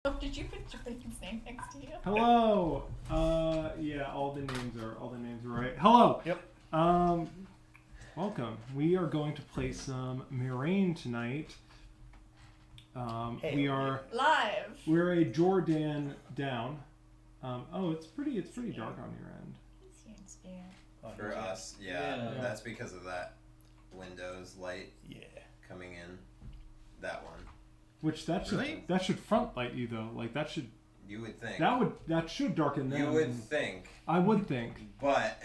Oh, did you put Jordan's name next to you? Hello. Yeah, all the names are right. Hello. Yep. Welcome. We are going to play some Mihraen tonight. We are live. We're a Jordan down. It's pretty dark on your end. For us, yeah. That's because of that Windows light coming in. That one. Which that should front light you though. Like that should. You would think. That should darken them. You would think. I would think. But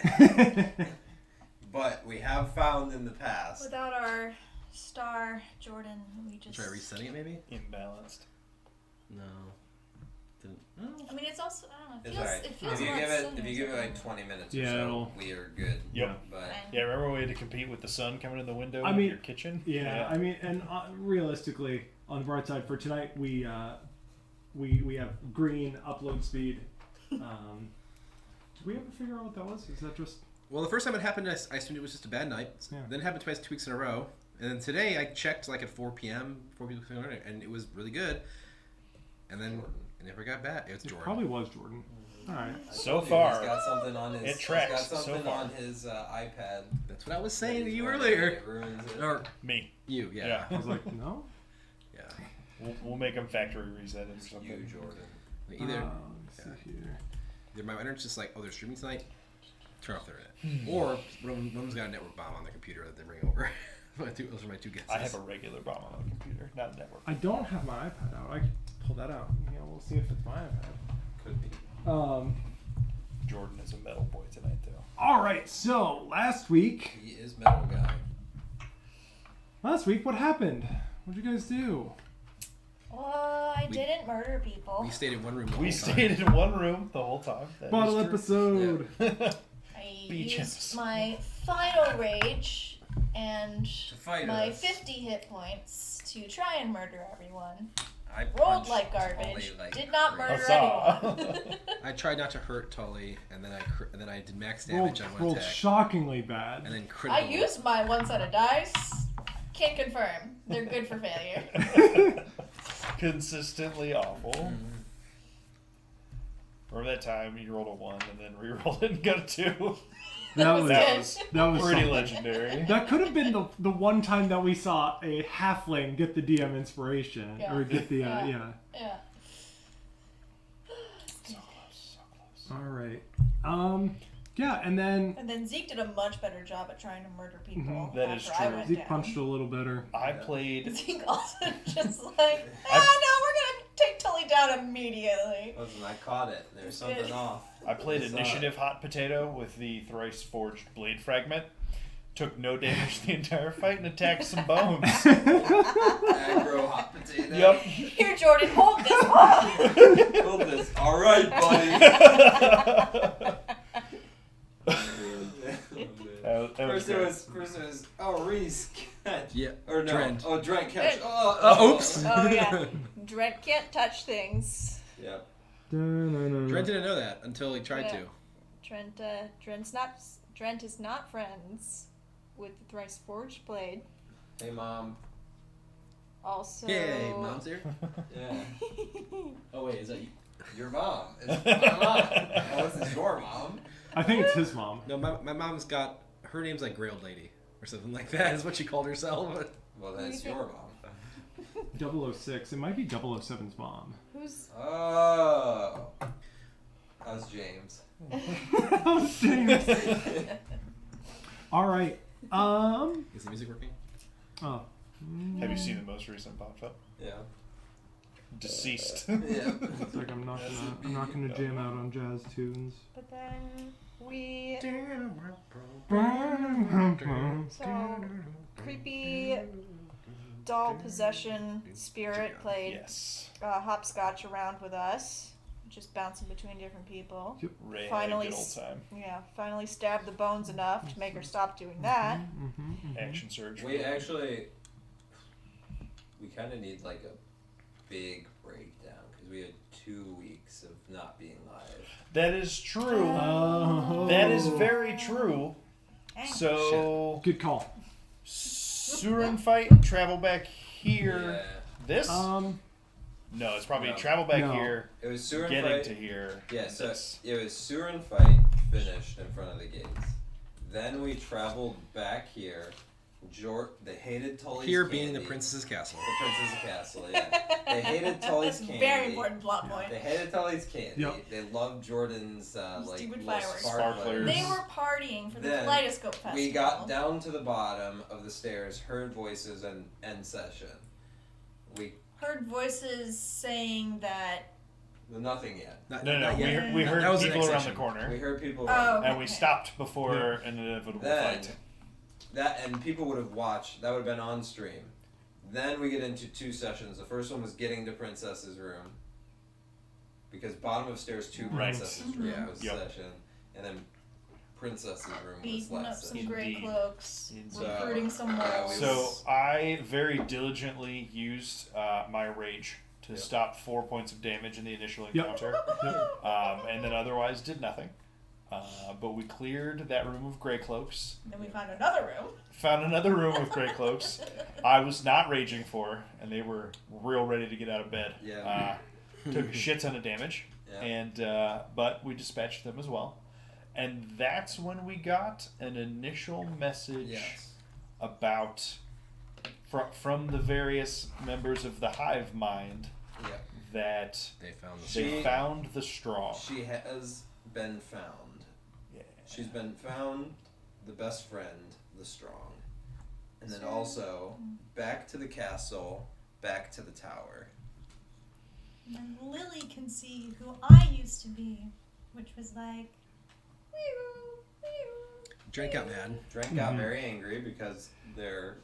we have found in the past. Without our star Jordan, we just try resetting it maybe? Imbalanced. No. Didn't. I mean, it's also I don't know. It's alright. It feels if you give it like 20 minutes or so, we are good. Yep. But yeah, remember we had to compete with the sun coming in the window in your kitchen? Yeah, I mean, and realistically, on the bright side for tonight, we have green upload speed. Did we ever figure out what that was? Is that just... Well, the first time it happened, I assumed it was just a bad night. Yeah. Then it happened twice 2 weeks in a row. And then today I checked like at 4 p.m., and it was really good. And then it never got bad. It was Jordan. Probably was Jordan. All right. So far, he's got something on his. It tracks. He's got something so far on his iPad. That's what I was saying to you earlier. It ruins it. Or me. You, yeah. I was like, no. Yeah. We'll make him factory reset it or something. You, Jordan. Either. Let's see here. Either my internet's just like, oh, they're streaming tonight. Turn off their internet. Or one of them's got a network bomb on their computer that they bring over. Those are my two guesses. I have a regular bomb on the computer, not a network. I don't have my iPad out. I can pull that out. We'll see if it's my iPad. Could be. Jordan is a metal boy tonight, though. All right. So last week. He is metal guy. Last week, what happened? What'd you guys do? Well, I didn't murder people. We stayed in one room. We stayed in one room the whole time. Bottle episode. Yeah. I used my final rage and my 50 hit points to try and murder everyone. I rolled like garbage. Did not murder anyone. I tried not to hurt Tully, and then I did max damage on one rolled attack. Shockingly bad. And then critical. I used my one-sided dice. Can't confirm. They're good for failure. Consistently awful. Mm-hmm. Remember that time you rolled a 1 and then re-rolled it and got a 2? That was pretty something. Legendary. That could have been the one time that we saw a halfling get the DM inspiration or get the Yeah. So close. All right. And then Zeke did a much better job at trying to murder people. Mm-hmm. That is true. Zeke punched a little better. I played. Zeke also just like, no, we're gonna take Tully down immediately. Listen, I caught it. There's something off. I played Initiative Hot Potato with the thrice forged blade fragment. Took no damage the entire fight and attacked some bones. Aggro Hot Potato. Yep. Here, Jordan, hold this. Hold this. All right, buddy. First it was Reese catch. Yeah. Or no. Drent. Oh, Drent catch. Oops. Oh yeah. Drent can't touch things. Yep. Drent didn't know that until he tried to. Drent is not friends with the thrice forged blade. Hey, Mom. Also. Yay, Mom's here. Yeah. Oh wait, is that you? Your mom. It's my mom. Oh, this is your mom. I think it's his mom. No, my mom's got her name's like Grailed Lady or something like that. Is what she called herself. Well, that's your mom. 006. It might be 007's mom. Who's? Oh. How's James? How's James? All right. Is the music working? Oh. Have you seen the most recent pop up? Yeah. Deceased. Yeah. It's like I'm not gonna jam out on jazz tunes. But then we. So creepy doll possession spirit played hopscotch around with us, just bouncing between different people. Yep. Finally, good old time. Yeah, finally stabbed the bones enough to make her stop doing that. Action surgery. We kind of need like a big breakdown because we had 2 weeks of not being live. That is true. That is very true. So good call. Surin fight, travel back here. Yeah. This? No, it's probably travel back here. It was sewer and getting fight. to here. Yeah, so it was sewer and fight finished in front of the gates. Then we traveled back here. They hated Tully's here candy. being the princess's castle. The princess's castle, yeah. They hated Tully's candy. Very important plot point. They hated Tully's candy. Yep. They loved Jordan's stupid fireworks. Sparklers. They were partying for the Then Kaleidoscope Festival. We got down to the bottom of the stairs, heard voices, and end session. We heard voices saying that. Nothing yet. No. We heard that was people around the session. corner. We heard people around and we stopped before an inevitable fight. And people would have watched. That would have been on stream. Then we get into 2 sessions. The first one was getting to Princess's room. Because bottom of stairs 2, Princess's room was session. And then Princess's room was beating up last some session. grey cloaks, So, recruiting some moles. So I very diligently used my rage to stop 4 points of damage in the initial encounter. And then otherwise did nothing. But we cleared that room of grey cloaks. Then we found another room. Found another room with grey cloaks. I was not raging for, and they were real ready to get out of bed. Yeah. Took a shit ton of damage, and but we dispatched them as well. And that's when we got an initial message about from the various members of the hive mind that they found the strong. She has been found. Yeah. She's been found, the best friend, the strong. And then also, back to the castle, back to the tower. And Lily can see who I used to be, which was like, Drake got mad. Drake got very angry because there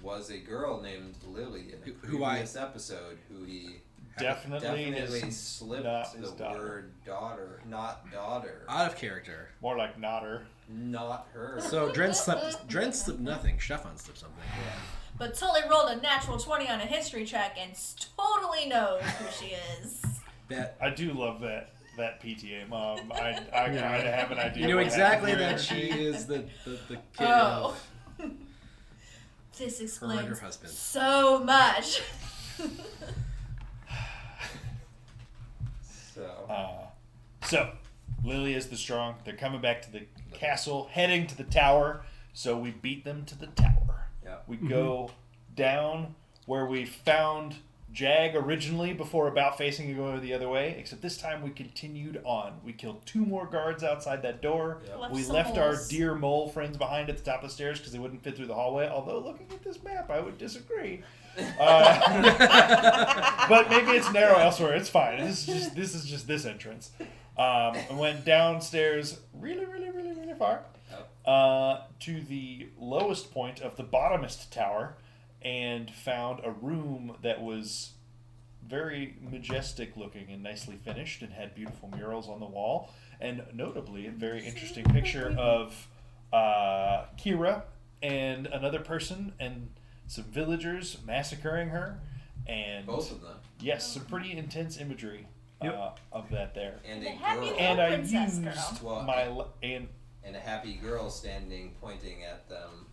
was a girl named Lily in a previous episode who he definitely slipped the word daughter, not daughter. Out of character. More like Nodder. Not her. So Dren slipped nothing. Stefan slipped something. Yeah. But Tully rolled a natural 20 on a history check and totally knows who she is. Bet. I do love that PTA mom. I kind of have an idea. You know exactly that she is the kid of this her explains husband. so much. So, Lily is the strong. They're coming back to the castle, heading to the tower. So we beat them to the tower. Yeah. We go down where we found Jag originally before about facing to go the other way, except this time we continued on. We killed 2 more guards outside that door. Yep. We left our dear mole friends behind at the top of the stairs because they wouldn't fit through the hallway, although looking at this map I would disagree. But maybe it's narrow elsewhere. It's fine. This is just this entrance. I went downstairs really far to the lowest point of the bottomest tower and found a room that was very majestic looking and nicely finished and had beautiful murals on the wall, and notably a very interesting picture of Kira and another person and some villagers massacring her, and both of them. Yes, some pretty intense imagery of that there. And The a happy girl. little And I princess used girl. And a happy girl standing, pointing at them,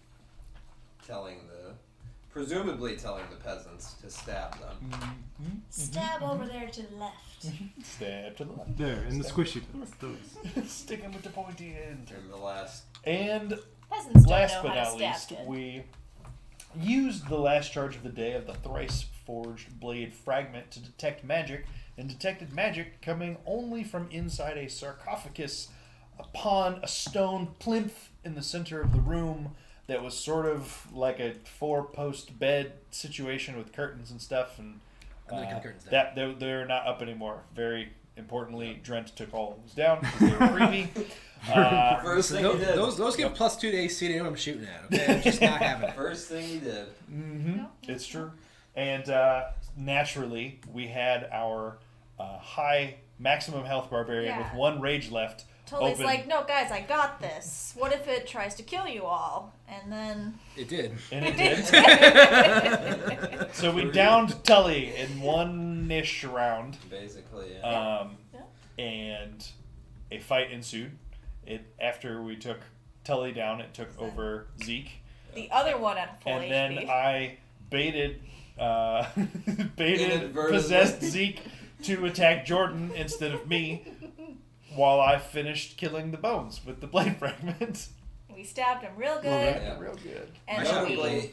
presumably telling the peasants to stab them. Stab over there to the left. Stab to the left. There, in the squishy those. Sticking with the pointy end. And the last. And Peasants don't last know but how to not stab least, good. we used the last charge of the day of the thrice forged blade fragment to detect magic, and detected magic coming only from inside a sarcophagus upon a stone plinth in the center of the room that was sort of like a 4-post bed situation with curtains and stuff, and that they're not up anymore. Very importantly, Drent took all of those down because they were creepy. First thing he did. Those give +2 to AC to know what I'm shooting at. Okay, I'm just not having it. First thing he did. Mm-hmm. It's true. And naturally, we had our high maximum health barbarian with 1 rage left. Tully's like, no, guys, I got this. What if it tries to kill you all? And then... It did. And it did. So we downed Tully in 1-ish round. Basically, yeah. And a fight ensued. After we took Tully down, it took over Zeke. The other one at full and HP. then I baited baited, possessed Zeke to attack Jordan instead of me, while I finished killing the bones with the blade fragments. We stabbed him real good. Yeah. Real good. And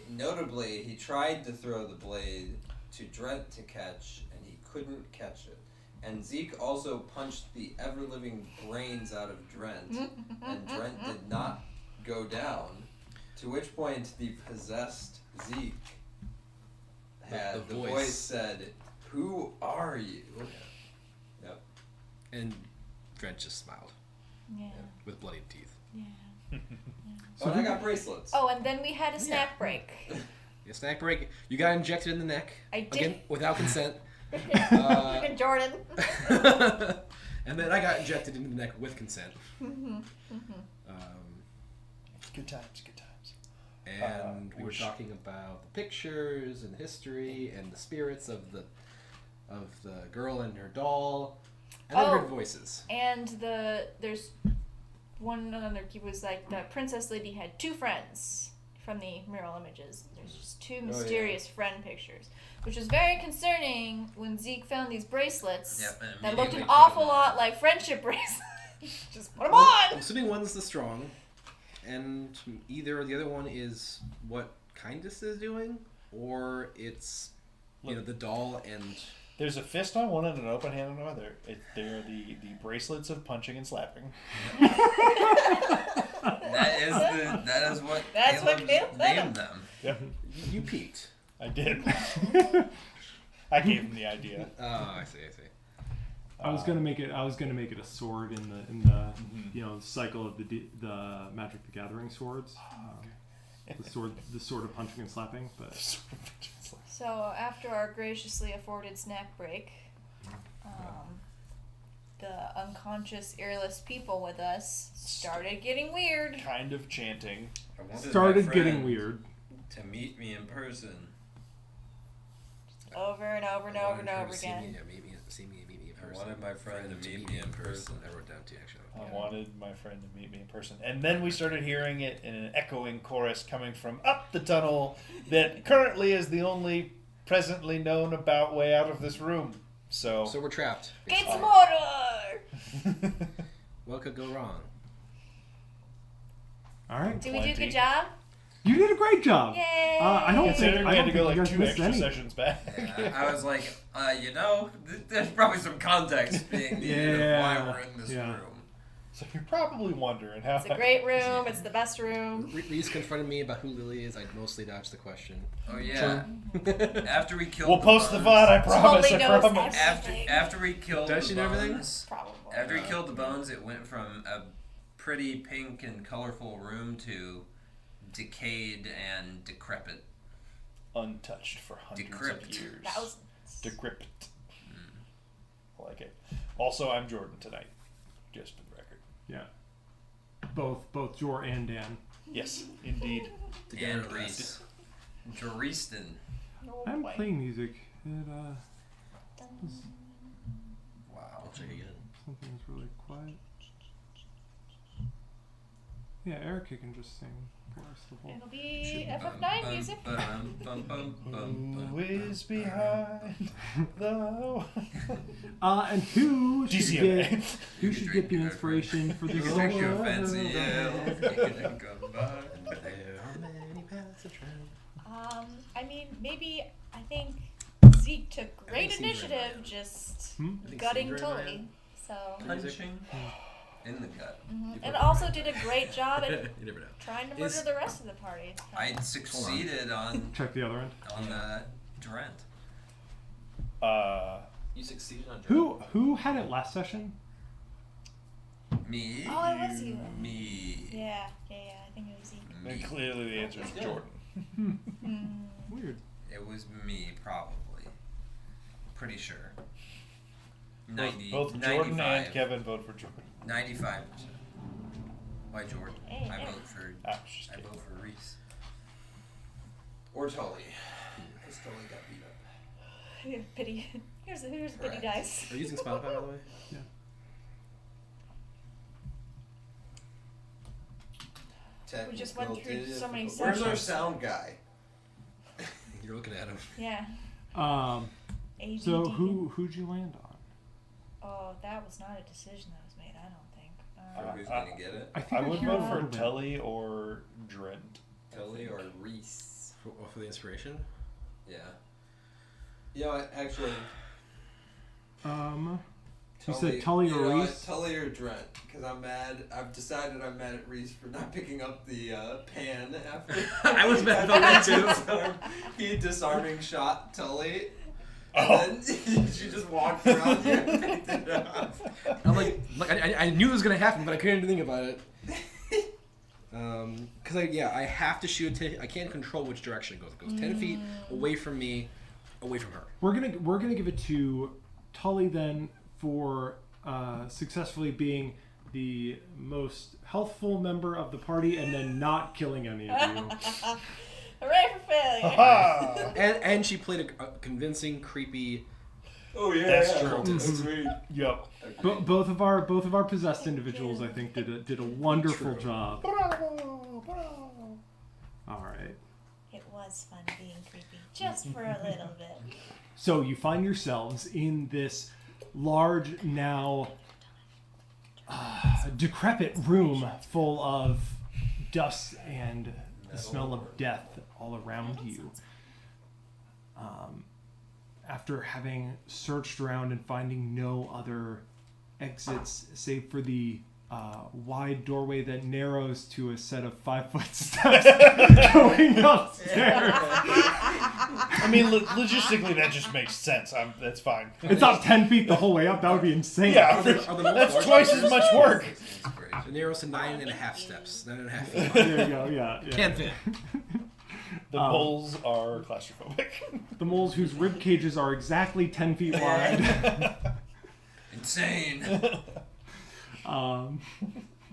notably, he tried to throw the blade to Drent to catch, and he couldn't catch it. And Zeke also punched the ever-living brains out of Drent, and Drent did not go down. To which point, the possessed Zeke had the voice said, "Who are you?" Yep. And Drent just smiled. Yeah. With bloody teeth. Yeah. Oh, and I got bracelets. Oh, and then we had a snack break. A snack break. You got injected in the neck. I did. Again, without consent. Freaking Jordan. And then I got injected into the neck with consent. Good times, good times. And we were talking about the pictures and history and the spirits of the girl and her doll. And then heard voices. And there's one other. He was like, the princess lady had 2 friends from the mural images. There's just 2 mysterious friend pictures, which was very concerning when Zeke found these bracelets that looked an awful lot like friendship bracelets. Just put them on! I'm assuming one's the strong, and either the other one is what Kindness is doing, or it's the doll and... There's a fist on one and an open hand on the other. They're the bracelets of punching and slapping. That is what Caleb named them. Yep. You peeked. I did. I gave him the idea. Oh, I see. I was gonna make it a sword in the cycle of the Magic the Gathering swords. The sword of punching and slapping, but. So after our graciously afforded snack break, the unconscious, earless people with us started getting weird. Kind of chanting. Started getting weird. To meet me in person. Over and over and over and over again. See me, meet me in person. I wanted my friend to meet me in person. I wrote down 2 actually. I wanted my friend to meet me in person. And then we started hearing it in an echoing chorus coming from up the tunnel that currently is the only presently known about way out of this room. So we're trapped. Get some water! What could go wrong? All right. Did we do a good job? You did a great job. Yay! I don't think we had to go you like guys 2 missed extra any. sessions back. I was like, there's probably some context being needed of why we're in this room. So you're probably wondering how. It's a great room. It's the best room. Reese confronted me about who Lily is. I mostly dodged the question. Oh yeah. After we killed. We'll post the VOD. I promise. Totally I promise. knows After we killed Does she know everything? bones, Probably. after we killed the bones, it went from a pretty pink and colorful room to decayed and decrepit. Untouched for hundreds of years. Thousands. Decrepit. I like it. Also, I'm Jordan tonight. Just for the record. Yeah. Both Jor and Dan. Yes, indeed. And Reese. Joriston. I'm playing music. Wow. I'll check again. Something's really quiet. Yeah, Erica can just sing for us the whole. It'll be FF9 music. Who is behind the... And who should DCMA. get the inspiration for this Drink your song? fancy ale. There are many paths to travel. I think Zeke took great seen initiative, Dreamland. just think gutting seen Tully. Dreamland. So, Punching in the gut. and also did a great job at You never know. trying to murder the rest of the party. I succeeded on Check the other end. Drent. You succeeded on Who had it last session? Me. Oh, it was you. Me. Yeah, I think it was Zeke. And clearly the answer is Jordan. Weird. It was me, probably. Pretty sure. Both Jordan 95. and Kevin vote for Jordan. 95%. Why Jordan? Hey, I hey. vote for. I was just I kidding. vote for Reese. Or Tully. Because Tully got beat up. Pity. Here's a pity Correct. dice. Are you using Spotify, by the way? Yeah. We just went through so many Where's our sessions. sound guy? You're looking at him. Yeah. ADD. So who'd you land on? Oh, that was not a decision that was made. I don't think. Who's gonna get it? I would hear a vote for little bit. Tully or Drent. Tully or Reese? For the inspiration? Yeah. You know what, actually. You said Tully or Reese? Tully or Drent, because I'm mad. I've decided I'm mad at Reese for not picking up the pan after. I was mad about that too. He disarming shot Tully. Oh. And then she just walked around you and picked it up. I'm like I knew it was gonna happen, but I couldn't think about it. Because I have to shoot. I can't control which direction it goes. It goes 10 feet away from me, away from her. We're gonna give it to Tully then for successfully being the most healthful member of the party and then not killing any of you. Hooray for failure! and she played a convincing, creepy. Oh yeah, That's true. Agreed. Yep. Both of our possessed individuals, I think, did a wonderful job. All right. It was fun being creepy, just for a little bit. So you find yourselves in this large, now decrepit room full of dust and the smell of death all around you. After having searched around and finding no other exits save for the wide doorway that narrows to a set of 5-foot steps going upstairs. I mean, logistically, that just makes sense. That's fine. It's not 10 feet the whole way up. That would be insane. Yeah, Are the that's twice as much work. It narrows to 9.5 steps. 9.5 feet. There you go. Yeah. Can't fit. The moles are claustrophobic. The moles whose rib cages are exactly 10 feet wide. Insane.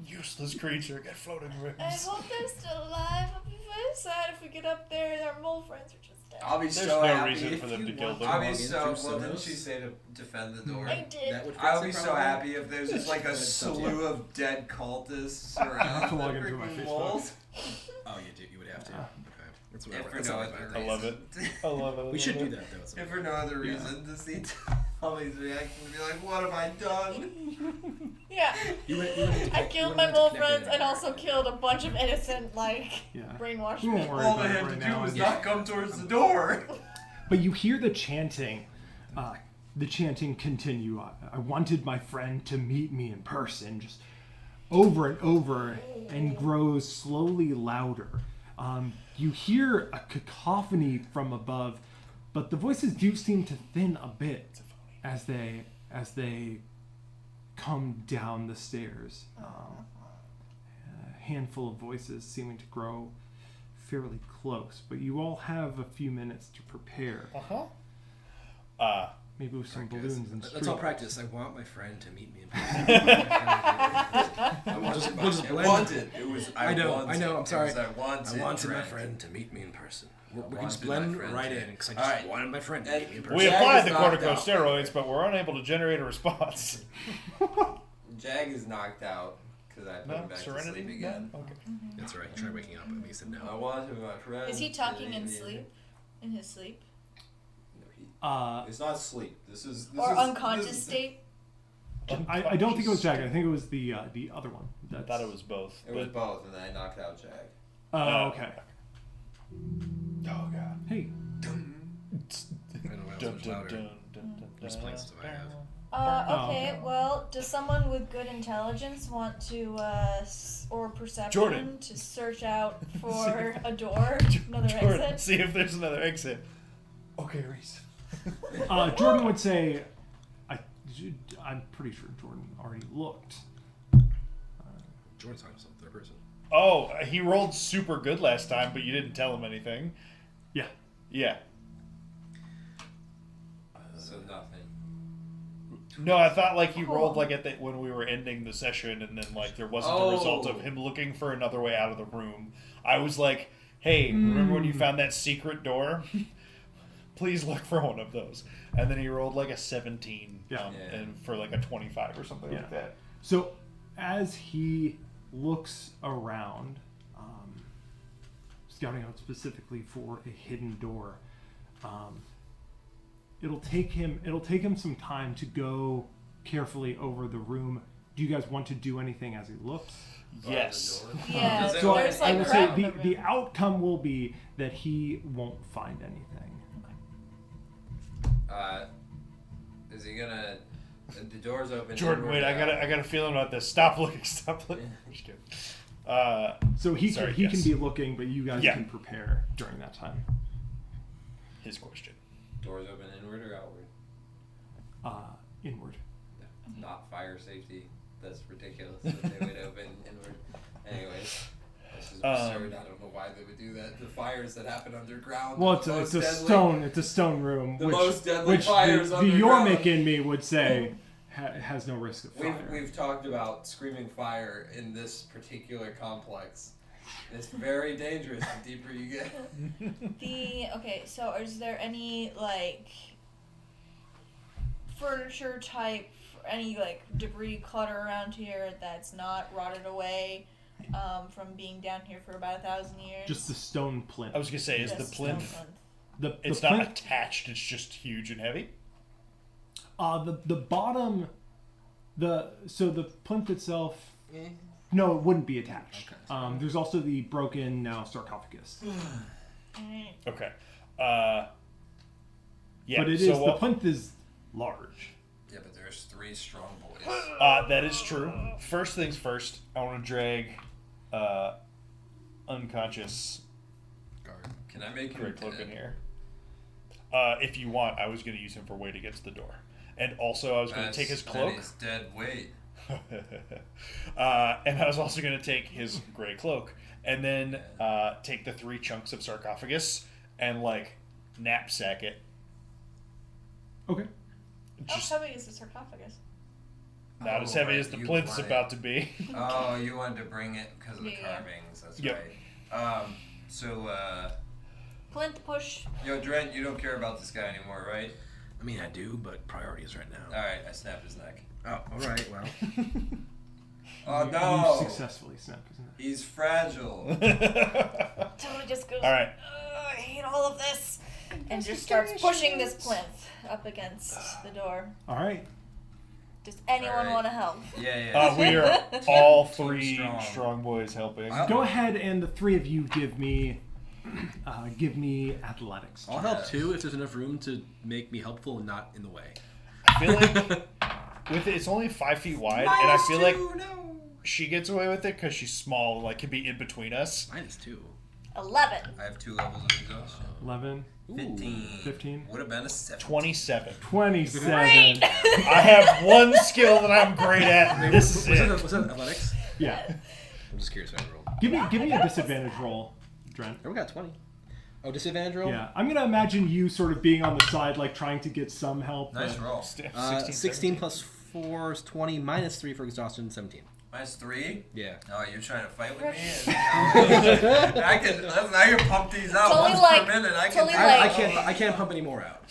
Useless creature, get floating ribs. I hope they're still alive. I'll be very sad if we get up there and our mole friends are just dead. I'll be There's so no happy reason if for them you to kill want- them. I'll be Log in so. through Well, didn't Sonos. she say to defend the door? I did. That would fix I'll it, be so probably. happy if there's just like a slew of dead cultists around to log the into my freaking Facebook. walls. Oh, you would have to. Okay. That's what If for that's no what other I I love it. I love it. We should do that though. If for no other reason to see Tommy's reaction and be like, "What have I done?" Yeah. I killed my mole friends and also killed a bunch of innocent, Yeah. brainwashed We won't people. worry All about they it had right to now. do was and- not come towards the door. But you hear the chanting. The chanting continue. I wanted my friend to meet me in person, just over and over, and grows slowly louder. You hear a cacophony from above, but the voices do seem to thin a bit as they come down the stairs. A handful of voices seeming to grow fairly close, but you all have a few minutes to prepare. Maybe with some balloons and Let's all street practice. I want my friend to meet me in person. We'll just blend. Wanted. It was. I know. I'm sorry. It was, I wanted my friend. friend to meet me in person. We can just wanted my blend friend right to- in because I just Alright. wanted my friend to meet me in person. We Jag applied is the knocked corticosteroids, but we're unable to generate a response. Jag is knocked out because I put No, him back Serenity to sleep again. No? Okay. That's right. He tried waking up, and he said I no. wanted my friend. Is he to talking meet in me sleep? In his sleep? No, it's not sleep. This is Or unconscious state? I don't think it was Jag. I think it was the other one. I thought it was both. It was but- both, and then I knocked out Jag. Oh, okay. Oh god. Hey, I don't know why it was much louder. Just playing stuff I have. Okay, well, does someone with good intelligence want to, or perception, Jordan. to search out for a door, another Jordan, exit? see if there's another exit. Okay, Reese. Jordan would say, I'm pretty sure Jordan already looked. Jordan's talking to some third person. Oh, he rolled super good last time, but you didn't tell him anything. Yeah. Yeah. So nothing. No, I thought like he rolled like at the, when we were ending the session, and then like there wasn't a result of him looking for another way out of the room. I was like, "Hey, remember when you found that secret door? Please look for one of those." And then he rolled like a 17, and for like a 25 or something like that. So, as he looks around, scouting out specifically for a hidden door, It'll take him some time to go carefully over the room. Do you guys want to do anything as he looks? Yes. Yeah, So there's I like will crap say in the the room. outcome will be that he won't find anything. Is he gonna? The door's open. Jordan, wait, I got a feeling about this. Stop looking. Stop looking. I'm just kidding. So he Sorry, can yes. be looking, but you guys Yeah. can prepare during that time. His question. Doors open inward or outward? Inward. Not fire safety. That's ridiculous that they would open inward. Anyways, this is absurd. I don't know why they would do that. The fires that happen underground. Well, are it's the a most deadly. stone. It's a stone room. The which, most deadly which fires the underground. Yormik in me would say has no risk of fire. We've talked about screaming fire in this particular complex. It's very dangerous the deeper you get. Okay, so is there any like furniture type, any like debris clutter around here that's not rotted away from being down here for about 1,000 years? Just the stone plinth. I was gonna say, is the Just plinth? stone It's the not plinth, attached. It's just huge and heavy. the bottom, the plinth itself. No, it wouldn't be attached. Okay. There's also the broken now sarcophagus. Alright. Okay. Yeah. But it so is the plinth is large. Yeah, but there's 3 strong boys. that is true. First things first. I want to drag unconscious Guard. Can I make him Great Cloak in dead? here. If you want, I was going to use him for way to get to the door, and also I was going to take his cloak. That is dead weight. And I was also going to take his gray cloak, and then take the 3 chunks of sarcophagus and like knapsack it. Okay. Just How heavy is the sarcophagus? not as heavy as the you plinth's wanted- about to be. Oh, you wanted to bring it because of the Yeah. carvings. That's Yep. right. So, Plinth push. yo, Drent, you don't care about this guy anymore, right? I mean, I do, but priorities right now. All right, I snapped his neck. Oh, all right. Well, Oh You no! successfully snapped his neck. He's fragile. Totally just goes. All right. I hate all of this, and just starts pushing this plinth up against the door. All right. Does anyone Alright. want to help? Yeah. We are all 3 strong. strong boys helping. Go ahead, and the 3 of you give me athletics. I'll help too if there's enough room to make me helpful and not in the way. I feel like with it's only 5 feet wide, and I feel like she gets away with it because she's small, like can be in between us. -2. 11. I have 2 levels of exhaustion. 11, 15. 15, Would have been a 7. 27. 27. Great. I have one skill that I'm great at. And this is it. Was that athletics? Yeah. I'm just curious what I rolled. Give me a disadvantage roll, Drent. Oh, we got 20. Oh, disadvantage roll? Yeah, I'm gonna imagine you sort of being on the side, like trying to get some help. Nice but- roll. 16 plus 4 is 20, minus 3 for exhaustion, 17. Minus 3. Yeah. Oh, you're trying to fight with me? I can pump these out Totally once like- per minute. I totally can. like- I can't pump any more out.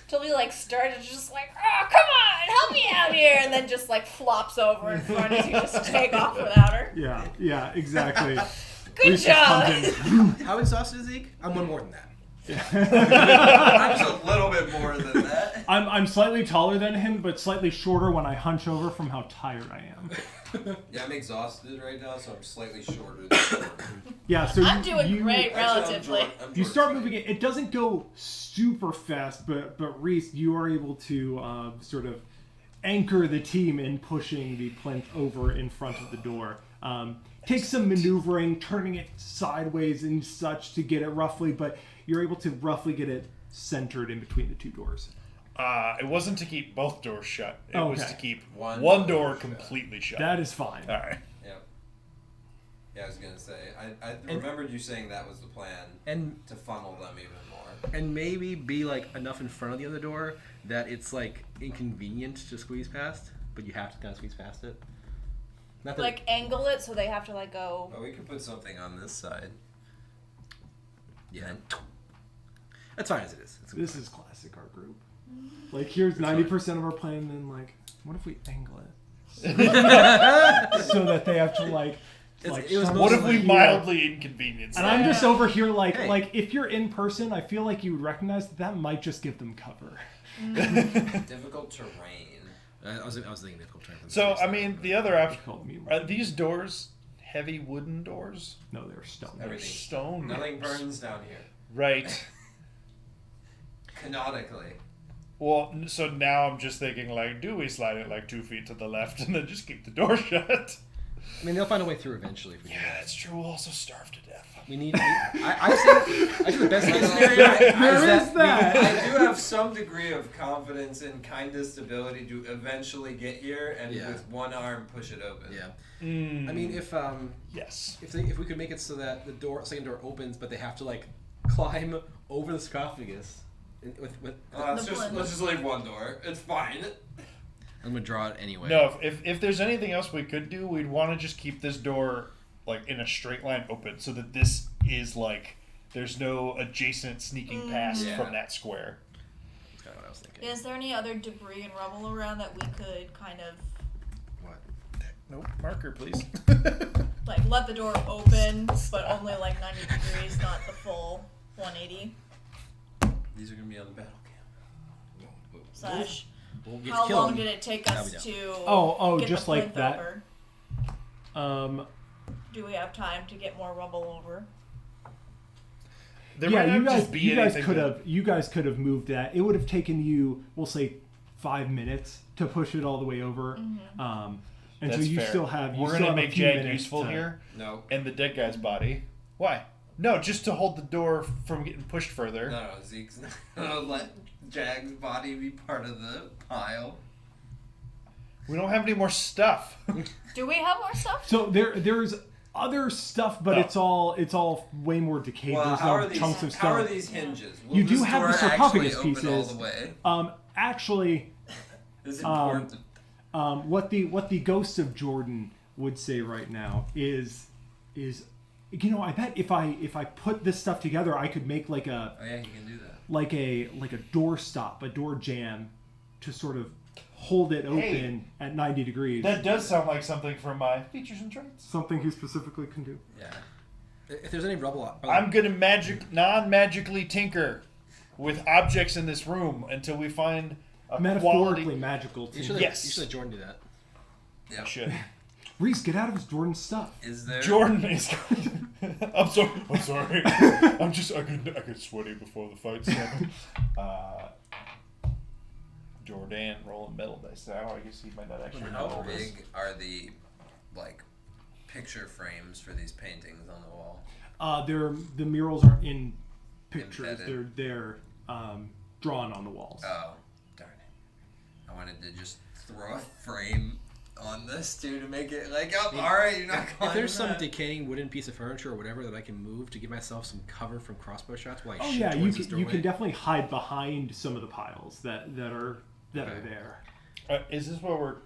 Toby like started just like, oh come on, help me out here, and then just like flops over in front as you just take off without her. Yeah, exactly. Good Reese just job. comes in. How exhausted is Zeke? I'm one more than that. I'm just a little bit more than that. I'm slightly taller than him, but slightly shorter when I hunch over from how tired I am. Yeah, I'm exhausted right now, so I'm slightly shorter than Yeah, so I'm doing you, great relatively. You start moving it. It doesn't go super fast, but Reese, you are able to sort of anchor the team in pushing the plinth over in front of the door. Takes some maneuvering, turning it sideways and such to get it roughly, but you're able to roughly get it centered in between the 2 doors. It wasn't to keep both doors shut. It was Okay. to keep One one door door shut. completely shut. That is fine. All right. Yep. Yeah, I was gonna say. I remembered you saying that was the plan And to funnel them even more. and maybe be like enough in front of the other door that it's like inconvenient to squeeze past, but you have to kind of squeeze past it. Not that Like angle it so they have to like go. Well, we could put something on this side. yeah. That's fine as it is. It's This is classic our group. Like, here's 90% of our plan, and then, like, what if we angle it? So that they have to, like, Like, it was What if we here. mildly inconvenience And them? I'm just over here like Hey. like if you're in person, I feel like you would recognize that might just give them cover. Difficult terrain. I was thinking difficult terrain. So, I mean, the other option... Called me. Are these doors heavy wooden doors? No, they're stone. They're Everything. stone Nothing doors. burns down here. Right. Canonically. Well, so now I'm just thinking, like, do we slide it like 2 feet to the left and then just keep the door shut? I mean, they'll find a way through eventually. If we do Yeah, that. that's true. We'll also starve to death. We need. I think the best case scenario There is that. I do have some degree of confidence in Kindest's ability to eventually get here and Yeah. with one arm push it open. Yeah. Mm. I mean, if Yes. if we could make it so that the second door opens, but they have to like climb over the sarcophagus. With Let's just leave one door. It's fine. I'm gonna draw it anyway. No, if there's anything else we could do, we'd want to just keep this door like in a straight line open so that this is like there's no adjacent sneaking past Yeah. from that square. That's kind of what I was thinking. Is there any other debris and rubble around that we could kind of What? Nope. Marker, please. like let the door open, but only like 90 degrees, not the full 180 These are gonna be on the battle cam. slash? We'll get How to kill long them. did it take That'll us be to Oh, get just the like plinth that. over? Do we have time to get more rubble over? There Yeah, might you not guys just be you guys anything could that- have moved that. It would have taken you, we'll say, 5 minutes to push it all the way over. And That's so you fair. still have We're still gonna have a make few Jag minutes useful to- here, No. and the dead guy's body. Why? No, just to hold the door from getting pushed further. No, Zeke's not gonna let Jag's body be part of the pile. We don't have any more stuff. Do we have more stuff? So there's other stuff, but Oh. it's all way more decayed. Well, There's how no are these? chunks of How are stone. these hinges? Will You do this have the door sarcophagus actually open all pieces. the way? Actually, It's important. what the ghost of Jordan would say right now is I bet if I put this stuff together, I could make like a Oh yeah, you can do that. like a door stop, a door jam, to sort of hold it open Hey. at 90 degrees. That does sound like something from my features and traits. Something he specifically can do. Yeah. If there's any rubble, I'm gonna non-magically tinker with objects in this room until we find a Metaphorically quality. magical you too. should Yes. you should let Jordan do that. Yeah. Should. Reese, get out of his Jordan stuff. Is there? Jordan is. I'm sorry. I get sweaty before the fight started. Jordan rolling metal dice now. I guess he might not actually How know this. big are the like picture frames for these paintings on the wall? The murals aren't in pictures. Embedded. They're drawn on the walls. Oh, darn it! I wanted to just throw a frame on this too to make it like, oh, all right, you're not If climbing there's some that. decaying wooden piece of furniture or whatever that I can move to give myself some cover from crossbow shots while I Oh shoot yeah, you towards this can, you doorway. can definitely hide behind some of the piles that are Okay. there. Is this what we're?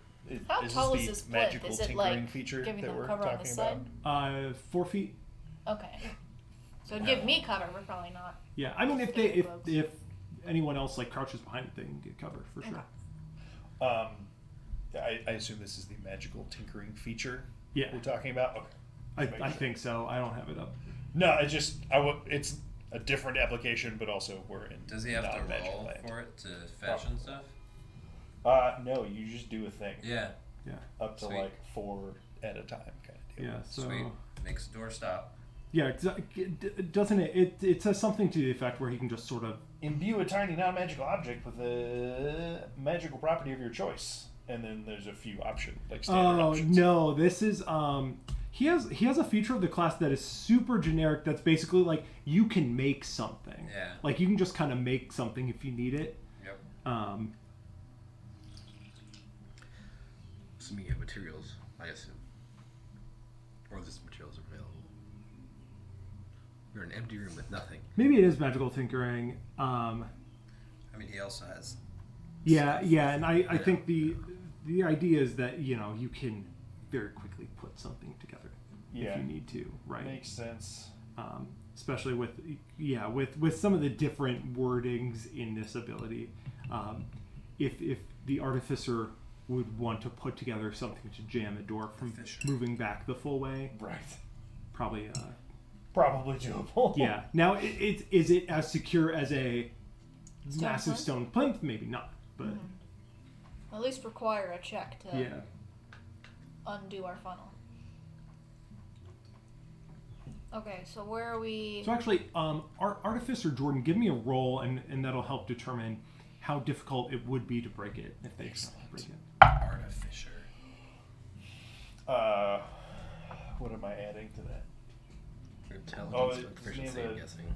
How is tall this is the this plinth? magical Is it, tinkering like, feature giving that them we're cover on the talking side? about? 4 feet. Okay. So it'd give me cover. We're probably not. Yeah, I mean if anyone else like crouches behind it, they can get cover for sure. I assume this is the magical tinkering feature Yeah, we're talking about. Okay. I think so. I don't have it up. No, it's it's a different application, but also we're in. Does he have to non-magic roll land. for it to fashion stuff? No, you just do a thing. Yeah. Up to Sweet. like 4 at a time, kind of deal. Yeah, so Sweet. Makes the door stop. yeah, doesn't it says something to the effect where he can just sort of Imbue a tiny non-magical object with a magical property of your choice, and then there's a few options, like standard options. no, this is he has a feature of the class that is super generic. That's basically like you can make something. Yeah. Like you can just kind of make something if you need it. Yep. Assuming you have materials, I assume. Or this materials are available. You're in an empty room with nothing. Maybe it is magical tinkering. I mean, he also has. Yeah, and I think the idea is that you can very quickly put something together if Yeah. you need to, right? Makes sense. Especially with some of the different wordings in this ability. If the artificer would want to put together something to jam a door from Fissure. moving back the full way. Right. Probably. Probably doable. Yeah. Now, is it as secure as a Stone massive plinth? stone plinth? Maybe not, but At least require a check to yeah. undo our funnel. Okay, so where are we? So actually, Artificer Jordan, give me a roll, and that'll help determine how difficult it would be to break it if they break it. Artificer. What am I adding to that? Intelligence Oh, and it's proficiency, near I'm the- guessing.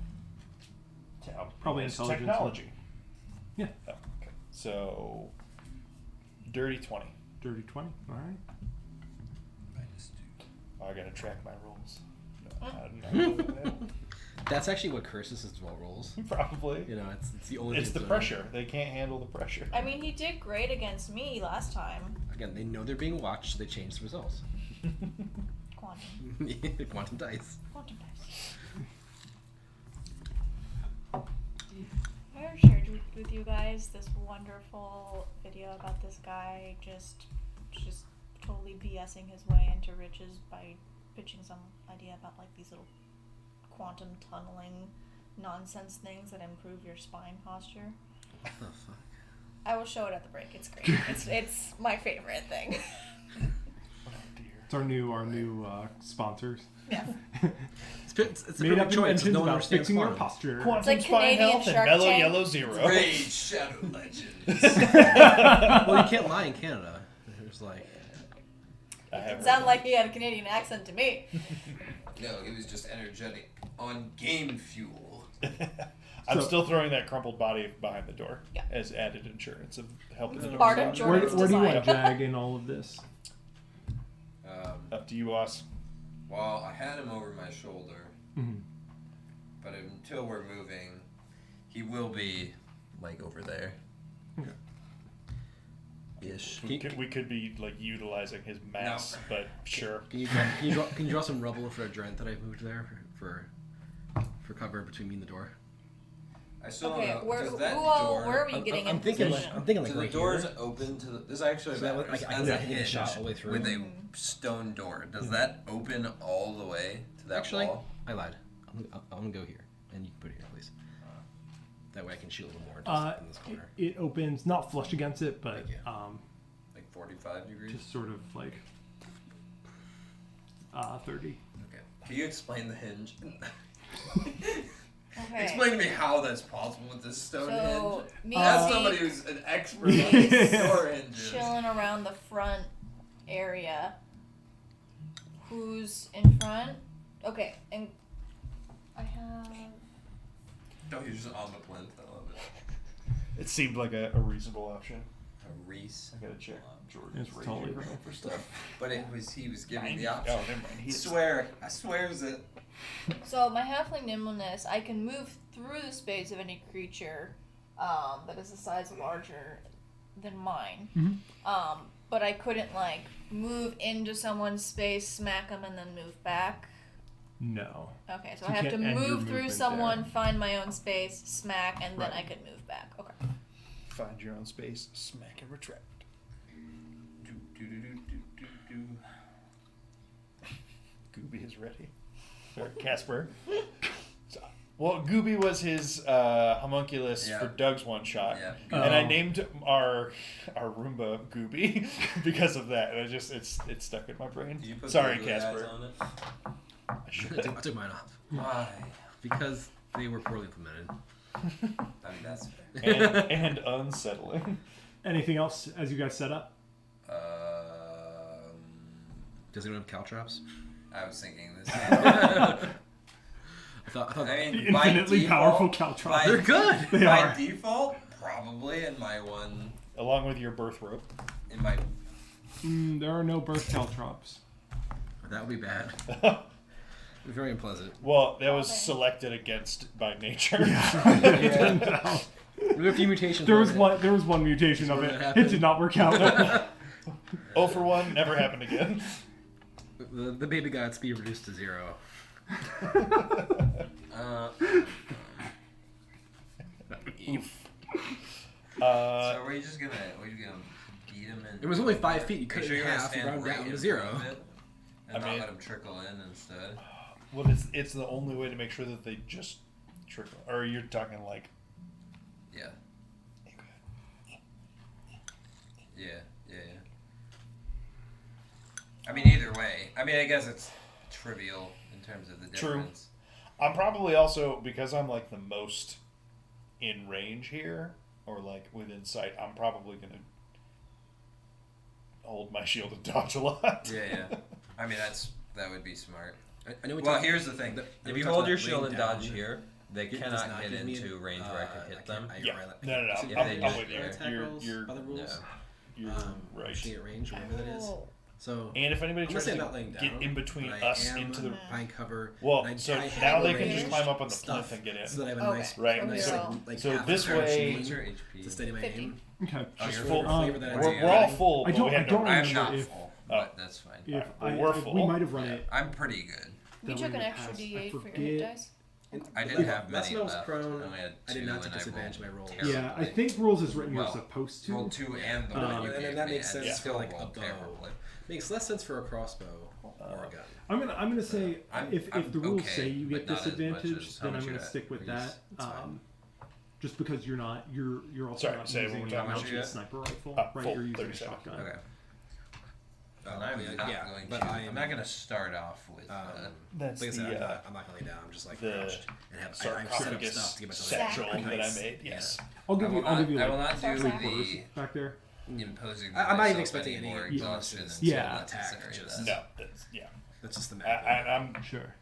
Probably It's intelligence. technology. Yeah. Oh, okay. So, dirty 20. Dirty 20. All right. Oh, I gotta track my rolls. No. That's actually what curses as well rolls. Probably. You know, it's the only. It's the thing- pressure. They can't handle the pressure. I mean, he did great against me last time. Again, they know they're being watched, so they change the results. Quantum. Quantum dice. Quantum dice. I already shared with you guys this wonderful video about this guy just totally BSing his way into riches by pitching some idea about like these little quantum tunneling nonsense things that improve your spine posture. What the fuck? I will show it at the break. It's great. It's my favorite thing. Oh dear. It's our new sponsors. Yeah. It's a Made up perfect choice. inventions No one about understands fixing your quantum. posture. Quantum like Spine Canadian Health and Shark Mellow Tank. Yellow Zero. Rage Shadow Legends. Well, you can't lie in Canada. There's like. I have It sounded like he had a Canadian accent to me. No, it was just energetic on game fuel. I'm So- still throwing that crumpled body behind the door Yeah. as added insurance of helping the door. Part of stop. Where Jordan's do you want design. Jag in all of this? Up to you, boss. Well, I had him over my shoulder, Mhm. but until we're moving, he will be like over there. Okay. Ish. We could be like utilizing his mass, but sure. Can you draw some rubble for a giant that I moved there for cover between me and the door? I still Okay, don't know. where Does that where are door? we getting I'm in thinking position? like So the right door here. is open to the. There's actually So that way matters. I can That's a get a hinge shot all the way through. with a stone door. Does that open all the way to that Actually, wall? I lied. I'm gonna go here, and you can put it here, please. That way I can shoot a little more in this corner. It opens not flush against it, but Thank you. Like 45 degrees. just sort of like 30. Okay. Can you explain the hinge? Okay. Explain to me how that's possible with this stone So hinge. me As and somebody Zeke who's an expert on these door hinges. chilling around the front area. Who's in front? Okay, and I have. No, he's just on the plinth. I love it. It seemed like a reasonable option. A Reese. I gotta check Jordan's It's rage totally agreement for stuff. But he was giving the Oh, option. never mind. I swears it. So my halfling nimbleness, I can move through the space of any creature that is a size larger than mine. Mhm. But I couldn't like move into someone's space, smack them, and then move back. No. Okay, so You I have to can't end your move through movement someone, there. find my own space, smack, and then Right. I could move back. Okay. Find your own space, smack and retract. Do, do, do, do, do, do, do. Gooby is ready. Or Casper. Well, Gooby was his homunculus Yeah. for Doug's one shot, Yeah. and I Oh. named our Roomba Gooby because of that. And it stuck in my brain. Did you put Sorry, the googly eyes Casper. on it? I I should. took mine off Why? because they were poorly implemented. I mean, that's fair. and unsettling. Anything else as you guys set up? Does anyone have caltrops? I was thinking this. I thought I mean, Infinitely by powerful default, caltrops. they're good. They by are. default, probably in my one, Along with your birth rope. in my. There are no birth caltrops. That would be bad. Very unpleasant. Well, that was Okay. selected against by nature. It turned out. There were a few mutations. There was on one. There was one mutation of Sort of it. It happened. did not work out. 0 for 1, never happened again. it. The baby got speed reduced to 0. Oof. So we're just gonna feed him in. It was only 5 feet. You Make cut sure it in you're gonna half and stand round right down in to front 0. of it and I not mean- let him trickle in instead. Well, it's the only way to make sure that they just trickle. Or you're talking like. Yeah. Yeah. I mean, either way. I mean, I guess it's trivial in terms of the True. difference. I'm probably also, because I'm like the most in range here, or like within sight, I'm probably going to hold my shield and dodge a lot. Yeah. I mean, that would be smart. I know we Well, talked- here's the thing. I know If we you talked hold about your shield laying and dodge down. here, they It does cannot not get give me, into range where I could hit them. Yeah. No. If I'm they with do you. air attack rolls, You're other rules. you're right. Shooting at range, whatever that is. Oh. So And if anybody I'm gonna tries say I'm to not laying get down, in between but I us am into the behind cover. well, and so I have now they a can just range climb up on the stuff plinth and get in. so that I have a Okay. nice, Right. nice So- like so half this crouch way- What's your to HP? steady my 50. aim. Okay. Oh, Just you're for full. the flavor that We're I all full. I but don't- we had I to don't roll. I'm remember not if- full, Oh. but that's fine. If, Alright, well, I, we're if full. we might have run Yeah, it. I'm pretty good. You that took way an in the extra past. D8 I for your hit forget. dice? I didn't have Last many time I was left. prone, I only had I did two, not take and disadvantage rolled of my rolls. terribly. Yeah, I think rules is written you're Well, supposed to. rolled 2 and the Um, one you and gave that me, makes and sense still for like a rolled bow. terribly. Makes less sense for a crossbow or a gun. I'm gonna say I'm- if I'm the rules okay, say you but get not as much disadvantage, as how then much I'm gonna you're at. stick with Are you- that. it's fine. Just because you're also Sorry, not say it one using more a time. How much you mounted got? sniper rifle, Full, right? You're using a 37. shotgun. Okay. Oh, I'm yeah, not yeah, going but to. I'm- I'm not going to start off with. That's Like I said, the I'm not gonna lay down. I'm just like the crouched and have I've set up sarcophagus stuff to get myself satchel Sack. that I Nice. made. Yes. I'll give you I will like not do Sorry. quarters the back there. imposing. I'm not even myself expecting any more bonuses. exhaustion and Yeah. Attack, unnecessary just- of No. that. That's, yeah. That's just the I'm map. Sure.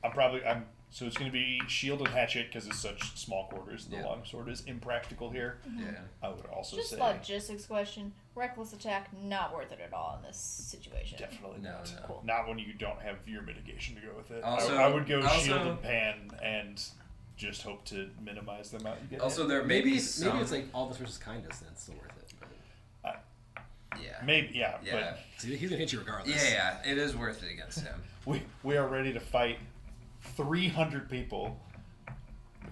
so it's going to be shield and hatchet because it's such small quarters. The Yeah. longsword is impractical here. Yeah. I would also Just say logistics question. Reckless attack, not worth it at all in this situation. definitely No, not. no. Cool. Not when you don't have your mitigation to go with it. Also- I would go also- shield and pan and just hope to minimize the amount you get. Also, hit. there may be Maybe some. it's like all this versus kindness, then it's still worth it. But Yeah. Maybe yeah, Yeah. so he's gonna hit you regardless. Yeah. It is worth it against him. but we are ready to fight 300 people.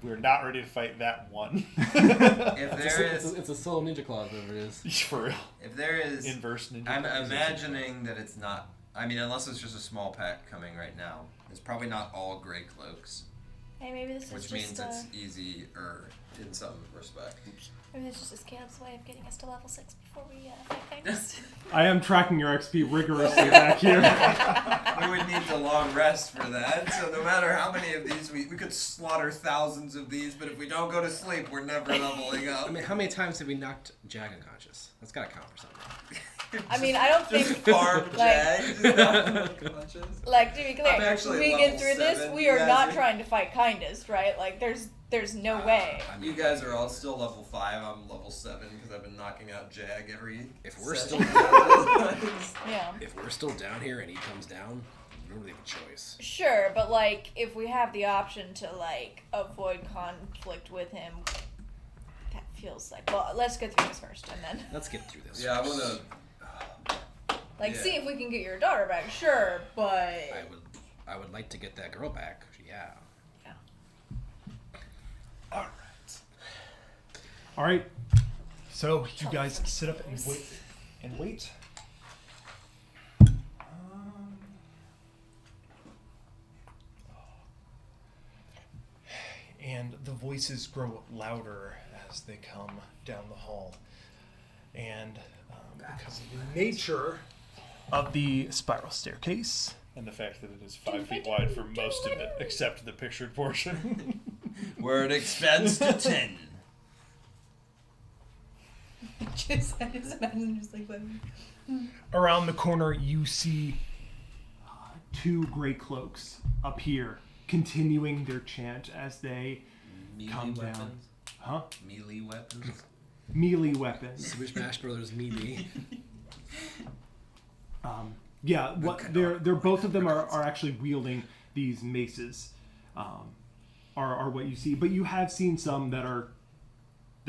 We're not ready to fight that one. If there is, It's a solo ninja clause, whatever it is. For real. if there is, Inverse ninja. I'm class. imagining that it's not. I mean, unless it's just a small pack coming right now, it's probably not all gray cloaks, Hey, maybe this which is means just it's easier. in some respect. maybe it's just a Caleb's way of getting us to level 6 before we fight kindness. I am tracking your XP rigorously back here. We would need the long rest for that. So no matter how many of these we could slaughter thousands of these, but if we don't go to sleep, we're never leveling up. I mean, how many times have we knocked Jag unconscious? That's gotta count for something. I mean, I don't Just think farm like- Jag. Just not conscious. like to be clear, I'm if actually we level get through this, 7, we you are guys not are- trying to fight kindness, right? Like there's no way. I mean, You guys are all still level 5. I'm level 7 because I've been knocking out Jag every. If we're session. Yeah. if we're still down here and he comes down, we don't really have a choice. Sure, but like if we have the option to like avoid conflict with him, that feels like well, let's get through this first and then Let's get through this. Yeah, I first. want to. like Yeah. see if we can get your daughter back. Sure, but I would like to get that girl back. Yeah. All right. All right. So you guys sit up and wait. And wait. And the voices grow louder as they come down the hall. And because of the nature of the spiral staircase and the fact that it is 5 feet wide for most of it, except the pictured portion. Word expense to 10. I just imagine just like Around the corner, you see 2 gray cloaks appear, continuing their chant as they Melee come down. weapons. Huh? Melee weapons. Melee weapons. Super Smash Brothers me. Yeah, what they're both of them are actually wielding these maces, are what you see. But you have seen some that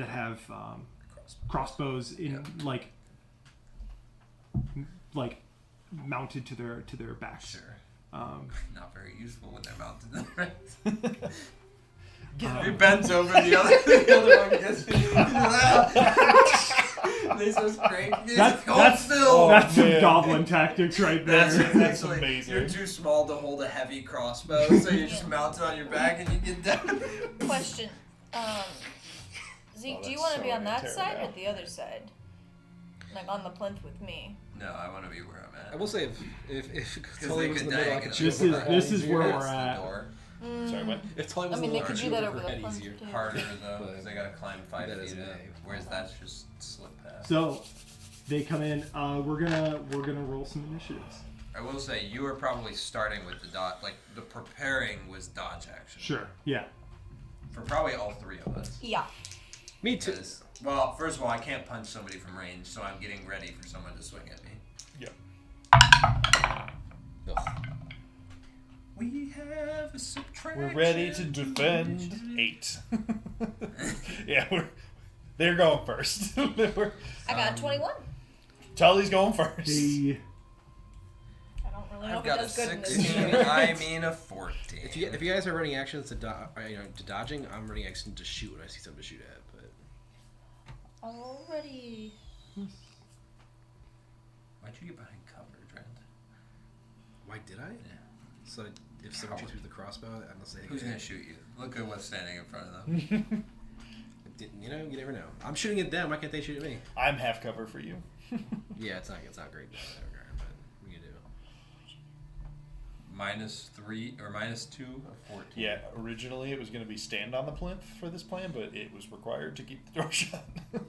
have crossbows in like mounted to their backs. Sure. Um, Not very useful when they're mounted. He bends over the other one gets They just crank. That's That's some man. goblin tactics right there. That's Actually, amazing. You're too small to hold a heavy crossbow, so you just mount it on your back and you get down. Question. Zeke, Oh, do you that's want to so be on that Terra side now. or the other side? Like on the plinth with me. No, I want to be where I'm at. I will say if Because Tully they was in could the middle, I diagonally. could shoot This over is her this head is easier. where That's we're the at. door. Sorry, what? If Tully was I mean, in they the could middle, do I that could over shoot the her head plinth easier. too. Harder though, But- because they gotta climb 5 That is feet up. May. Whereas that's just slip past. So they come in. We're gonna roll some initiatives. I will say you were probably starting with the dodge. Like the preparing was dodge action. Sure. Yeah. For probably all three of us. Yeah. Me too. Because, well, first of all, I can't punch somebody from range, so I'm getting ready for someone to swing at me. Yeah. Ugh. We have a subtraction. We're ready to defend 8. Yeah, they're going first. I got 21. Tully's going first. They I don't really know I've if it got a does good in this 16. game. I mean a 14. If you guys are running actions to to dodging, I'm running actions to shoot when I see something to shoot at. But Already. Why'd you get behind cover, Trent? why did I? Yeah. So if someone shoots me with the crossbow, I'm not saying. Who's gonna shoot you? Look at what's standing in front of them. You know, you never know. I'm shooting at them. Why can't they shoot at me? I'm half cover for you. Yeah, it's not great in that regard, but we can do. -3 or -2 or 14. Yeah, originally it was going to be stand on the plinth for this plan, but it was required to keep the door shut. Yeah.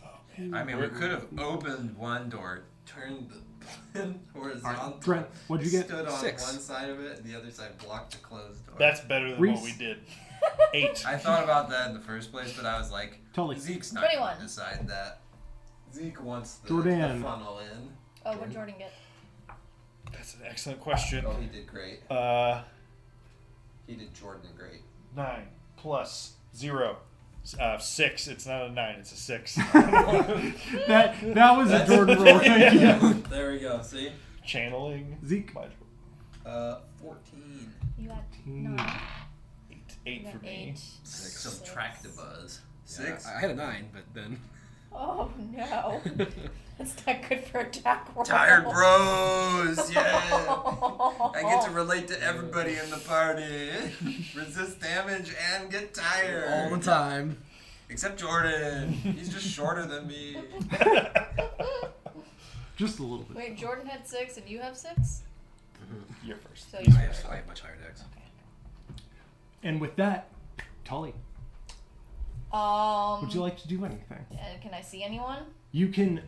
Oh, man. I mean, we could have opened one door, turned the pin horizontal. Brent, what'd you get? Stood on 6. one side of it, and the other side blocked the closed door. That's better than Reese. what we did. 8. I thought about that in the first place, but I was like, Tully. Zeke's not 21. going to decide that. Zeke wants the Jordan. funnel in. Oh, what'd Jordan get? That's an excellent question. Oh, he did great. He did Jordan great. 9 plus 0. 6. It's not a 9, it's a 6. that was a Jordan roll. Thank you. There we go. See? Channeling. Zeke. 14. You got 9. 8 You for got me. 8. Subtract the buzz. Yeah, 6. I had a 9, but then. Oh no. That's not good for attack roll. Tired bros, yeah. I get to relate to everybody in the party. Resist damage and get tired. All the time. Except Jordan. He's just shorter than me. Just a little bit. Wait, Jordan had 6 and you have 6? You're first. So I you have much higher decks. And with that, Tully, would you like to do anything? Can I see anyone? You can,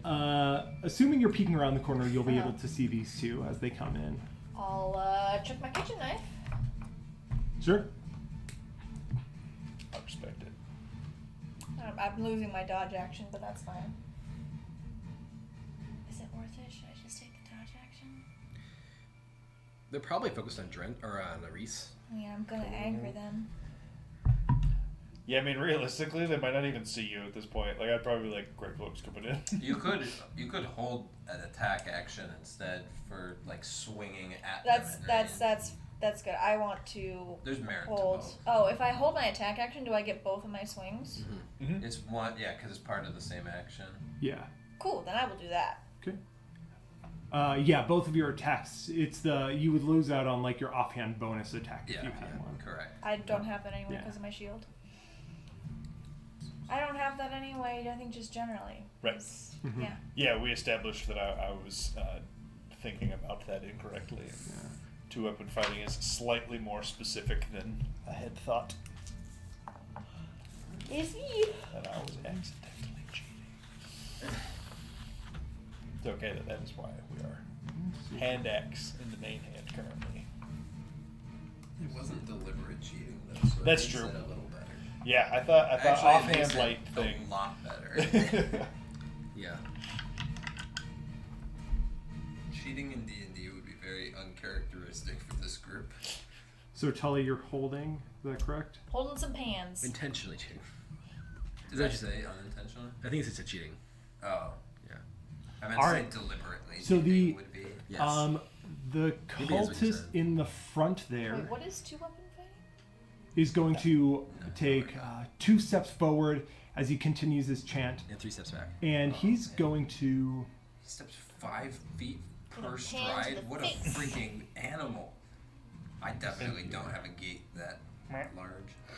assuming you're peeking around the corner, you'll be able to see these two as they come in. I'll check my kitchen knife. Sure. I respect it. I'm losing my dodge action, but that's fine. Is it worth it? Should I just take the dodge action? They're probably focused on Drent or on Reese. Yeah, I'm gonna anger them. Yeah, I mean, realistically, they might not even see you at this point. Like, I'd probably be like, great folks coming in. You could hold an attack action instead for like swinging at That's them. that's good. I want to There's merit hold. to both. Oh, if I hold my attack action, do I get both of my swings? It's one, yeah, because it's part of the same action. Yeah. Cool. Then I will do that. Okay. Yeah, both of your attacks. It's you would lose out on like your offhand bonus attack if Yeah, you had one. correct. I don't have that anyway Yeah. because of my shield. I don't have that anyway. I think just generally. Right. 'Cause- Mhm. Yeah. Yeah, we established that I was thinking about that incorrectly. Yeah. Two-weapon fighting is slightly more specific than I had thought. Is he? And I was accidentally cheating. It's okay that is why we are hand axe in the main hand currently. It wasn't deliberate cheating though. So That's it makes true. it a little better. Yeah, I thought Actually, it offhand makes it light thing. a lot better. Yeah. Cheating in D&D would be very uncharacteristic for this group. So Tully, you're holding. Is that correct? Holding some pans. Intentionally cheating. Did I say unintentionally? I think it's a cheating. Oh. Yeah. I meant All to say right. deliberately. So cheating would be. Yes. The Maybe that's what you cultist said. in the front there. Wait, what is 2-weapon fighting? is going to take 2 steps forward as he continues his chant, And 3 steps back. and he's going to. He steps 5 feet per Hand to stride. the What a face. freaking animal! I definitely don't have a gait that large,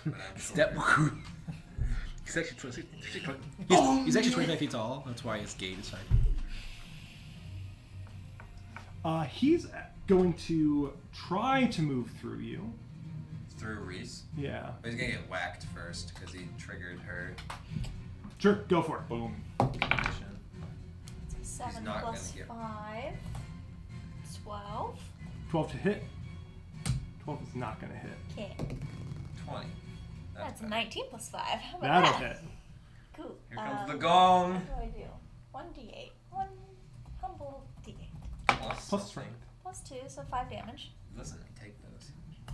but I'm Step. shorter. He's actually he's actually 25 feet tall. That's why his gait is 5 feet. He's going to try to move through you. Through Reese. Yeah. But he's gonna get whacked first because he triggered her Sure, go for it. Boom. condition. 7 not plus gonna get- 5. 12. 12 to hit. 12 is not going to hit. Okay. 20. That's better. 19 plus 5. How about That'll that? hit. Cool. Here comes the gong. What do I do? 1d8. 1 humble d8. Plus something. strength. Plus 2, so 5 damage. Listen, take those.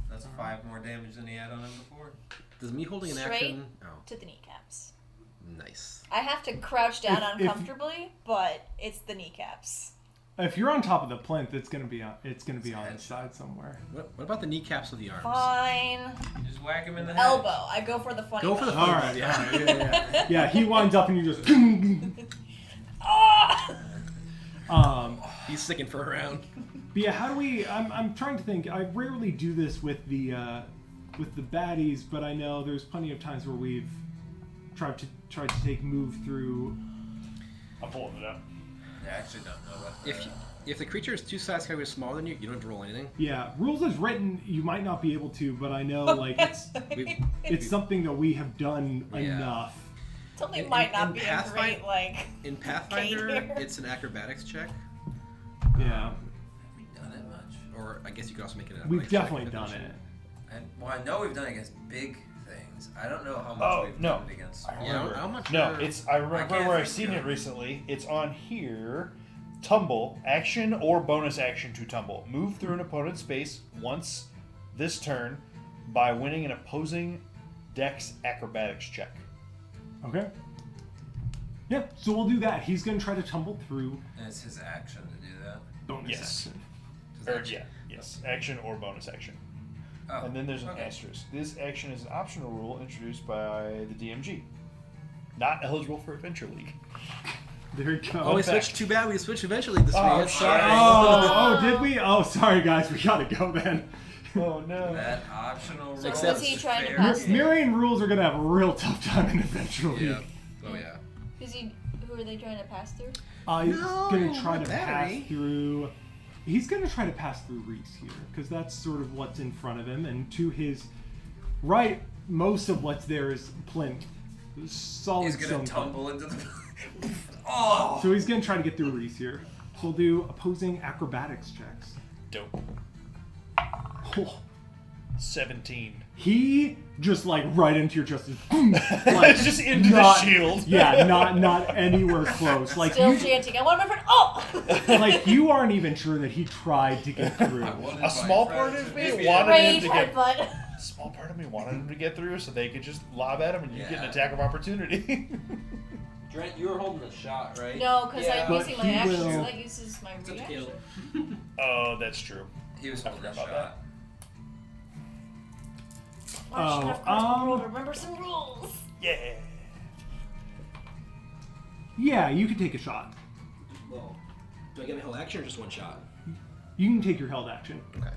That's 5 more damage than he had on him before. Does me holding an Straight. action? Oh, To the kneecaps. nice. I have to crouch down If- uncomfortably, but it's the kneecaps. If you're on top of the plinth, it's going to be on the headshot. side somewhere. What about the kneecaps of the arms? Fine. Just whack him in the head. Elbow. I go for the funny Go for the bone. All right. Yeah. Yeah, he winds up and you just. Ah! He's sticking for a round. But yeah, how do we? I'm trying to think. I rarely do this with the baddies, but I know there's plenty of times where we've tried to take move through. I'm pulling it up. I actually don't know what the... If the creature is 2 size characters smaller than you, you don't have to roll anything. Yeah, rules as written, you might not be able to, but I know like it's something that we have done Yeah. enough. Something In- might in not be a Pathfinder- great, like... In Pathfinder, here. it's an acrobatics check. Yeah, Have we done it much? Or I guess you could also make it an we've athletics check, definitely done definition. it. Well, I know we've done it against big things. I don't know how much Oh, we've no. done it against. I Yeah, remember. how much? No, it's. I remember can't where I've think seen of it it. recently. It's on here. Tumble, action or bonus action to tumble. Move through an opponent's space once this turn by winning an opposing dex acrobatics check. Okay. Yeah, so we'll do that. He's gonna try to tumble through And it's his action to do that. bonus Yes. action. Does Or, that- yeah, yes, action or bonus action. Oh, And then there's an okay. asterisk. This action is an optional rule introduced by the DMG. Not eligible for Adventure League. There you go. Oh, we Fun fact. switched. Too bad we switched eventually this Oh, week. shit. Sorry. Oh, did we? Oh, sorry guys, we gotta go then. Oh no. That optional rule Except- Was he is trying to fair pass game. Mihraen rules are gonna have a real tough time in Adventure League. Yeah. Oh yeah. Who are they trying to pass through? He's No, gonna try to battery. pass through. He's gonna try to pass through Reese here because that's sort of what's in front of him, and to his right, most of what's there is plinth, solid He's gonna stone tumble into the. Oh! So he's gonna try to get through Reese here. So we'll do opposing acrobatics checks. Dope. Oh, 17. he just like right into your chest, like, It's just into not- the shield. Yeah, not anywhere close. Like Still you, chanting. I want my friend. Oh! like you aren't even sure that he tried to get through. I wanted A my small friend part of to me be- wanted Great him to get. headbutt. Small part of me wanted him to get through so they could just lob at him and you get an Yeah. attack of opportunity. Drent, you were holding the shot, right? No, because Yeah. I'm But using my he action, will- so that uses my It's up to reaction. Caleb. Oh, that's true. He was I holding a forgot about shot. I should have critical role to um, remember some rules. Yeah. Yeah, you can take a shot. Well, do I get my whole action or just one shot? You can take your held action. Okay.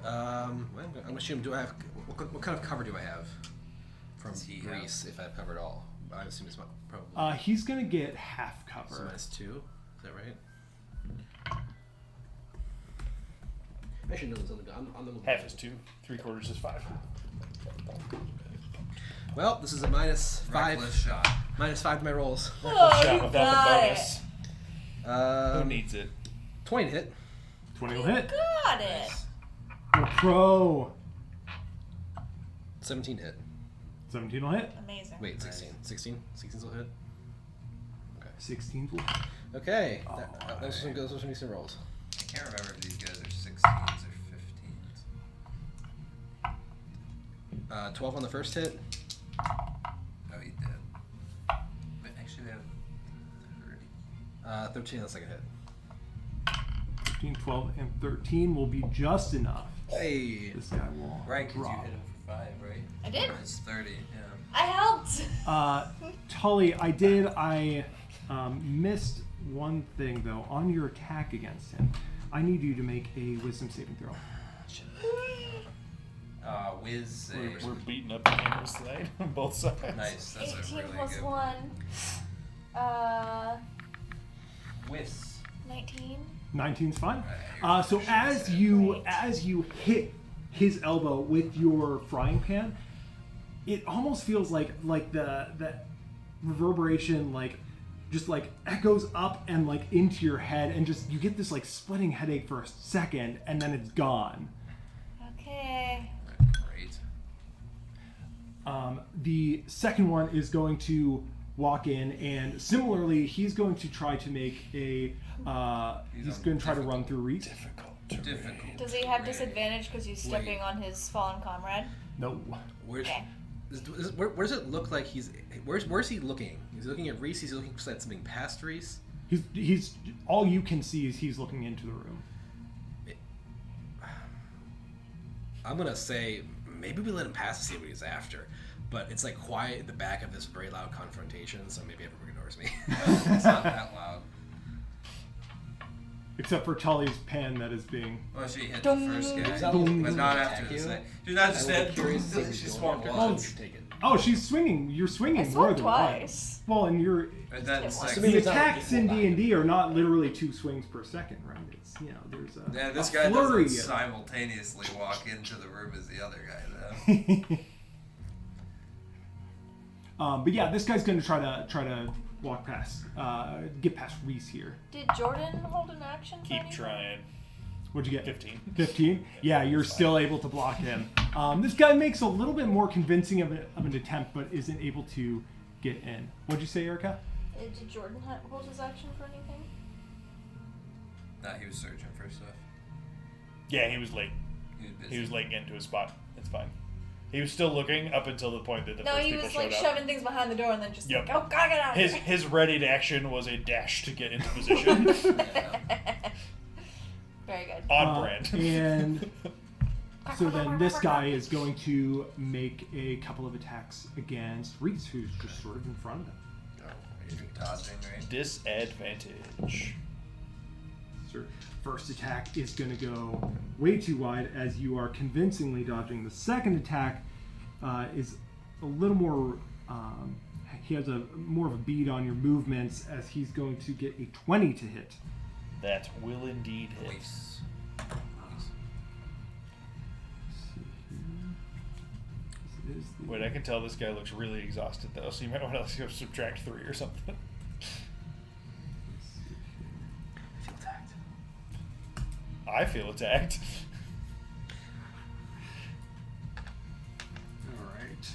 Well, I'm gonna assume. Do I have what kind of cover do I have from Does he have- Greece? If I've covered all, I assume it's probably He's gonna get half cover. so -2. Is that right? I should know this. I'm the Half is 2, 3/4 is 5. Well, this is a -5. Reckless shot. -5 to my rolls. Oh, Shot you without got the it. bonus. Who needs it? 20 to hit. 20 will hit. Got it. You're pro. 17 to hit. 17 will hit. Amazing. Wait, 16. 16? 16 will hit. 16 will hit. Okay. Those are some decent rolls. I can't remember if these guys are 16s or 15s. 12 on the first hit. Oh, he did. But actually, they have 30. 13 on the second hit. 15, 12, and 13 will be just enough. Hey. This guy will Right, because you drop. hit him 5, right? I did. It's 30. Yeah. I helped. Tully, I missed one thing though. On your attack against him, I need you to make a wisdom saving throw. Whiz save. We're beating up the gamers tonight on both sides. Nice. That's 18 a really plus good 1. Whiz. 19. 19's fine. Right, So as you hit his elbow with your frying pan, it almost feels like the reverberation just echoes up and into your head, and just you get this splitting headache for a second, and then it's gone. Okay. Great. The second one is going to walk in, and similarly, he's going to try to make a. He's going to try to run through Reese. Difficult. Does he have disadvantage because he's stepping on his fallen comrade? No. Where Okay. does it look like he's? Where's he looking? He's looking at Reese. He's looking at something past Reese. He's all you can see is he's looking into the room. I'm gonna say maybe we let him pass to see what he's after, but it's quiet at the back of this very loud confrontation, so maybe everyone ignores me. It's not that loud. Except for Tully's pan that is being. Well, she hit the first guy, but not after the second. She's not just dead. She swung once. Take it. Oh, she's swinging. You're swinging I more swung than twice. once. Well, and you're. And then Just second. The attacks in D&D are not literally 2 swings per second, right? It's there's a. Yeah, this a guy flurry doesn't of- simultaneously walk into the room as the other guy, though. But yeah, this guy's going to try to walk past, get past Reese here. Did Jordan hold an action for Keep anything? trying. What'd you get? 15. 15? Yeah, you're still able to block him. This guy makes a little bit more convincing of an attempt, but isn't able to get in. What'd you say, Erica? Did Jordan hold his action for anything? Nah, he was searching for stuff. Yeah, he was late. He was busy. He was late getting to his spot. It's fine. He was still looking up until the point that the No, first he people was showed up. shoving things behind the door and then just Yep. oh god, get out of here. His ready to action was a dash to get into position. Very good. On brand. And so then this guy is going to make a couple of attacks against Reese, who's just sort of in front of him. Dodging, right? Disadvantage. So first attack is going to go way too wide as you are convincingly dodging. The second attack is a little more. He has a more of a bead on your movements as he's going to get a 20 to hit. That will indeed hit. Nice. Wait, I can tell this guy looks really exhausted though, so you might want to go subtract 3 or something. I feel attacked. I feel attacked. All right.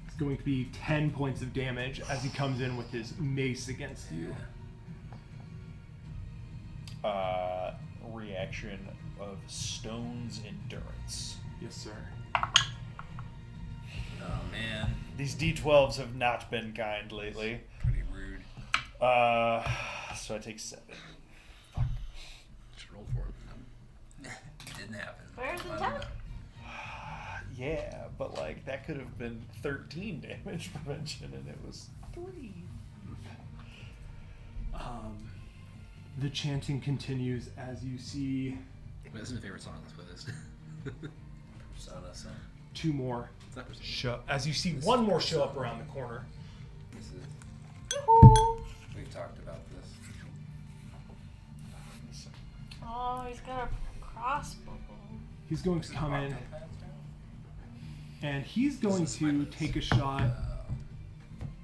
It's going to be 10 points of damage as he comes in with his mace against you. Reaction of Stone's Endurance. Yes, sir. Oh man, These D12s have not been kind lately. pretty rude. So I take 7. Should roll for it. Didn't happen. Where's the But, attack? Yeah, but that could have been 13 damage prevention, and it was 3. The chanting continues as you see Wait, this is my favorite song. Let's play this. Persona, so 2 more It's not Persona. show. As you see one more show up around the corner. this is. Yoo-hoo. We've talked about this. Oh, he's got a crossbow. He's going to come in Octopaths now? and he's going This is my to notes. take a shot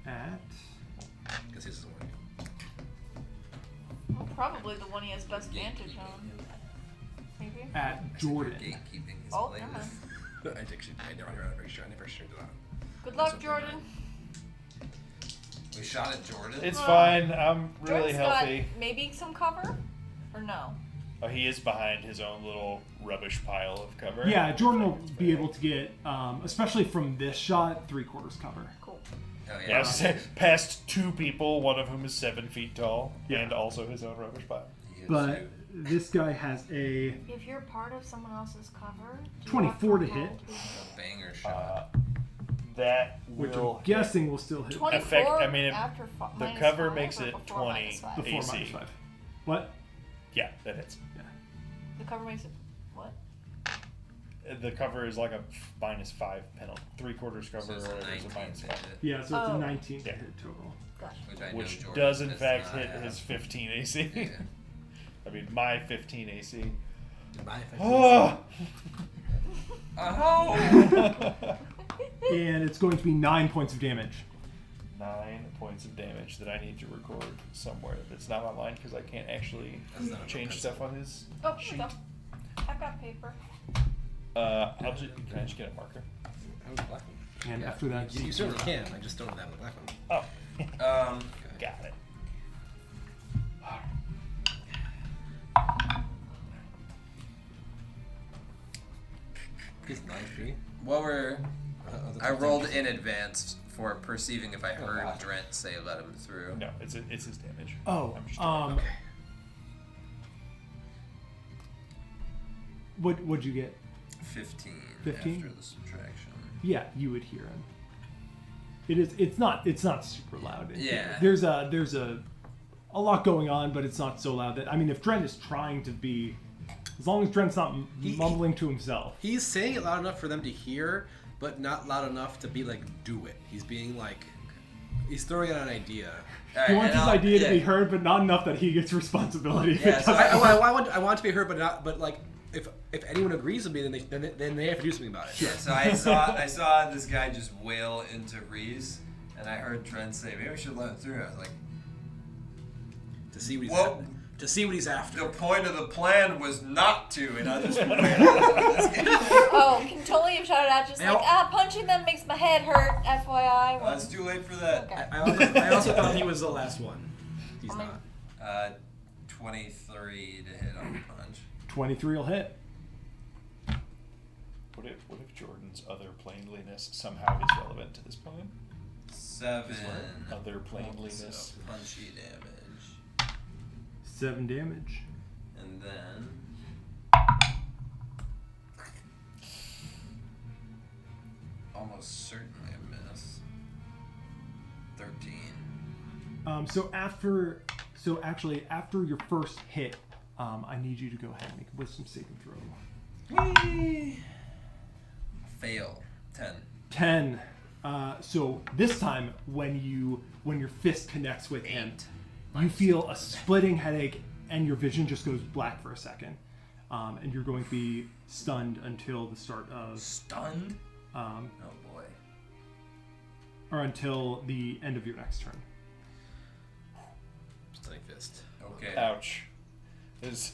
at. Because his is one. Well, probably the one he has best vantage on. Maybe. At Jordan. Gatekeeping his Oh, playlist. never mind. I never shared it on. Good luck, Jordan. We shot at Jordan. It's fine. I'm really Jordan's healthy. got maybe some cover, or no? Oh, he is behind his own little rubbish pile of cover. Yeah, Jordan will be able to get, especially from this shot, 3/4 cover. Cool. Oh, Yeah, I was gonna say, past 2 people, one of whom is 7 feet tall, Yeah. and also his own rubbish pile. He is But too. this guy has a If you're part of someone else's cover, do you 24 have to hit. roll A banger shot. That which will I'm guessing will still hit 24 Effect- I mean, after the minus cover 5 makes or it before 20. minus 5? before AC. minus 5. What? Yeah, that hits. The cover makes it what? The cover is like a -5 penalty. 3/4 cover So it's or a whatever is a 19 -5. to hit, Yeah, so it's Oh. a 19 to Yeah. hit total. Gotcha. which I know Which Jordan does in does fact not hit have. his 15 AC. Yeah. I mean, my 15 AC. Goodbye, if I Oh! Oh! And it's going to be 9 points of damage. 9 points of damage that I need to record somewhere that's not online because I can't actually That's not a change pencil. stuff on his Oh, sheet. here we go. I've got paper. I'll just can I just get a marker? I was a black one. And Yeah, after that, you certainly can. I just don't have a black one. Oh, got it. He's 9-3. What were That's I what rolled I'm- in advance for perceiving if I heard gosh. Drent say let him through. No, it's his damage. Oh, I'm just Okay. what'd you get? 15. 15? After the subtraction. Yeah, you would hear him. It's not super loud. in here. Yeah. There's a lot going on, but it's not so loud that if Drent is trying to be, as long as Drent's not mumbling to himself. He's saying it loud enough for them to hear, but not loud enough to be like, do it. He's being like, he's throwing out an idea. He wants his idea to be heard, but not enough that he gets responsibility. if it Yeah, so doesn't. I want it to be heard, but like, if anyone agrees with me, then they have to do something about it. Yeah, so I saw this guy just wail into Reese, and I heard Trent say, maybe we should let him through. I was like, To see what he's Well- after. To see what he's after. the point of the plan was not to, and I just Oh, can totally have shouted out just Now- like, punching them makes my head hurt, FYI. Well, it's too late for that. Okay. I also thought he was the last one. He's not. 23 to hit on the punch. 23 will hit. What if Jordan's other plainliness somehow is relevant to this plan? 7. Other plainliness. So punchy damage. 7 damage. And then almost certainly a miss. 13. After your first hit, I need you to go ahead and make a wisdom saving throw. Fail. 10. 10. So this time, when your fist connects with him, you feel a splitting headache, and your vision just goes black for a second, and you're going to be stunned until the start of Stunned? Oh boy. or until the end of your next turn. Stunning fist. Okay. Ouch. This is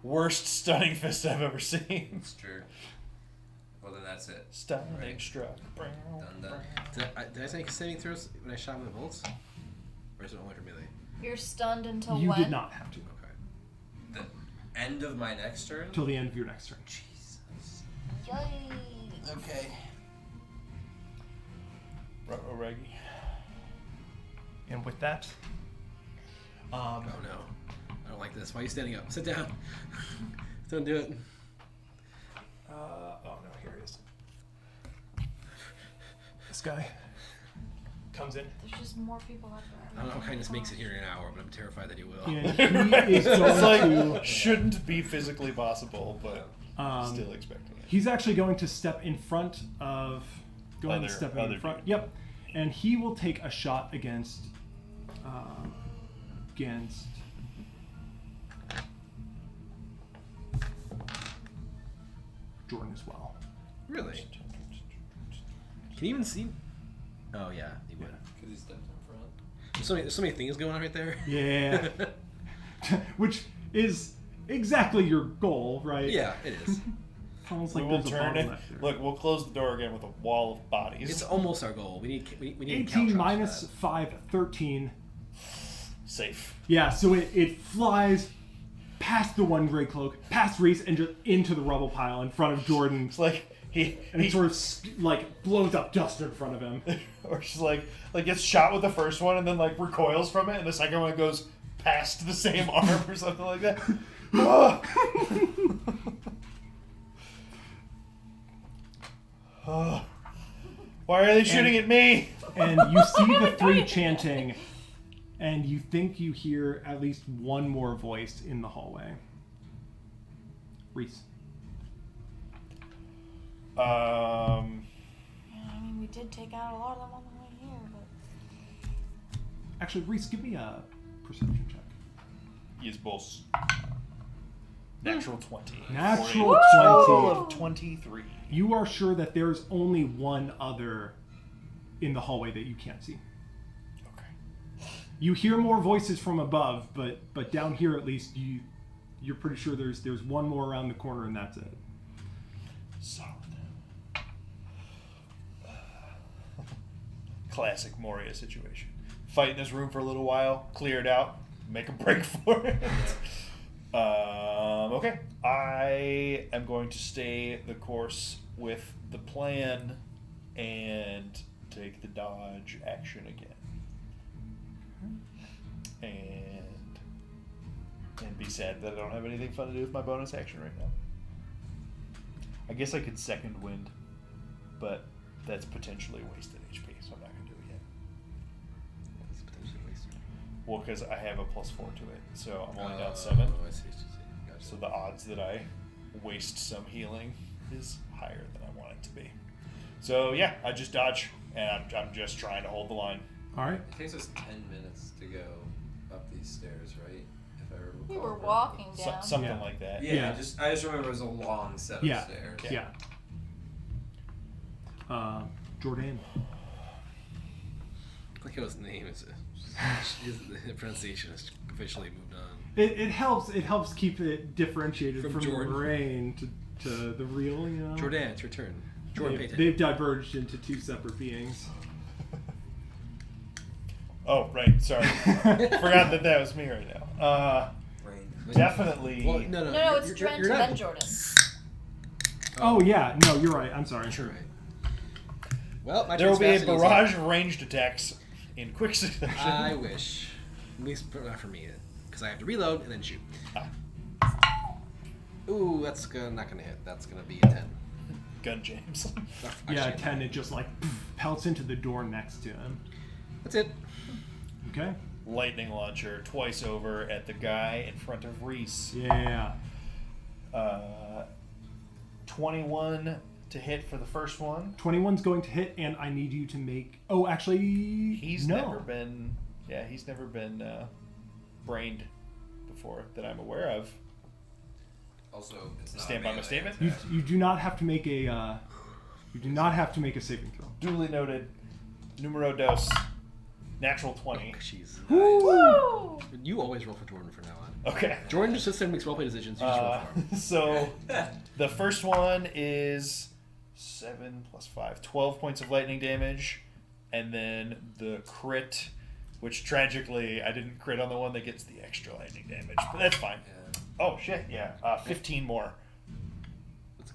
worst stunning fist I've ever seen. It's true. Well, then that's it. Stunning Right. struck. Done. Did I say saving throws when I shot him with the bolts? Or is it only for melee? You're stunned until You when? did not have to Okay. The end of my next turn? until the end of your next turn. Jesus. Yikes. Okay. Ruh-roh, Reggie. And with that, Oh no. I don't like this. Why are you standing up? Sit down. Don't do it. oh no, here he is. This guy comes in. There's just more people up there. I don't know how kindness makes it here in an hour, but I'm terrified that he will. And he is It's going like, shouldn't be physically possible, but to. still expecting it. He's actually going to step in front of. Go ahead and Other- step in other front. dude. Yep, and he will take a shot against. Against. Jordan as well. Really? Can you even see? Oh yeah, he would. Because he stepped in front. There's so many things going on right there. Yeah. Which is exactly your goal, right? Yeah, it is. It's almost We like will there's a turn it. bottleneck there. Look, we'll close the door again with a wall of bodies. It's almost our goal. We need 18 caltrops minus for that. 5, 13. safe. Yeah, so it flies past the one gray cloak, past Reese, and just into the rubble pile in front of Jordan. It's like And it sort of like blows up dust in front of him. or she's like gets shot with the first one and then like recoils from it, and the second one goes past the same arm or something like that. Why are they shooting at me? And you see the three chanting, and you think you hear at least one more voice in the hallway. Reese. Yeah, I mean, we did take out a lot of them on the way here, but... Actually, Reese, give me a perception check. Yes, boss. Natural 20. Natural For a 20. total of 23. You are sure that there's only one other in the hallway that you can't see. Okay. You hear more voices from above, but down here at least you're pretty sure there's one more around the corner and that's it. Solid. Classic Moria situation. Fight in this room for a little while, clear it out, make a break for it. Okay. I am going to stay the course with the plan and take the dodge action again. And be sad that I don't have anything fun to do with my bonus action right now. I guess I could second wind, but that's potentially wasted HP, so I'm not going to do it yet. It's potentially wasted. Well, because I have a +4 to it, so I'm only down 7. Oh, I see. Gotcha. So the odds that I waste some healing is higher than I want it to be. So yeah, I just dodge, and I'm just trying to hold the line. All right. It takes us 10 minutes to go up these stairs, right? If I recall. We were walking down. Something Yeah. like that. Yeah, Yeah. I just remember it was a long set of Yeah. stairs. Yeah. Jordan. Like his name is the pronunciation has officially moved on. It helps keep it differentiated From from Jordan. Mihraen to the real, you know. Jordan, it's your turn. Jordan, pay They've attention. diverged into two separate beings. Oh right, sorry, forgot that was me right now. Rain. Definitely. Well, no, No, it's you're Trent not- and then Jordan. Oh yeah, no, you're right. I'm sorry. Sure. Right. Well, my There will turn's be a fast and barrage of ranged attacks in quick easy. succession. I wish. At least not for me, because I have to reload and then shoot. Ooh, that's not gonna hit. That's gonna be a 10. Gun James. Yeah, Actually, 10. It just like pelts into the door next to him. That's it. Okay. Lightning launcher twice over at the guy in front of Reese. Yeah. 21 to hit for the first one. 21's going to hit, and I need you to make. Oh, actually, He's no. never been. Yeah, he's never been brained before that I'm aware of. Also, it's not Stand by my melee statement? attack. You do not have to make a. You do not have to make a saving throw. Duly noted. Numero dos. Natural 20. Jeez. Woo! You always roll for Jordan from now on. Okay. Jordan just sits there and makes roleplay decisions. You just roll for him. So the first one is 7 plus 5, 12 points of lightning damage, and then the crit, which tragically I didn't crit on the one that gets the extra lightning damage, but that's fine. Yeah. Oh shit, yeah, 15 more.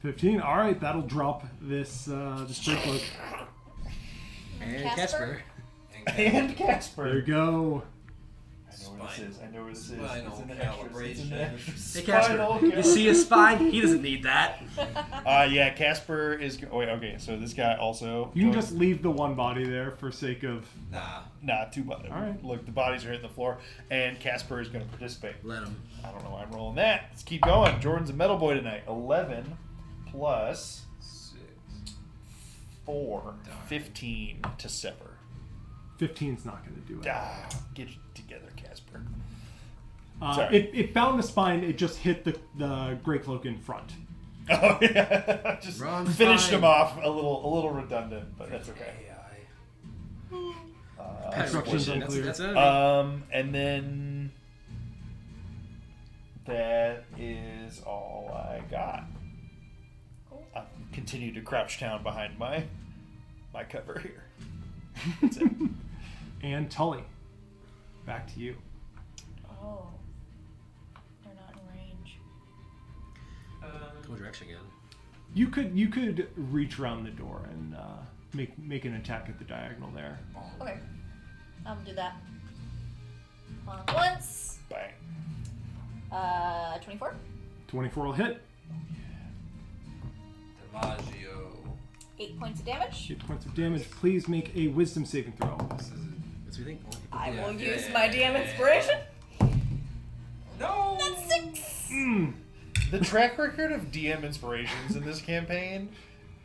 15. All right, that'll drop this break cloak. And Casper? Casper. And Casper. There you go. I know where this is. I know where this is. Spinal It's in the extras. It's in the calibration. extras. Hey, Casper. Spinal You see his spine? He doesn't need that. Yeah, Casper is. Oh, wait, okay, so this guy also. You can goes- just leave the one body there for sake of. Nah. 2 bodies. All right. Look, the bodies are hitting the floor, and Casper is going to participate. Let him. I don't know why I'm rolling that. Let's keep going. Jordan's a metal boy tonight. 11 plus 6. 4, 15 to sever. 15's not going to do it. Ah, get it together, Casper. Uh, Sorry. it found the spine. It just hit the gray cloak in front. Oh yeah, just Wrong finished spine. him off a little redundant, but that's okay. Instructions That's unclear. it. And then that is all I got. I continue to crouch down behind my cover here. That's it. And Tully, back to you. Oh. They're not in range. Go direction again. You could reach around the door and make an attack at the diagonal there. Okay. I'll do that. Once. Bang. 24. 24 will hit. DiMaggio. 8 points of damage. 8 points of damage. Please make a wisdom saving throw. This is what we think. I will Yeah, use yeah, my yeah, DM inspiration. No. That's 6. The track record of DM inspirations in this campaign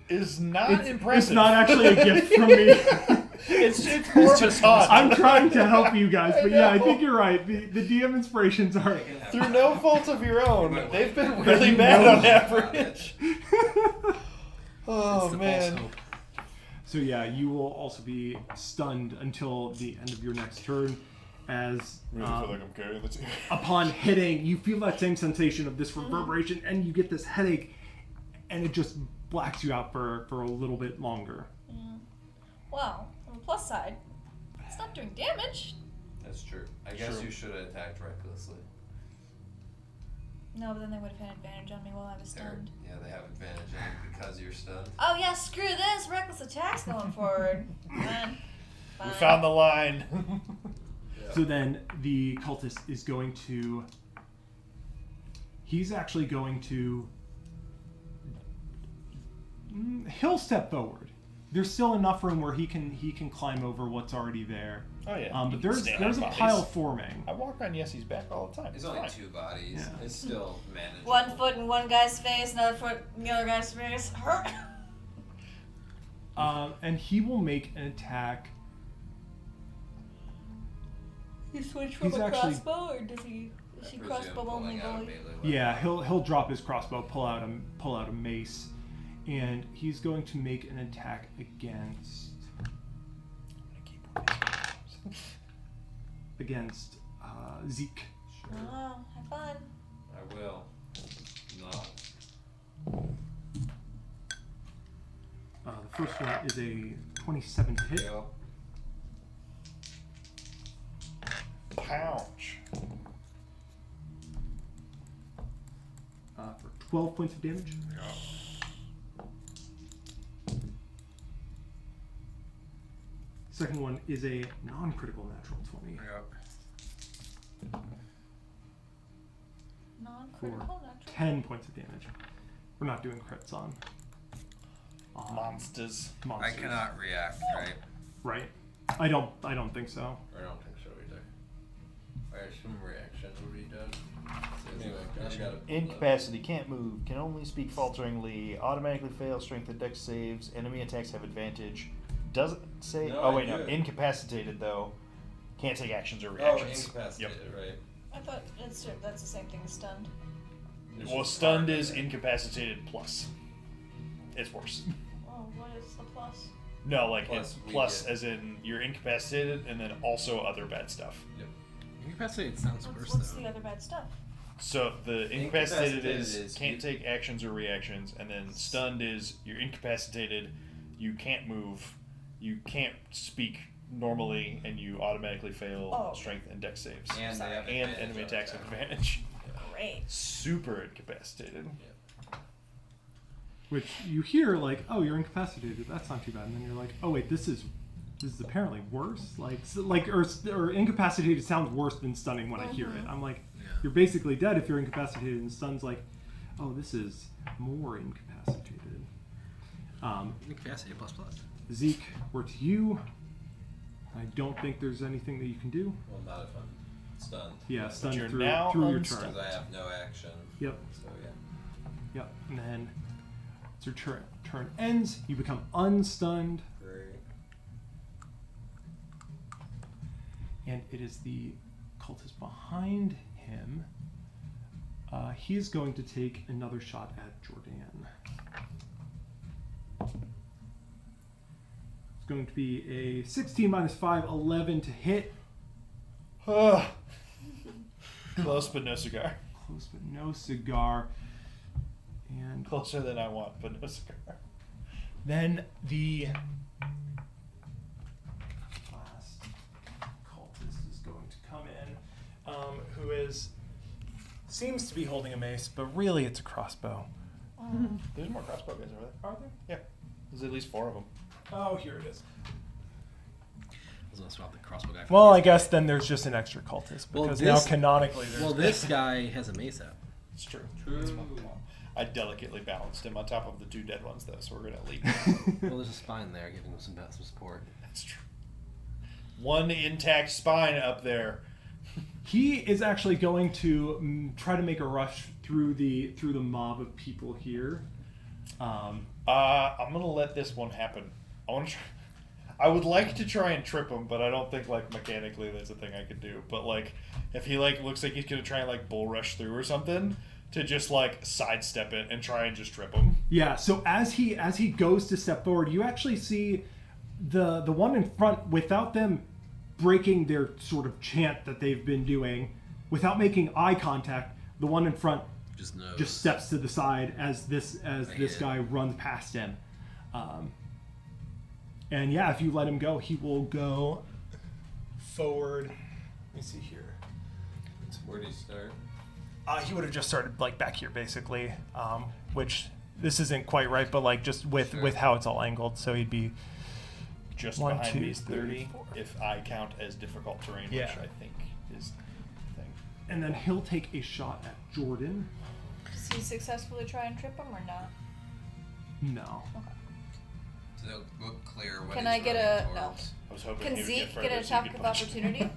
is not impressive. It's not actually a gift from me. It's more of a taunt. I'm trying to help you guys, but yeah, I think you're right. The DM inspirations are Through no fault of your own, they've been really bad on average. Oh It's the false man. hope. So yeah, you will also be stunned until the end of your next turn, as Really feel like I'm carrying the team. upon hitting, you feel that same sensation of this reverberation, and you get this headache, and it just blacks you out for a little bit longer. Well, on the plus side, it's not doing damage. That's true. I guess True. you should have attacked recklessly. No, but then they would have had advantage on me while I was stunned. Yeah, they have advantage on you because you're stunned. Oh yeah, screw this. Reckless attacks going forward. Fine. We found the line. So then the cultist is going to. He's actually going to. He'll step forward. There's still enough room where he can climb over what's already there. Oh yeah. But You can there's stand a on bodies. pile forming. I walk on Yessie's back all the time. It's It's only fine. 2 bodies. Yeah. It's still manageable. 1 foot in one guy's face, another foot in the other guy's face. And he will make an attack. You switch from He's a actually- crossbow, or does he? Is I he presume crossbow pulling only out a volley? melee weapon. Yeah, he'll drop his crossbow, pull out a mace, and he's going to make an attack against Zeke. Sure. Oh, have fun. I will. Not. The first one is a 27 to hit. Yep. Pouch. For 12 points of damage. Second one is a non-critical natural 20 Non-critical, for natural. 10 points of damage. We're not doing crits on Monsters. I monsters. cannot react, right? Right? I don't think so. I don't think so either. I assume reaction would be done. Anyway, I gotta pull Incapacity, can't move, can only speak falteringly, automatically fail strength and dex saves, enemy attacks have advantage. Doesn't say. No, oh, I wait, do no. it. Incapacitated, though. Can't take actions or Oh, reactions. incapacitated, right. I thought that's the same thing as stunned. It's Well, just stunned part of is it. incapacitated plus. It's worse. Oh, what is the plus? No, like Plus, it's we plus get- as in you're incapacitated and then also other bad stuff. Incapacitated sounds worse What's though. the other bad stuff? So the incapacitated Incapacitated is is can't you- take actions or reactions, and then stunned is you're incapacitated, you can't move, you can't speak normally, and you automatically fail Oh. strength and dex saves. And they have And advantage enemy on attacks have attack. advantage. Great. Super incapacitated. Which you hear like, oh, you're incapacitated. That's not too bad. And then you're like, oh wait, this is apparently worse. Or incapacitated sounds worse than stunning when I hear it. I'm like, you're basically dead if you're incapacitated. And stun's like, oh, this is more incapacitated. Incapacitated plus. Zeke, we're to you. I don't think there's anything that you can do. Well, not if I'm stunned. Yeah, stunned you're through now your unstunned. turn. Because I have no action. Yep. So yeah. Yep. And then as your turn ends, you become unstunned. Great. And it is the cultist behind him. He is going to take another shot at Jordan. It's going to be a 16 minus 5, 11 to hit. Close, but no cigar. Close but no cigar. And Closer than I want, but no cigar. then the last cultist is going to come in, who seems to be holding a mace, but really it's a crossbow. There's more crossbow guys over there. Are there? Yeah. There's at least 4 of them. Oh, here it is. I was doesn't swap the crossbow guy. Well, I guess then there's just an extra cultist because now canonically there's. Well, this guy has a mace out. It's true. That's my fault. I delicately balanced him on top of the 2 dead ones, though, so we're gonna leave. Well, there's a spine there, giving him some support. That's true. 1 intact spine up there. He is actually going to try to make a rush through the mob of people here. I'm gonna let this one happen. I would like to try and trip him, but I don't think like mechanically that's a thing I could do. But like, if he like looks like he's gonna try and like bull rush through or something, to just like sidestep it and try and just trip him. Yeah. So as he goes to step forward, you actually see the one in front, without them breaking their sort of chant that they've been doing, without making eye contact, the one in front just steps to the side as this guy runs past him. And yeah, if you let him go, he will go forward. Let me see here. Where did he start? He would have just started like back here, basically, which this isn't quite right, but like just with how it's all angled, so he'd be just 1, behind 2, me is 30, 4. if I count as difficult terrain, Yeah. which I think is the thing. And then he'll take a shot at Jordan. Does he successfully try and trip him or not? No. Okay. So it'll look clear what Can he's I get running a no? towards. I was hoping Can he would Zeke further get an so he attack could of punch. opportunity?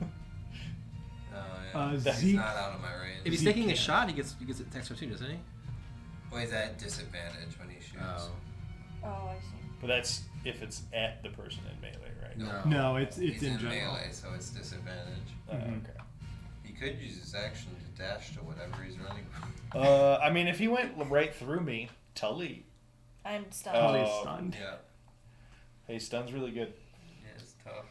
He's Zeke, not out of my range. If he's Zeke taking a can. shot, he gets attacks for 2, doesn't he? Well, he's at disadvantage when he shoots. Oh, I see. But that's if it's at the person in melee, right? No, it's He's in in general. melee, so it's disadvantage. Okay. He could use his action to dash to whatever he's running. I mean, if he went right through me, Tully. I'm stunned. Probably stunned. Yeah, Hey, stun's really good. yeah, it's tough.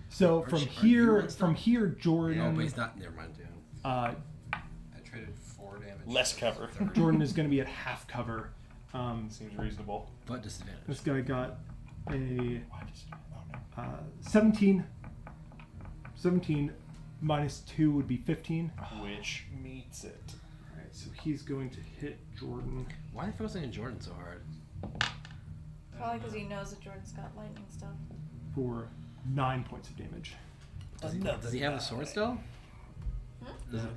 So Aren't from you here, unstunned? Jordan. No, but he's not. Never mind. I traded 4 damage. Less cover. 30. Jordan is going to be at half cover. Seems reasonable. But disadvantage. This guy got a Why does it? Oh no. 17. 17 minus 2 would be 15. Which meets it. All right, so he's going to hit Jordan. Why are they focusing on Jordan so hard? Probably because he knows that Jordan's got lightning stuff. For 9 points of damage. Does he have the sword still? Does, it,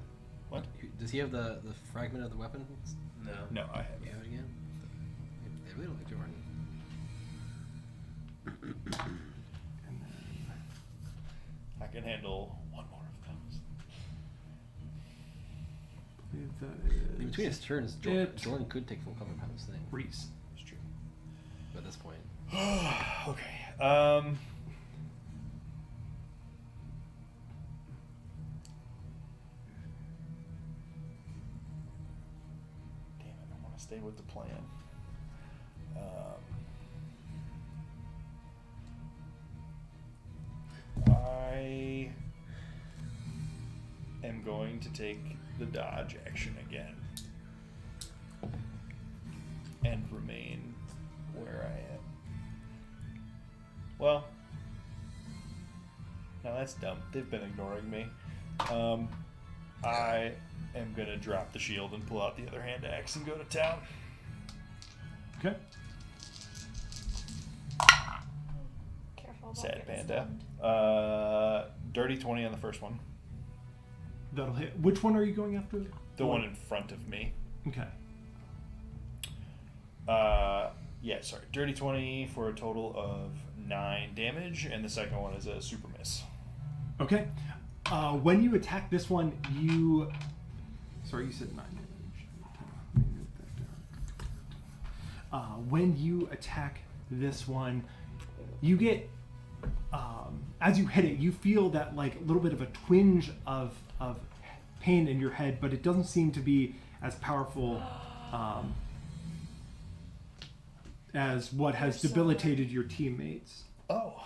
What? does he have the fragment of the weapon? No. No, I have You it. have it again? They really don't like Jordan. And then I can handle one more of those. that is Between his turns, Jordan could take full cover behind this thing. Reese. It's true. But at this point, Okay. Damn it! I want to stay with the plan. I am going to take the dodge action again and remain where I am. Well, no, that's dumb. They've been ignoring me. I am gonna drop the shield and pull out the other hand axe and go to town. Okay. Careful about Sad getting panda. stunned. Dirty 20 on the first one. That'll hit. Which one are you going after? The one in front of me. Okay. Yeah, sorry. Dirty 20 for a total of 9 damage, and the second one is a super miss. Okay. When you attack this one, you. Sorry, you said 9 damage. Let me note that down. When you attack this one, you get. As you hit it, you feel that like a little bit of a twinge of pain in your head, but it doesn't seem to be as powerful as what has You're so debilitated your teammates. Oh.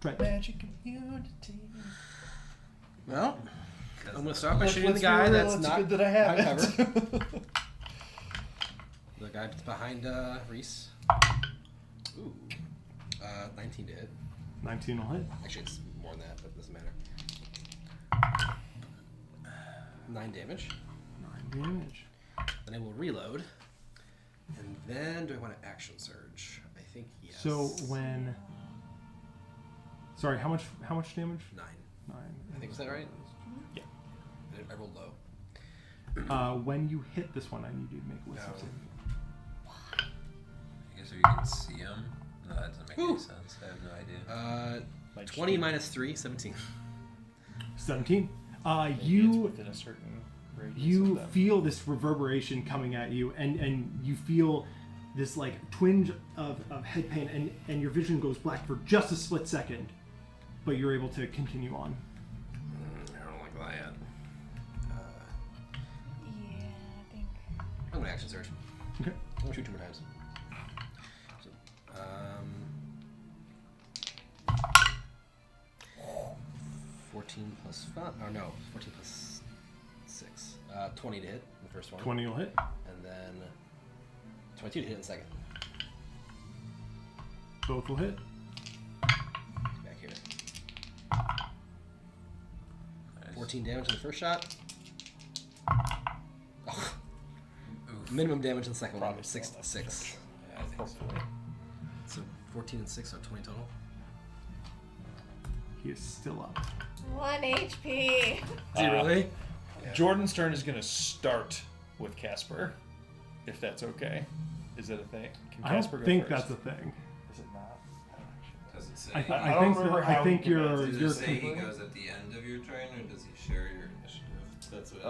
Right. Magic community. well, I'm gonna start by Let's shooting the be guy real, that's it's not good that I have behind it. cover. The guy that's behind Reese. Ooh, 19 to hit. 19 will hit. Actually, it's more than that, but it doesn't matter. 9 damage. 9 damage. Then I will reload. And then, do I want to action surge? I think yes. So when. Sorry, how much damage? 9. 9. I think, was that right? Yeah. I rolled low. When you hit this one, I need you to make a wisdom No. saving. I guess if you can see him. No, that doesn't make any sense. I have no idea. 20 minus 3, 17. 17. Maybe it's You within a certain radius you of them. feel this reverberation coming at you, and you feel this like twinge of head pain, and your vision goes black for just a split second, but you're able to continue on. I don't like that. Yeah, I think. I'm gonna action search. Okay. I'm gonna shoot 2 more times. So, 14 plus 5. Oh no, 14 plus 6. 20 to hit the first one. 20 will hit. And then 22 to hit in the second. Both will hit. Back here. 14 damage in the first shot. Oh. Minimum damage in the second one. Probably 6 still to 6. Yeah, I think so. Hopefully. So 14 and 6, so 20 total. He is still up. 1 HP. Is he really? Jordan's turn is going to start with Casper, if that's okay. Is that a thing? Can I Casper don't go think first? that's a thing. Is it not? I don't actually. Does it say? I I don't remember how think he you're commands. Does you're it say he completely- goes at the end of your turn, or does he share your initiative? That's what.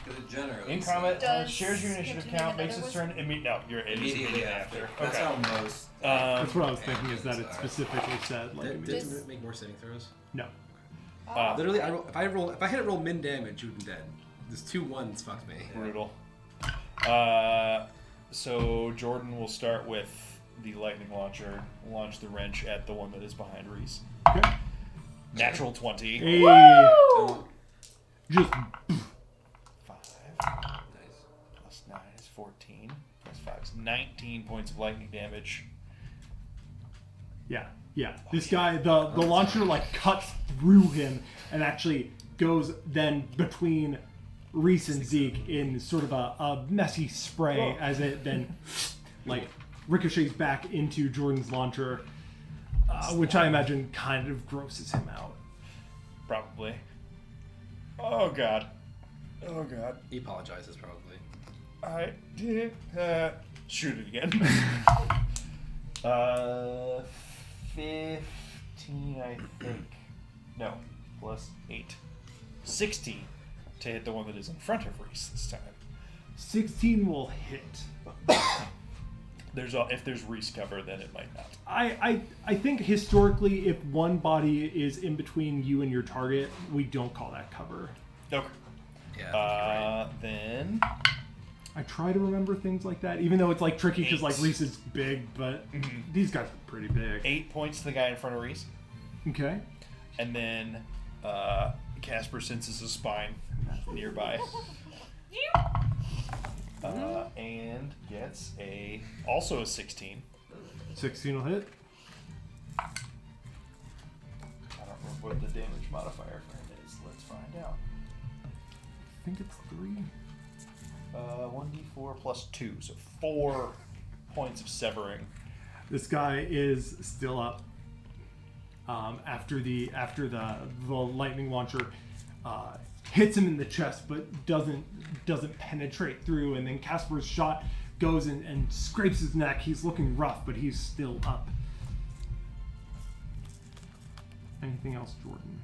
Because it generally In combat, Does shares your initiative continue count, makes another its turn. No, you're immediately after. That's Okay. how most. That's what I was thinking. Is that it are. specifically said like Did immediately. it make more saving throws? No. Literally, if I hit roll min damage, you would be dead. There's 2 1s. Fuck me. Brutal. So Jordan will start with the lightning launcher, launch the wrench at the one that is behind Reese. Okay. Natural 20. Hey, Don't. just 5 Nice. plus 9 is 14. Plus 5 is 19 points of lightning damage. yeah. This guy, the launcher like cuts through him and actually goes then between Reese and Zeke in sort of a messy spray as it then like ricochets back into Jordan's launcher, which I imagine kind of grosses him out. Probably. Oh god. Oh god. He apologizes probably. I did shoot it again. 15, I think. No, plus 8. 16 to hit the one that is in front of Reese this time. 16 will hit. If there's Reese cover, then it might not. I think historically, if one body is in between you and your target, we don't call that cover. Okay. Yeah. Then I try to remember things like that, even though it's like tricky because like 8. Reese is big, but these guys are pretty big. 8 points to the guy in front of Reese. Okay. And then Casper senses a spine nearby. And gets also a 16. 16 will hit. I don't remember what the damage modifier for him is. Let's find out. I think it's 3. 1d4 plus 2, so 4 points of severing. This guy is still up. After the lightning launcher hits him in the chest, but doesn't penetrate through, and then Casper's shot goes and scrapes his neck. He's looking rough, but he's still up. Anything else, Jordan?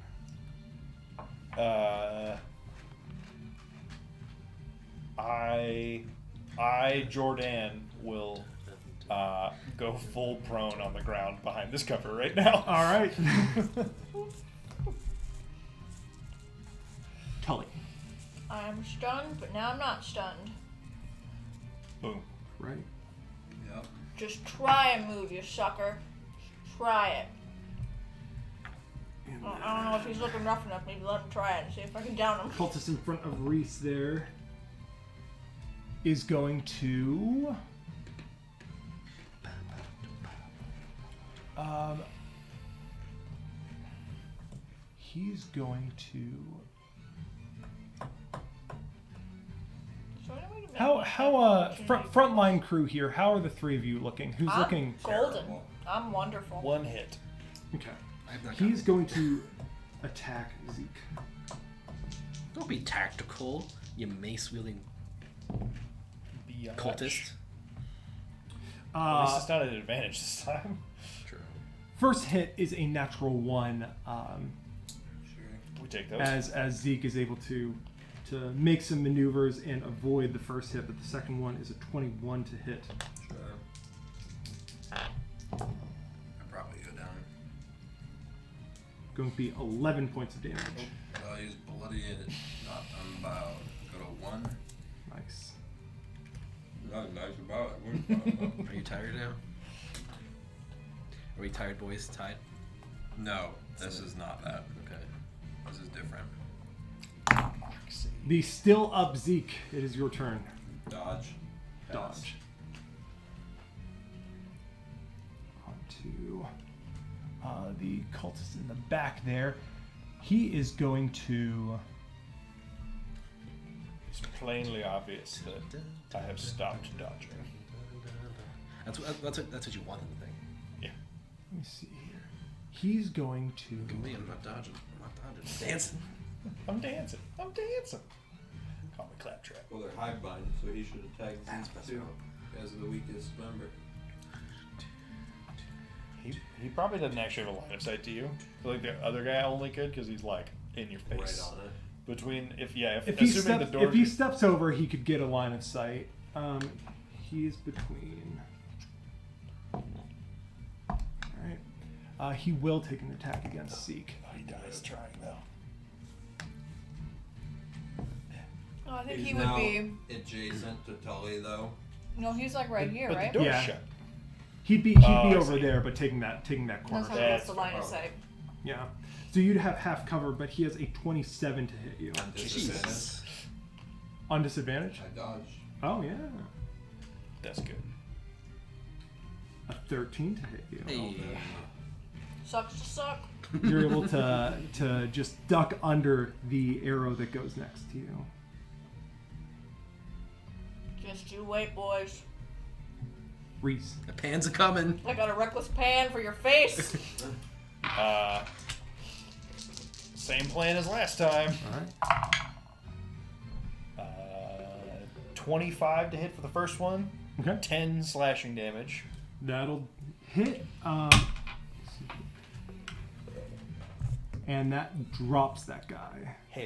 Jordan will go full prone on the ground behind this cover right now. All right. Tully. I'm stunned, but now I'm not stunned. Boom. Right. Yep. Just try and move, you sucker. Just try it. I don't know if he's looking rough enough. Maybe let him try it and see if I can down him. Cultist in front of Reese there is going to he's going to So anyway to Frontline crew here? How are the three of you looking? Who's I'm looking? golden. Terrible. I'm wonderful. One hit. Okay. I've not He's going to attack Zeke. Don't be tactical, you mace-wielding Biatch. cultist. At least it's not an advantage this time. True. First hit is a natural 1. We take those. As Zeke is able to make some maneuvers and avoid the first hit, but the second one is a 21 to hit. Sure. I probably go down. Going to be 11 points of damage. I'll use bloody and not unbowed. Go to 1. Nice. Not nice about it. Are you tired now? Are we tired, boys? Tied? No, this is not that. Okay. This is different. The still up Zeke, it is your turn. Dodge. Pass. Dodge. On to the cultist in the back there. He is going to... It's plainly obvious that I have stopped dodging. That's what you wanted to think. Yeah. Let me see here. He's going to... Look at me, I'm not dodging. I'm not dodging. I'm dancing. I'm dancing. I'm dancing. Call me Claptrap. Well, they're hive-bind, so he should attack That's Zeke best too, route. as the weakest member. He probably doesn't actually have a line of sight to you. I feel like the other guy only could because he's like in your face. Right on it. Between if he assuming the door. if he steps over, he could get a line of sight. He's between... Alright. He will take an attack against Zeke. Oh, he dies trying though. Oh, I think He's he would now be. adjacent to Tully, though. No, he's like right here, But right? the door's Yeah. shut. He'd be I over see. there, but taking that corner. That's how he That's gets the line of the sight. Yeah. So you'd have half cover, but he has a 27 to hit you. Disadvantage. On disadvantage? I dodged. Oh, yeah. That's good. A 13 to hit you. Hey. Sucks to suck. You're able to just duck under the arrow that goes next to you. Just you wait, boys. Reese. The pans are coming. I got a reckless pan for your face. Same plan as last time. Alright. 25 to hit for the first one. Okay. 10 slashing damage. That'll hit. And that drops that guy. Hell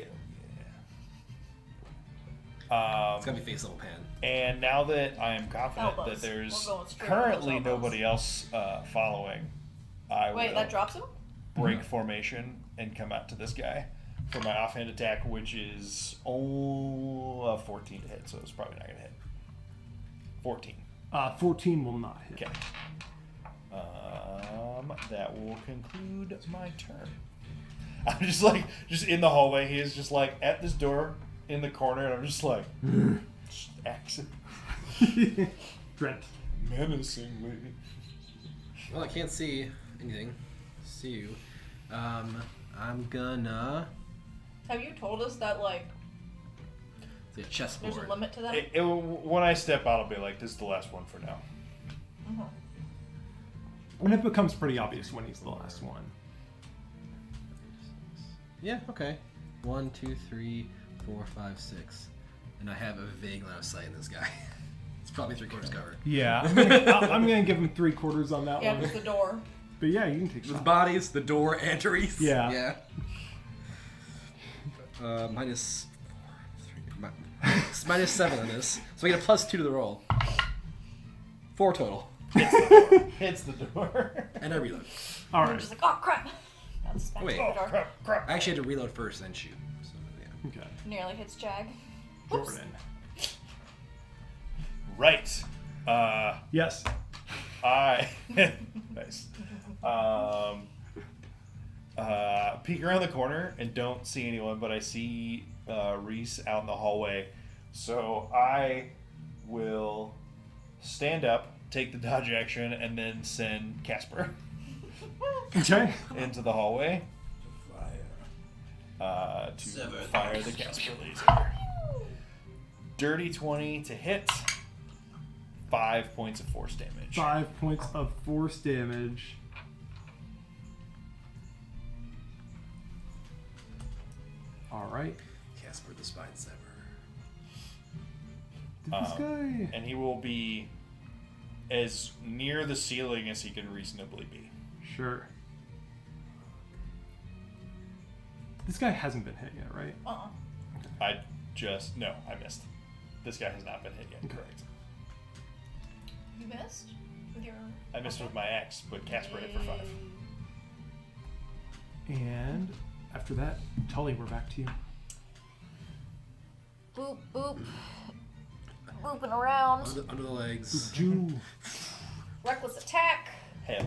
yeah. It's gotta be face level pan. And now that I am confident Elbows. that there's We're going straight for currently those elbows. nobody else following, I Wait, will that drops him? break formation and come out to this guy for my offhand attack, which is 14 to hit, so it's probably not going to hit. 14. 14 will not hit. Okay. That will conclude my turn. I'm just in the hallway. He is just like at this door in the corner, and I'm just like, just axing Brent. menacingly. Well, I can't see anything. See you. I'm gonna Have you told us that, like, see a chessboard. there's a limit to that? When I step out, I'll be like, this is the last one for now. Mhm. And it becomes pretty obvious when he's the last one. Yeah. Okay. 1, 2, 3, 4, 5, 6, and I have a vague line of sight in this guy. It's probably 3/4 cover. Yeah. I'm gonna give him 3/4 on that Yeah, one. it's the door. But yeah, you can take The shots. bodies, the door, and Therese. Yeah. Yeah. Minus 4, 3, minus 7 on this, so I get a +2 to the roll. 4 total, Hits the door. and I reload. All I'm right. just like, oh crap. That's back Wait. to the door. crap. I actually had to reload first, then shoot. So yeah. Okay. Nearly hits Jag. Whoops. Jordan. Right. Yes. Nice. Peek around the corner and don't see anyone, but I see Reese out in the hallway. So I will stand up, take the dodge action, and then send Casper Okay. into the hallway to Sever. fire the Casper laser. Dirty 20 to hit. 5 points of force damage. 5 points of force damage. All right. Casper the Spine Sever. Did this guy? And he will be as near the ceiling as he can reasonably be. Sure. This guy hasn't been hit yet, right? I missed. This guy has not been hit yet. Okay. Correct. You missed with your. I missed with my axe, but Casper hit for 5. And after that, Tully, we're back to you. Boop boop. Booping around. Under the legs. Jew. Reckless attack. Hell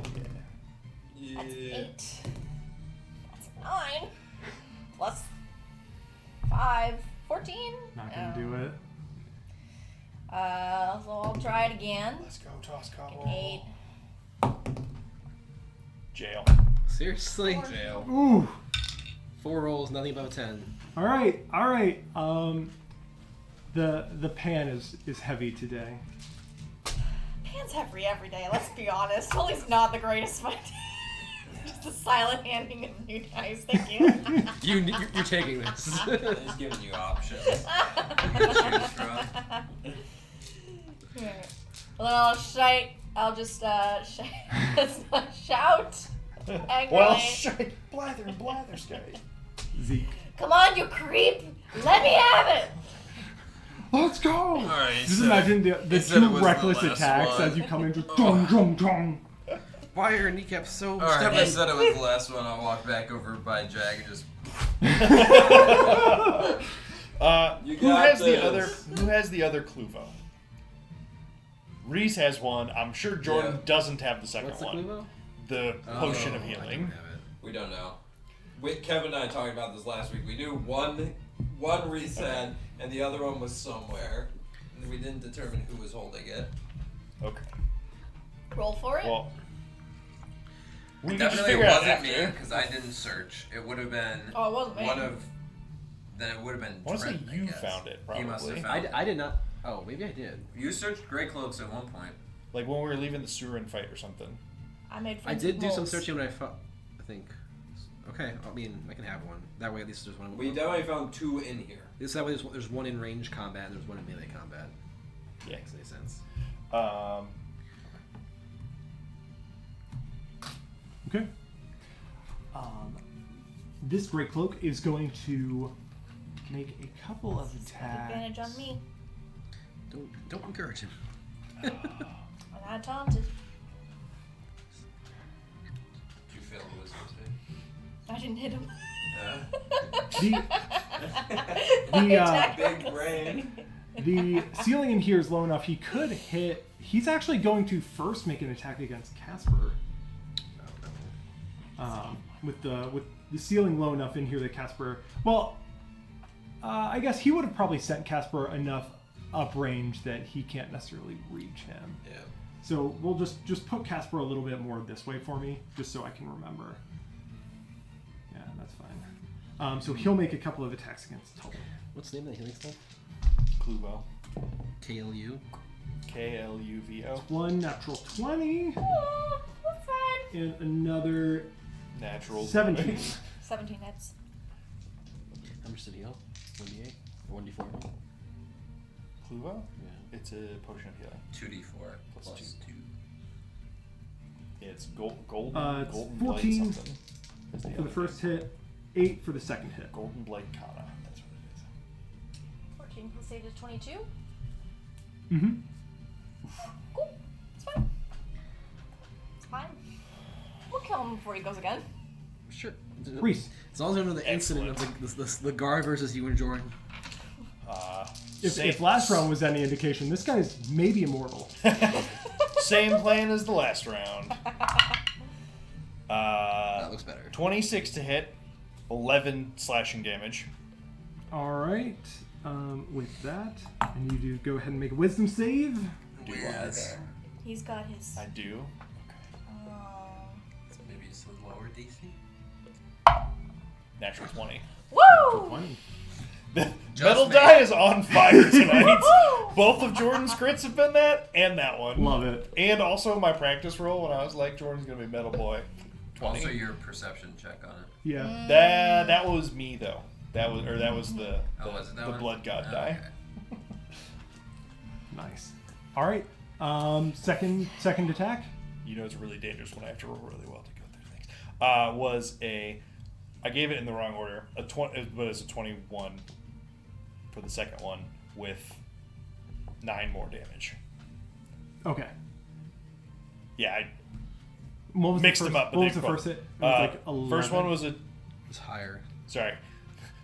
yeah. That's 8. That's 9. Plus 5. 14. Not gonna do it. So I'll try it again. Let's go, toss cobble. 8. Jail. Seriously? Jail. Ooh. 4 rolls, nothing above a 10. All right. The pan is heavy today. Pan's heavy every day, let's be honest. Tully's not the greatest fighter. Just a silent handing of new dice, thank you. You're taking this. He's giving you options. You can choose from. Alright. Well, then I'll just shout angrily. Well, blather, Scotty. Zeke. Come on, you creep! Let me have it! Let's go! Alright, Just so imagine the he said it two was the reckless last attacks one. as you come in, just dong, dong, dong. Why are your kneecaps so Alright, stubborn? he said it was the last one. I'll walk back over by Jag and just. You Who got has the this. other? Who has the other Cluvo? Reese has one. I'm sure Jordan Yeah. doesn't have the second What's the one. Cluvo? The potion of I don't healing. have it. We don't know. Kevin and I talked about this last week. We knew one Reese had, and the other one was somewhere. And we didn't determine who was holding it. Okay. Roll for it. Well, we can just Definitely figure out wasn't me after. because I didn't search. It would have been Oh, it wasn't me. one of. Then it would have been. I want to say Trent, you guess. found it, He must have probably. found it. I did not. Oh, maybe I did. You searched Grey Cloaks at one point. Like when we were leaving the Surin fight or something. I made I friends did with do some moles. searching when I fought. I think. Okay, I mean, I can have one. That way, at least there's one. We definitely found 2 in here. This that way, there's one in range combat and there's one in melee combat. Yeah. Makes any sense. Okay. This Great Cloak is going to make a couple of attacks. Advantage on me. Don't encourage him. I'm not taunted. Did you fail the wisdom save? I didn't hit him. The Big brain. the ceiling in here is low enough he could hit. He's actually going to first make an attack against Casper. With the ceiling low enough in here that Casper. Well, I guess he would have probably sent Casper enough uprange that he can't necessarily reach him. Yeah. So we'll just put Casper a little bit more this way for me, just so I can remember. Yeah, that's fine. So he'll make a couple of attacks against Tully. What's the name of the healing spell? Cluvo. KLU. KLUVO. One natural 20 Oh, that's fine. and another Natural. 17. 17 hits. How much did he heal? 1d8 or 1d4? Cluvo? Yeah. It's a potion of healing. 2d4 Plus plus 2. It's golden. It's Golden 14 blade something. is For the other first thing. hit, 8 for the second hit. Golden blade kana. That's what it is. 14 plus 8 is 22. Mm-hmm. Cool. It's fine. It's fine. We'll kill him before he goes again. Sure. Reese. As long as I know the incident of the guard versus you and Jordan. If last round was any indication, this guy is maybe immortal. Same plan as the last round. That looks better. 26 to hit, 11 slashing damage. All right. With that, I need you to go ahead and make a wisdom save. Yes. He's got his. I do. So maybe it's the lower DC? Natural 20. Woo! 20. The Just metal me. die is on fire tonight. Both of Jordan's crits have been that, and that one. Love it. And also my practice roll when I was like, Jordan's gonna be metal boy. 20. Also, your perception check on it. Yeah. That was me though. That was the Oh, was it that the one? blood god Oh, die. okay. Nice. All right. Second attack. You know it's really dangerous when I have to roll really well to go through things. I gave it in the wrong order. But it's a 21 for the second one with 9 more damage. Okay. Yeah, I What was mixed the first, them up. But What they was the quote- first hit? It was like 11. First one was It's higher. sorry.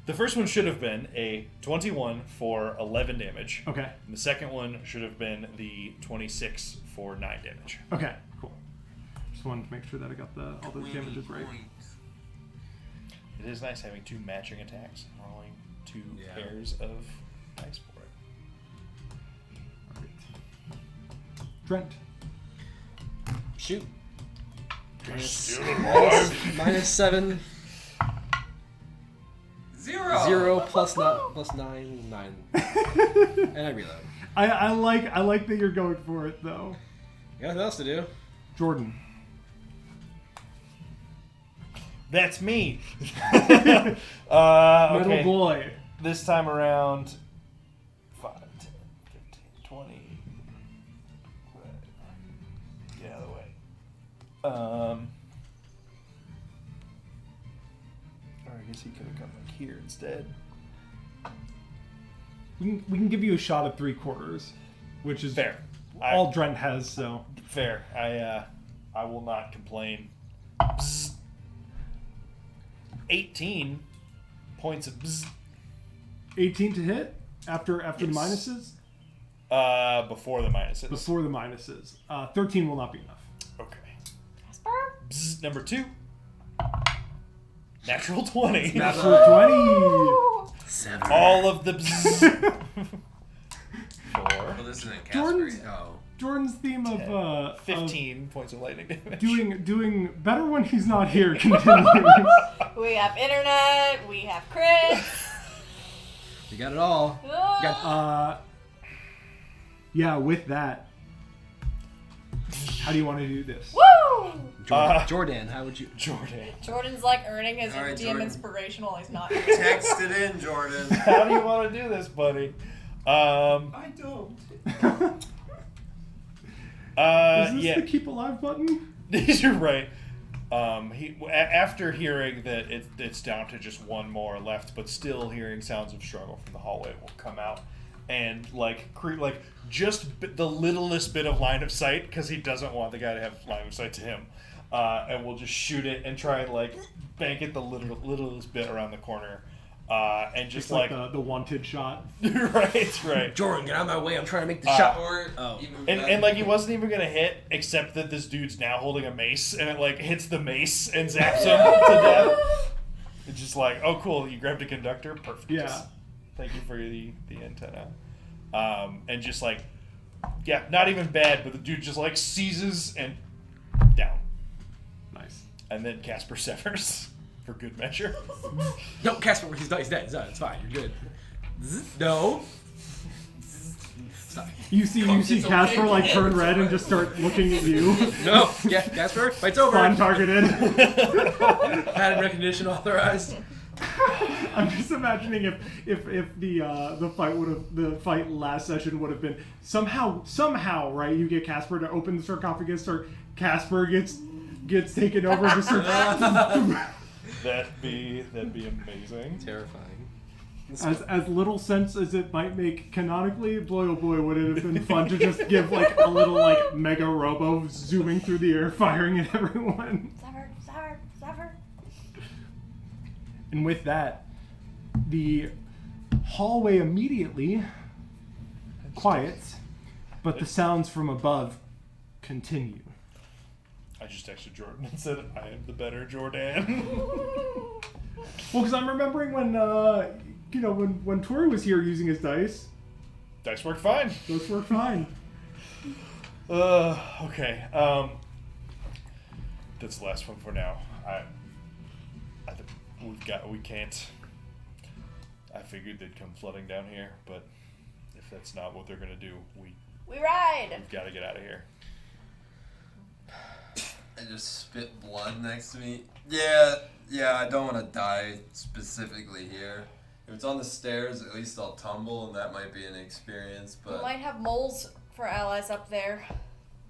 The first one should have been a 21 for 11 damage. Okay. And the second one should have been the 26 for 9 damage. Okay. Cool. Just wanted to make sure that I got all those damages right. It is nice having 2 matching attacks and rolling 2 Yeah. pairs of dice for it. All right. Trent. Shoot. Still alive. -7. 0. 0 plus 9, 9. And I reload. I like that you're going for it though. Got nothing else to do. Jordan. That's me. Metal Okay. boy. This time around, 5, 10, 15, 20. Get out of the way. Or I guess he could have come like here instead. We can give you a shot at 3/4, which is Fair. all Drent has. So Fair. I will not complain. Bzz. 18 points of bzz. 18 to hit after the Yes. minuses. Before the minuses. Before the minuses. 13 will not be enough. Okay. Casper? Bzz, number 2. Natural 20. Natural 20. 7. All of the bzz. 4. Well, this isn't Casper. Jordan's- Oh. Jordan's theme of 15 points of lightning damage. doing better when he's not here continues. We have internet, we have crits. You got it all. Oh. Yeah, with that, how do you want to do this? Woo! Jordan, how would you? Jordan. Jordan's like earning his All right, DM Jordan. inspiration while he's not. Text it in, Jordan. How do you want to do this, buddy? I don't. Is this Yeah. the keep alive button? You're right. After hearing that it's down to just one more left, but still hearing sounds of struggle from the hallway, will come out and just the littlest bit of line of sight, because he doesn't want the guy to have line of sight to him, and we'll just shoot it and try and bank it the littlest bit around the corner, and just Just like the wanted shot. right. Jordan, get out of my way! I'm trying to make the shot. Or Oh. even And he wasn't even gonna hit, except that this dude's now holding a mace, and it hits the mace and zaps him to death. It's just like, oh cool, you grabbed a conductor, perfect. Yeah. Thank you for the antenna. And just not even bad, but the dude just seizes and down, Nice. and then Casper severs for good measure. No, Casper, he's dead. He's dead. It's fine. You're good. No. Stop. You see It's Casper okay. turn red and just start looking at you. No. Yeah, Casper, fight's over. Fine targeted. Pattern recognition authorized. I'm just imagining if the fight last session would have been somehow right. You get Casper to open the sarcophagus, or Casper gets taken over to That'd be amazing. Terrifying. as little sense as it might make canonically. Boy, oh boy, would it have been fun to just give a little mega robo zooming through the air, firing at everyone. Sever. And with that, the hallway immediately quiets, but the sounds from above continue. I just texted Jordan and said, I am the better Jordan. Well, because I'm remembering when Tori was here using his dice, Dice worked fine. those worked fine. Okay. That's the last one for now. We can't. I figured they'd come flooding down here, but if that's not what they're gonna do, We ride. we've got to get out of here. I just spit blood next to me. Yeah, I don't want to die specifically here. If it's on the stairs, at least I'll tumble, and that might be an experience. But We might have moles for allies up there.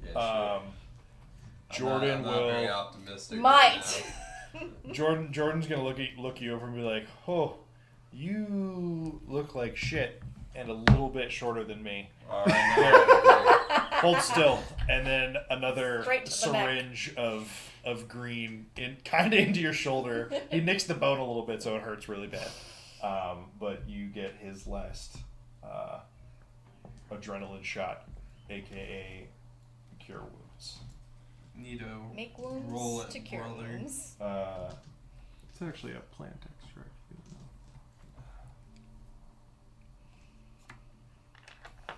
yeah, sure. Jordan I'm not very will. optimistic. Might. Right Jordan's gonna look you over and be like, "Oh, you look like shit, and a little bit shorter than me. now. All right, Hold still." And then another Straight to the neck. syringe of green kind of into your shoulder. He nicks the bone a little bit, so it hurts really bad. But you get his last adrenaline shot, aka cure wounds. Neato. Make wounds Roll it, to cure brother. wounds. It's actually a plant extract. You don't know.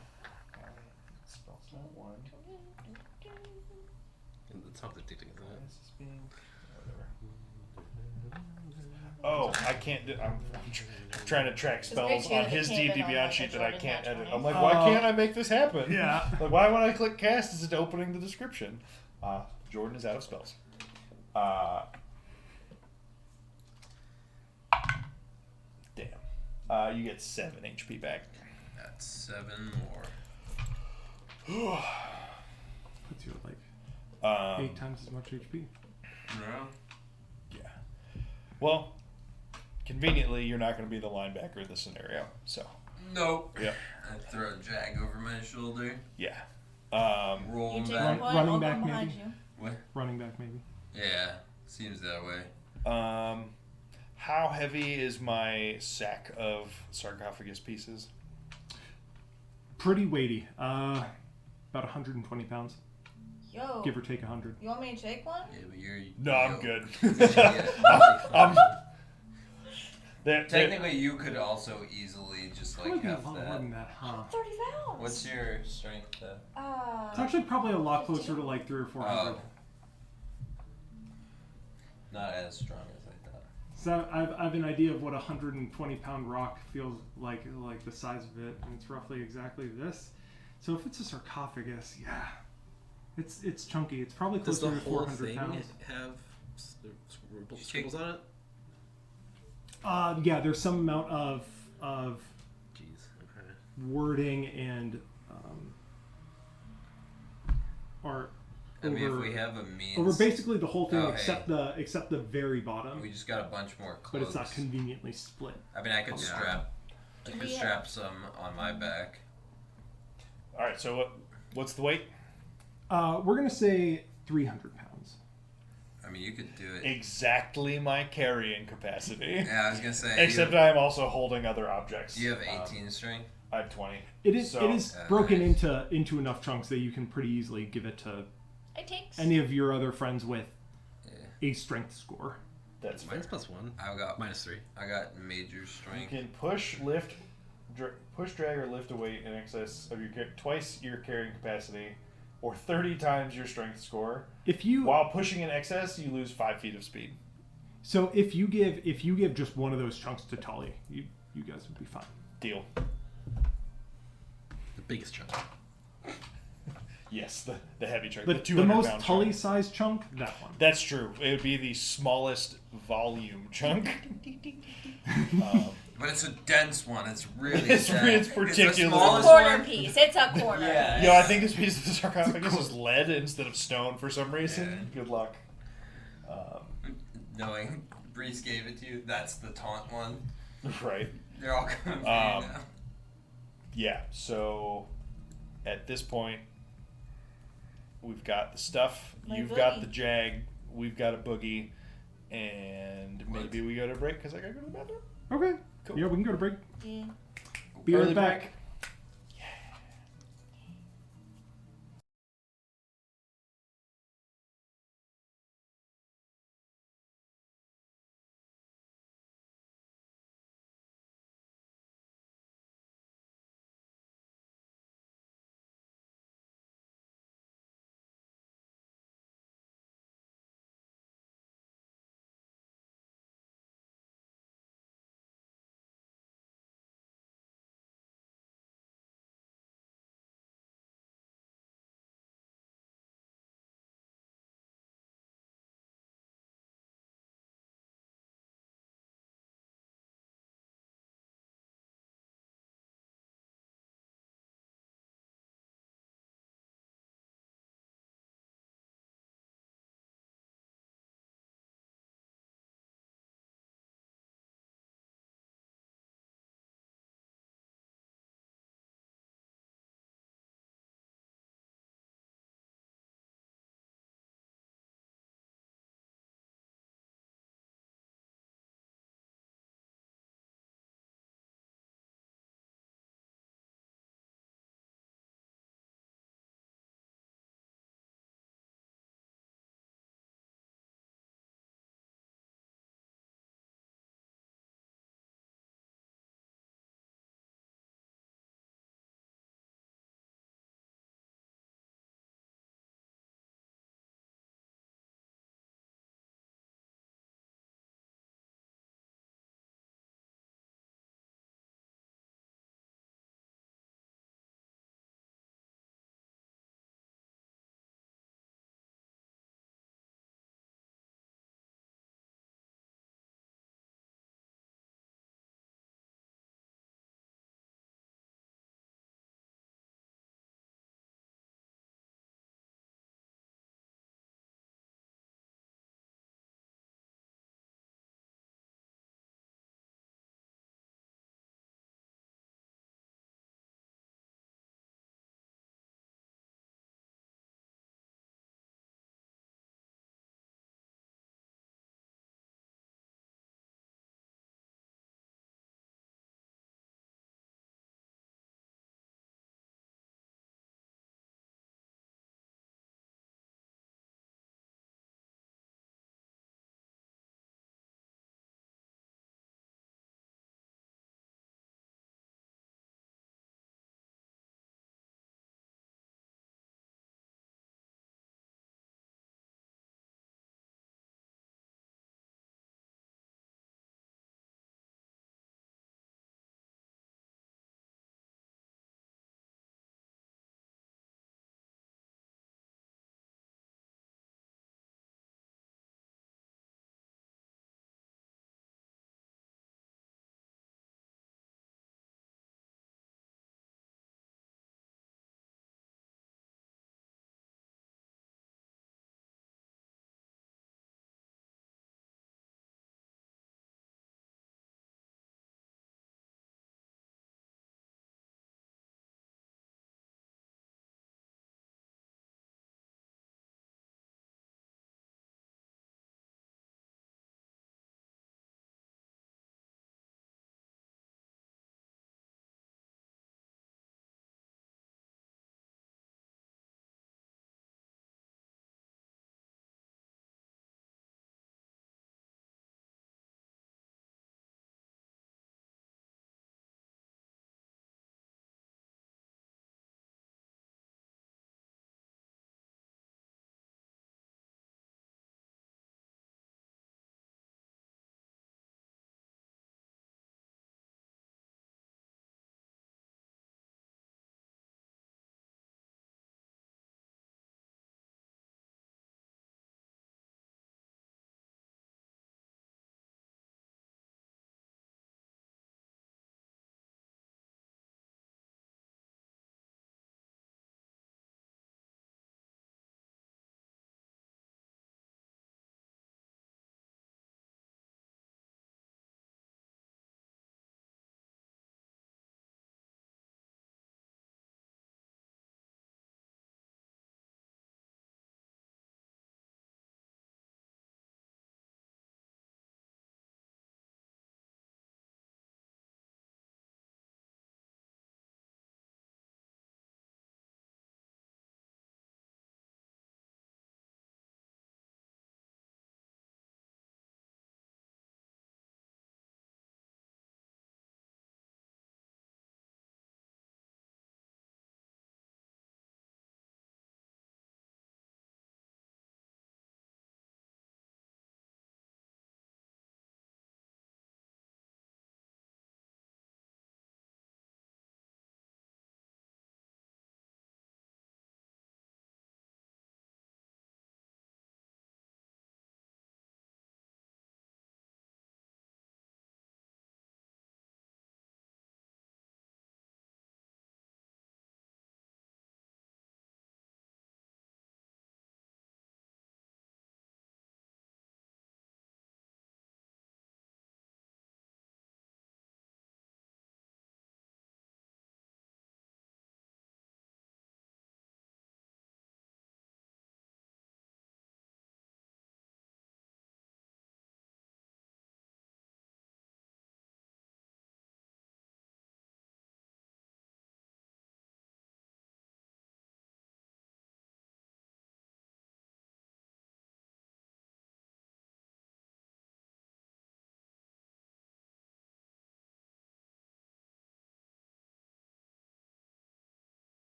Spell slot 1. And the top of the addicting, isn't it? This is being whatever. Oh, I can't do. I'm trying to track It's spells great to hear on that his it came D&D in on, Beyond like, sheet a that I Jordan can't nat edit. 20. I'm like, why can't I make this happen? Yeah. Like, why when I click cast is it opening the description? Jordan is out of spells. Damn. You get 7 HP back. That's 7 more. Puts you at like 8 times as much HP. No. Yeah. Well, conveniently, you're not going to be the linebacker in this scenario. So, Nope. Yep. I throw a jag over my shoulder. yeah. Roll You him take back. one point, running I'll back, come behind maybe? you. What? Running back, maybe. Yeah, seems that way. How heavy is my sack of sarcophagus pieces? Pretty weighty. About 120 pounds, Yo. give or take 100. You want me to take one? Yeah, but you're. No, I'm good. Yeah. They're- Technically, you could also easily just Probably like be a have lot more that. than that, huh? 30 pounds. What's your strength then? It's actually probably a lot closer to like 300 or 400. Oh. Not as strong as I thought. So I have an idea of what a 120-pound rock feels like the size of it, and it's roughly exactly this. So if it's a sarcophagus, yeah, it's chunky. It's probably Does closer the to whole 400 thing pounds. have scribbles on it? Yeah, there's some amount of Jeez. Okay. wording and art I mean, over if we have a means. over basically the whole thing Oh, except the very bottom, We just got a bunch more but clothes. it's not conveniently split. I mean, I could Yeah. strap some on my back. All right. So what's the weight? We're gonna say 300 pounds. I mean, you could do it. Exactly my carrying capacity. Yeah, I was gonna say. Except I am also holding other objects. you have 18 strength. I have 20. It is So- broken nice. into enough chunks that you can pretty easily give it to It takes. any of your other friends with Yeah. a strength score. That's fair. Mine's +1. I got -3. I got major You strength. can push, lift, push, drag, or lift a weight in excess of twice your carrying capacity, or 30 times your strength score. If you While pushing in excess, you lose 5 feet of speed. so if you give just one of those chunks to Tully, you guys would be fine. Deal. The biggest chunk. Yes, the heavy chunk, The, the the 200 most pound Tully chunk. sized chunk, that one. That's true. It would be the smallest volume chunk. But it's a dense one. It's really It's dense. particularly- the It's a smallest corner one. piece. It's a corner. Yeah. Yo, I think this piece of the sarcophagus is lead instead of stone for some reason. Yeah. Good luck. Knowing Breeze gave it to you, that's the taunt one. Right. They're all coming for you Um, now. Yeah, so at this point, we've got the stuff. My You've got boogie. the jag. We've got a boogie. And maybe we go to break because I gotta go to the bathroom. Okay. Cool. Yeah, we can go to break. Yeah. Be right Early back. break.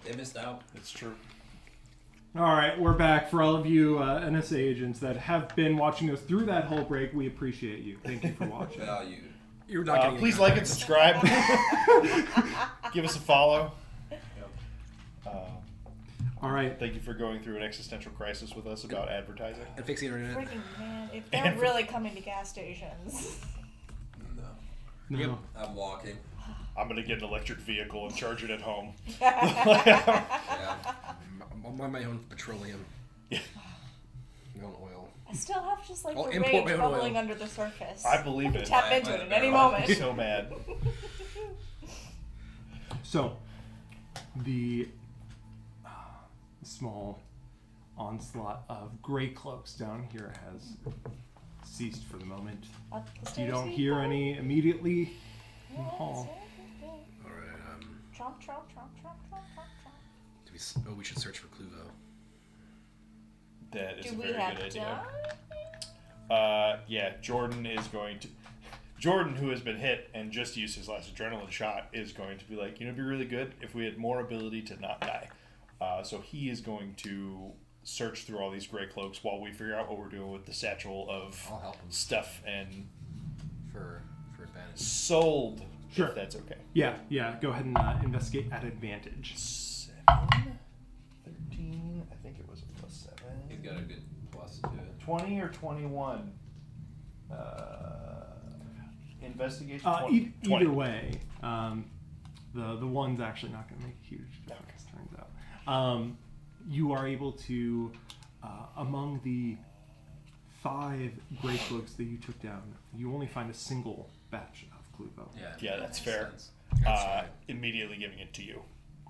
They missed out. It's true. All right, we're back. For all of you NSA agents that have been watching us through that whole break, we appreciate you. Thank you for watching. Valued. You're not getting Please any like and context. subscribe. Give us a follow. All right. Thank you for going through an existential crisis with us about advertising. And fix the internet. Freaking man, if they're really coming to gas stations. No. No. I'm walking. I'm gonna get an electric vehicle and charge it at home. Yeah. I'm on my own petroleum. Yeah. My own oil. I still have just like I'll the import rage my own bubbling oil. under the surface. I believe can it. tap I into it might at any have moment. I'm so mad. So, the small onslaught of gray cloaks down here has ceased for the moment. Up the You stairs don't we hear go. any immediately in the Yeah, hall. All right. Tromp, tromp, tromp, tromp, tromp, tromp, tromp. We should search for Cluvo. That is Do a we very have good idea. time? Yeah, Jordan is going to. Jordan, who has been hit and just used his last adrenaline shot, is going to be like, it'd be really good if we had more ability to not die. So he is going to search through all these gray cloaks while we figure out what we're doing with the satchel of I'll help him stuff and for advantage. sold. Sure. If that's okay. Yeah. Go ahead and investigate at advantage. 7, 13. I think it was a +7. He's got a good plus to it. 20 or 21. Investigation. 20. Either way, the one's actually not going to make a huge difference. Turns out, you are able to, among the 5 gray cloaks that you took down, you only find a single batch of Cluvo. Yeah, that's makes fair. sense. Immediately giving it to you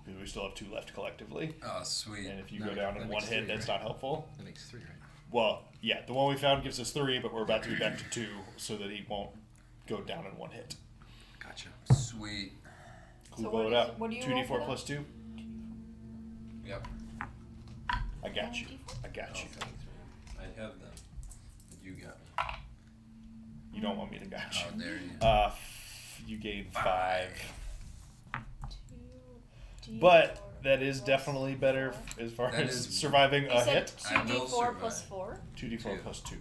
because we still have 2 left collectively. Oh, sweet. And if you No, go down that in makes one hit, 3, that's right? not helpful. That makes 3, right? Well, yeah, the one we found gives us 3, but we're about to be back to 2, so that he won't go down in one hit. Gotcha. Sweet. Cluvo So what it is up. it- what do you roll for 2d4 that? plus 2. Yep. I got you. I got Oh, you. thanks, man. I have them. You got me. You don't want me to got How you. dare you. You gain 5. 2d4 But that is plus definitely better 4. as far That as is- surviving You a said hit. I will 2d4 plus survive. 4. 2d4 2. plus 2.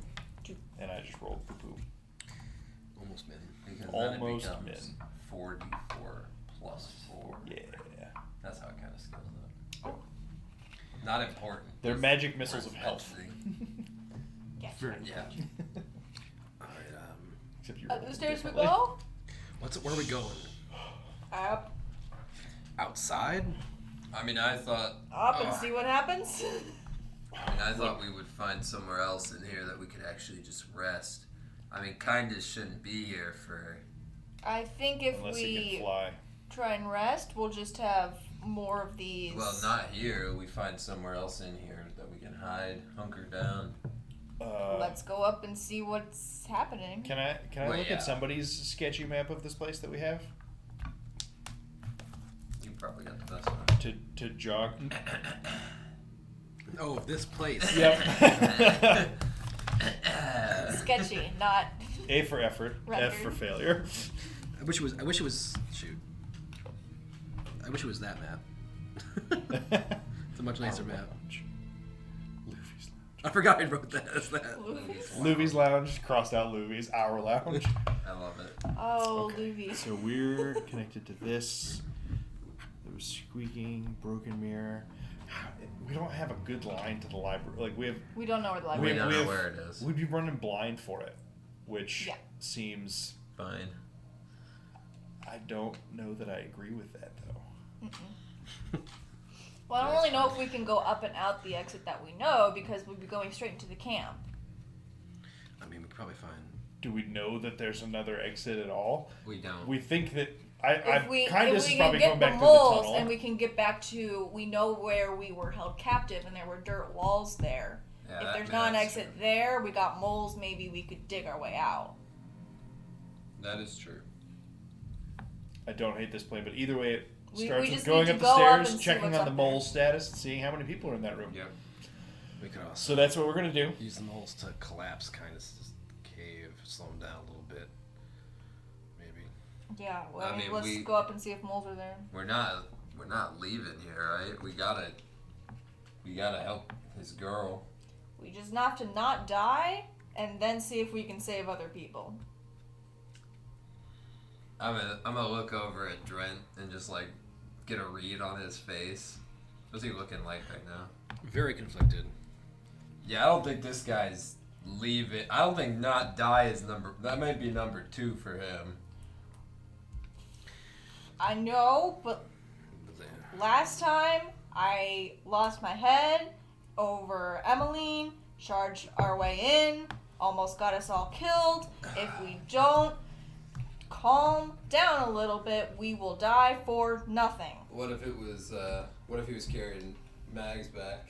2. And I just rolled poo-poo. Almost min. Because Almost then it becomes min. 4d4 plus 4. Yeah. That's how it kind of scales up. Not important. They're Just magic missiles of health. actually- Yes. Very Yeah. All right. Except you Up rolled the stairs we differently. go. Where are we going? Up, Outside? I mean, I thought. up, and see what happens. I thought we would find somewhere else in here that we could actually just rest. I mean, Kindness shouldn't be here for. I think if Unless he can we fly. try and rest, we'll just have more of these. Well, not here. We find somewhere else in here that we can hide, hunker down. Let's go up and see what's happening. Can I Well, look yeah. at somebody's sketchy map of this place that we have You probably got the best one. to jog? Oh, this place. Yep. Sketchy, not. A for effort, F for Record. failure. I wish it was. Shoot. I wish it was that map. It's a much nicer Our map. lounge. Luffy's I forgot I wrote that as that. Luvies? Luvy's lounge, crossed out Luvy's, our lounge. I love it. Oh, Okay. Luvies. So we're connected to this. There was squeaking, broken mirror. We don't have a good line to the library. Like We don't know where the We library don't is. know where it is. we'd be running blind for it, which Yeah. seems. Fine. I don't know that I agree with that though. Well, I don't really know if we can go up and out the exit that we know because we'd be going straight into the camp. I mean, we could probably find. Do we know that there's another exit at all? We don't. We think that If we Kindness is can probably get going the back through the moles tunnel. and we can get back to, we know where we were held captive and there were dirt walls there. Yeah, If that- there's not an that's exit true. there, we got moles, maybe we could dig our way out. That is true. I don't hate this plan, but either way, it We starts with just going need up to the go up stairs, and see checking what's on the up mole there. status, and seeing how many people are in that room. Yep. We could also So that's what we're gonna do. use the moles to collapse, kind of cave, slow them down a little bit. Maybe. Yeah, well, I mean, let's we- go up and see if moles are there. We're not we're not leaving here, right? We gotta help his girl. We just have to not die, and then see if we can save other people. I'm gonna look over at Drent and just like get a read on his face. What's he looking like right now? Very conflicted. Yeah, I don't think this guy's leaving. I don't think not die is that might be number 2 for him. I know, but last time I lost my head over Emmeline, charged our way in, almost got us all killed. If we don't calm down a little bit, we will die for nothing. What if he was carrying Mags back?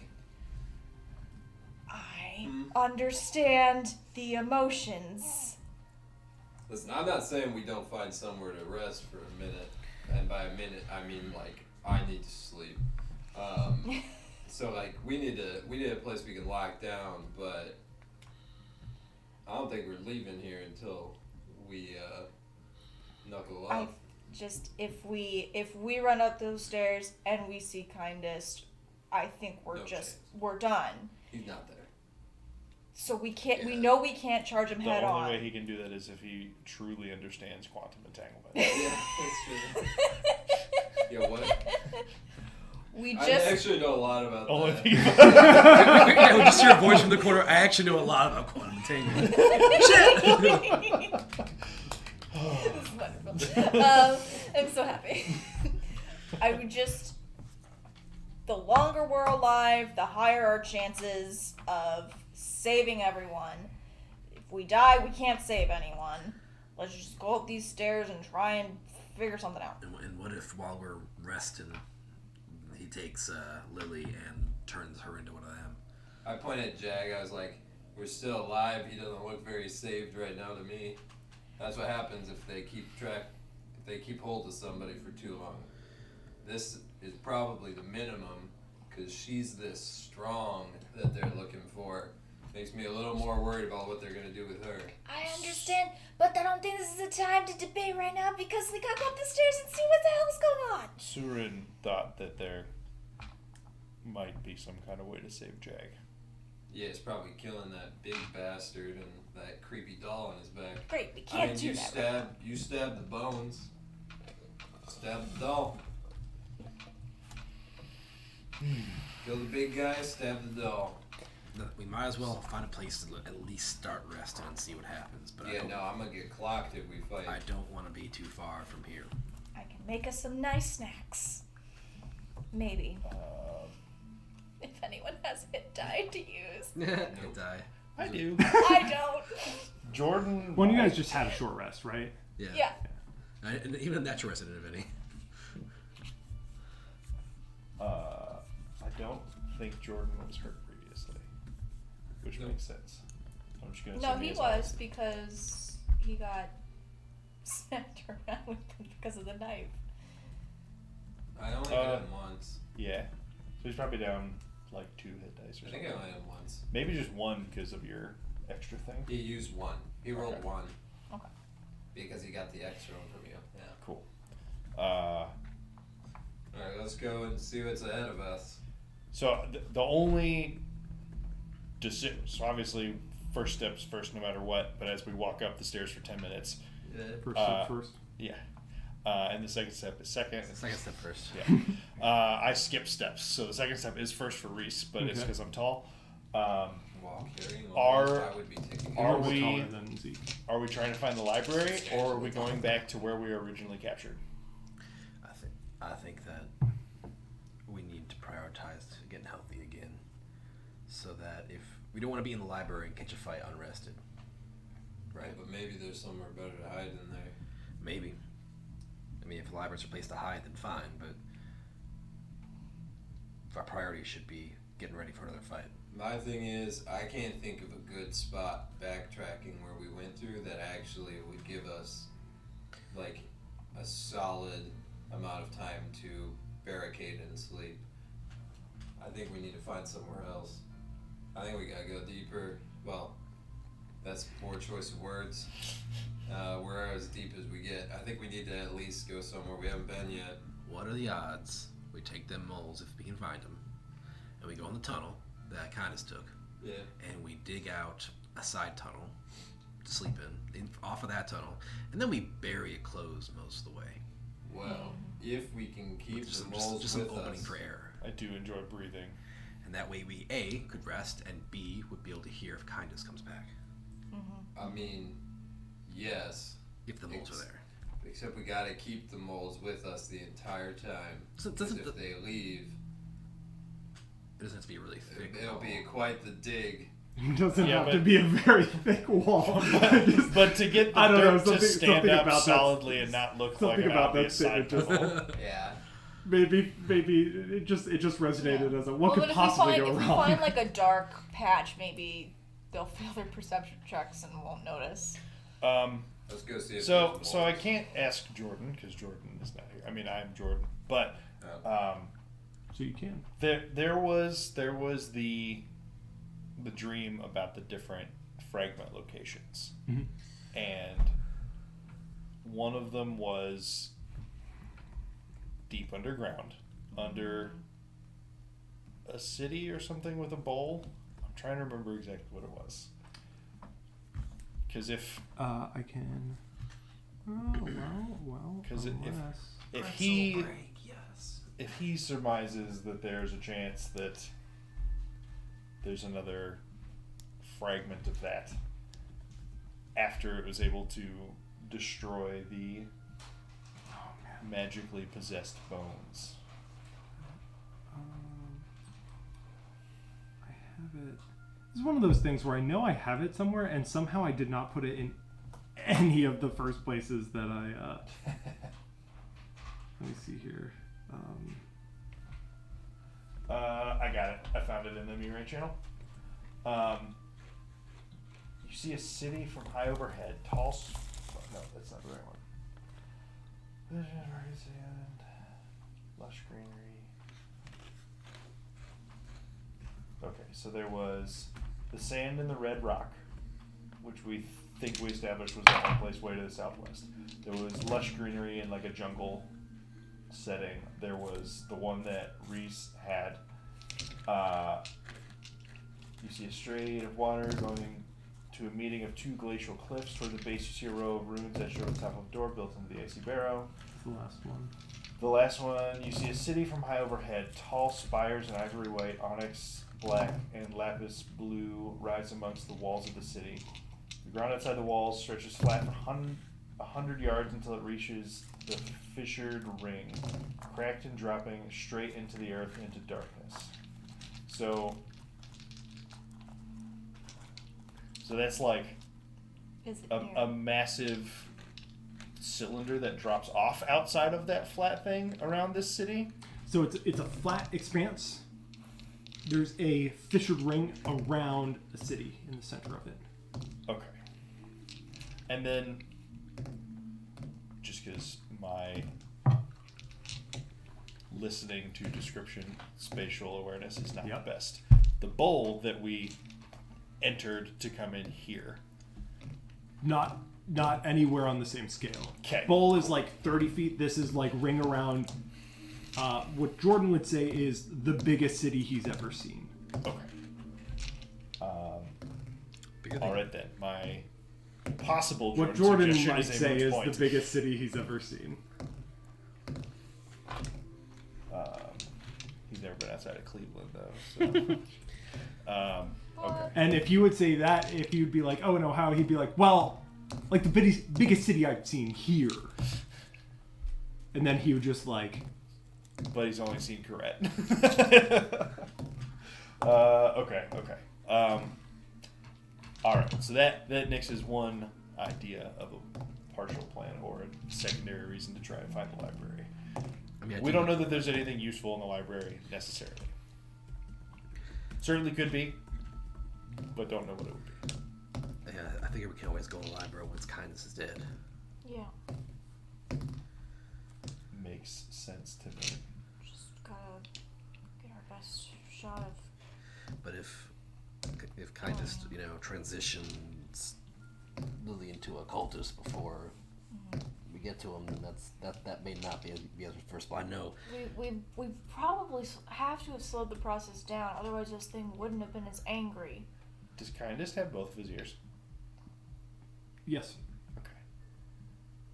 I understand the emotions. Listen, I'm not saying we don't find somewhere to rest for a minute, and by a minute I mean like I need to sleep. So like we need a place we can lock down, but I don't think we're leaving here until we knuckle up. If we run up those stairs and we see Kindest, I think we're done. He's not there. So we can't. Yeah. We know we can't charge him The head only on. way he can do that is if he truly understands quantum entanglement. Yeah, that's true. Yeah, what? We I just. actually know a lot about Only that. thing. I would just hear a voice from the corner. I actually know a lot about quantum entanglement. This is wonderful. I'm so happy. I would just. The longer we're alive, the higher our chances of saving everyone. If we die, we can't save anyone. Let's just go up these stairs and try and figure something out. And what if while we're resting, he takes Lily and turns her into one of them? I point at Jag. I was like, "We're still alive. He doesn't look very saved right now to me." That's what happens if they keep hold of somebody for too long. This is probably the minimum, because she's this strong that they're looking for. Makes me a little more worried about what they're gonna do with her. I understand, but I don't think this is the time to debate right now because we gotta go up the stairs and see what the hell's going on. Surin thought that there might be some kind of way to save Jag. Yeah, it's probably killing that big bastard and that creepy doll on his back. Great, we can't do that. You stab the bones. Stab the doll. Kill the big guy, stab the doll. We might as well find a place to at least start resting and see what happens. But Yeah, no, I'm gonna get clocked if we fight. I don't want to be too far from here. I can make us some nice Maybe. If anyone has hit die to use. He'll die. I do. I don't. Jordan. Well, you guys just had a short rest, right? Yeah. Yeah. And even a natural resident of any. I don't think Jordan was hurt previously, which makes sense. I'm just gonna No, assume he is was not. because he got smacked around with because of the knife. I only hit him once. Yeah, so he's probably down like 2 hit dice or I something. think I only hit him once. Maybe just 1 because of your extra thing. He used 1. He rolled Okay. 1. Okay. Because he got the extra one from you. Yeah. Cool. Alright, let's go and see what's ahead of us. So the only decision. So obviously, first steps first, no matter what. But as we walk up the stairs for 10 minutes, First step first. yeah. And the second step is second. Second step first. Yeah. I skip steps, so the second step is first for Reese, but it's Okay. because I'm tall. While carrying Are- I would be taking are You're we- taller than Zeke. Are we trying to find the library, or are we going back to where we were originally captured? I think that we need to prioritize getting healthy again, so that if we don't want to be in the library and catch a fight unrested, Right, but maybe there's somewhere better to hide than there. maybe. I mean, if the library's a place to hide, then fine. But our priority should be getting ready for another fight. My thing is, I can't think of a good spot backtracking where we went through that actually would give us like a solid amount of time to barricade and sleep. I think we need to find somewhere else. I think we gotta go deeper. Well, that's a poor choice of words. We're as deep as we get. I think we need to at least go somewhere we haven't been yet. What are the odds We take them moles if we can find them, and we go in the tunnel that Kindness took. Yeah. And we dig out a side tunnel to sleep in off of that tunnel, and then we bury it closed most of the way. Well, if we can keep Just the moles an with opening us. for air. I do enjoy breathing. And that way we, A, could rest, and B, would be able to hear if Kindness comes back. I mean, yes. If the moles are there. Except we gotta keep the moles with us the entire time. So Because if they leave, it doesn't have to be really thick. it'll be quite the dig. It doesn't Yeah, have but- to be a very thick wall. Just- But to get the I don't know, dirt to something- stand something up about that- solidly and not look like something an about that obvious side statement just- tunnel. Yeah. maybe it just resonated as a what could but possibly if go we wrong? find like a dark patch, maybe they'll fail their perception checks and won't notice. Let's go see if So there's I moles. can't ask Jordan because Jordan is not here. I mean, I'm Jordan, but So you can. there was the dream about the different fragment locations, Mhm. and one of them was deep underground, under a city or something with a bowl. I'm trying to remember exactly what it was. Because if I can. Oh, well. 'Cause if- unless- if he surmises that there's a chance that there's another fragment of that after it was able to destroy the magically possessed bones. I have it. This is one of those things where I know I have it somewhere, and somehow I did not put it in any of the first places that I. Let me see here. I got it. I found it in the Mihraen channel. You see a city from high overhead. No, that's not the right one. Lush greenery. Okay, so there was the sand and the red rock, which we think we established was the one place way to the southwest. There was lush greenery in like a jungle setting. There was the one that Reese had. You see a straight of water going to a meeting of two glacial cliffs. Toward the base, you see a row of ruins that show the top of a door built into the icy barrow. The last one. The last one, you see a city from high overhead. Tall spires in ivory white, onyx black, and lapis blue rise amongst the walls of the city. The ground outside the walls stretches flat for 100 yards until it reaches the fissured ring, cracked and dropping straight into the earth into darkness. So that's like Is it a massive cylinder that drops off outside of that flat thing around this city. So it's a flat expanse. There's a fissured ring around a city in the center of it. Okay. And then, just because my listening to description spatial awareness is not Yep. the best, the bowl that we entered to come in here. Not anywhere on the same scale. 'Kay. Bowl is like 30 feet. This is like ring around. What Jordan would say is the biggest city he's ever seen. Okay. Bigger All than- right then. My possible What Jordan suggestion might is a say moot is point. the biggest city he's ever seen. He's never been outside of Cleveland though. So. Okay. And if you would say that, if you'd be like, oh no, how? He'd be like, well, like the biggest city I've seen here. And then he would just like, But he's only seen Corette. Okay. All right. So that nixes one idea of a partial plan or a secondary reason to try to find the library. I mean, I We think- don't know that there's anything useful in the library necessarily. Certainly could be, but don't know what it would be. Yeah, I think we can always go to the library once Kindness is dead. Yeah. Makes sense to me. Just gotta get our best shot of. But if Kindness, transitions Lily into a cultist before we get to him, then that may not be as first. But I know We probably have to have slowed the process down. Otherwise, this thing wouldn't have been as angry. Does Kindest have both of his ears? Yes. Okay.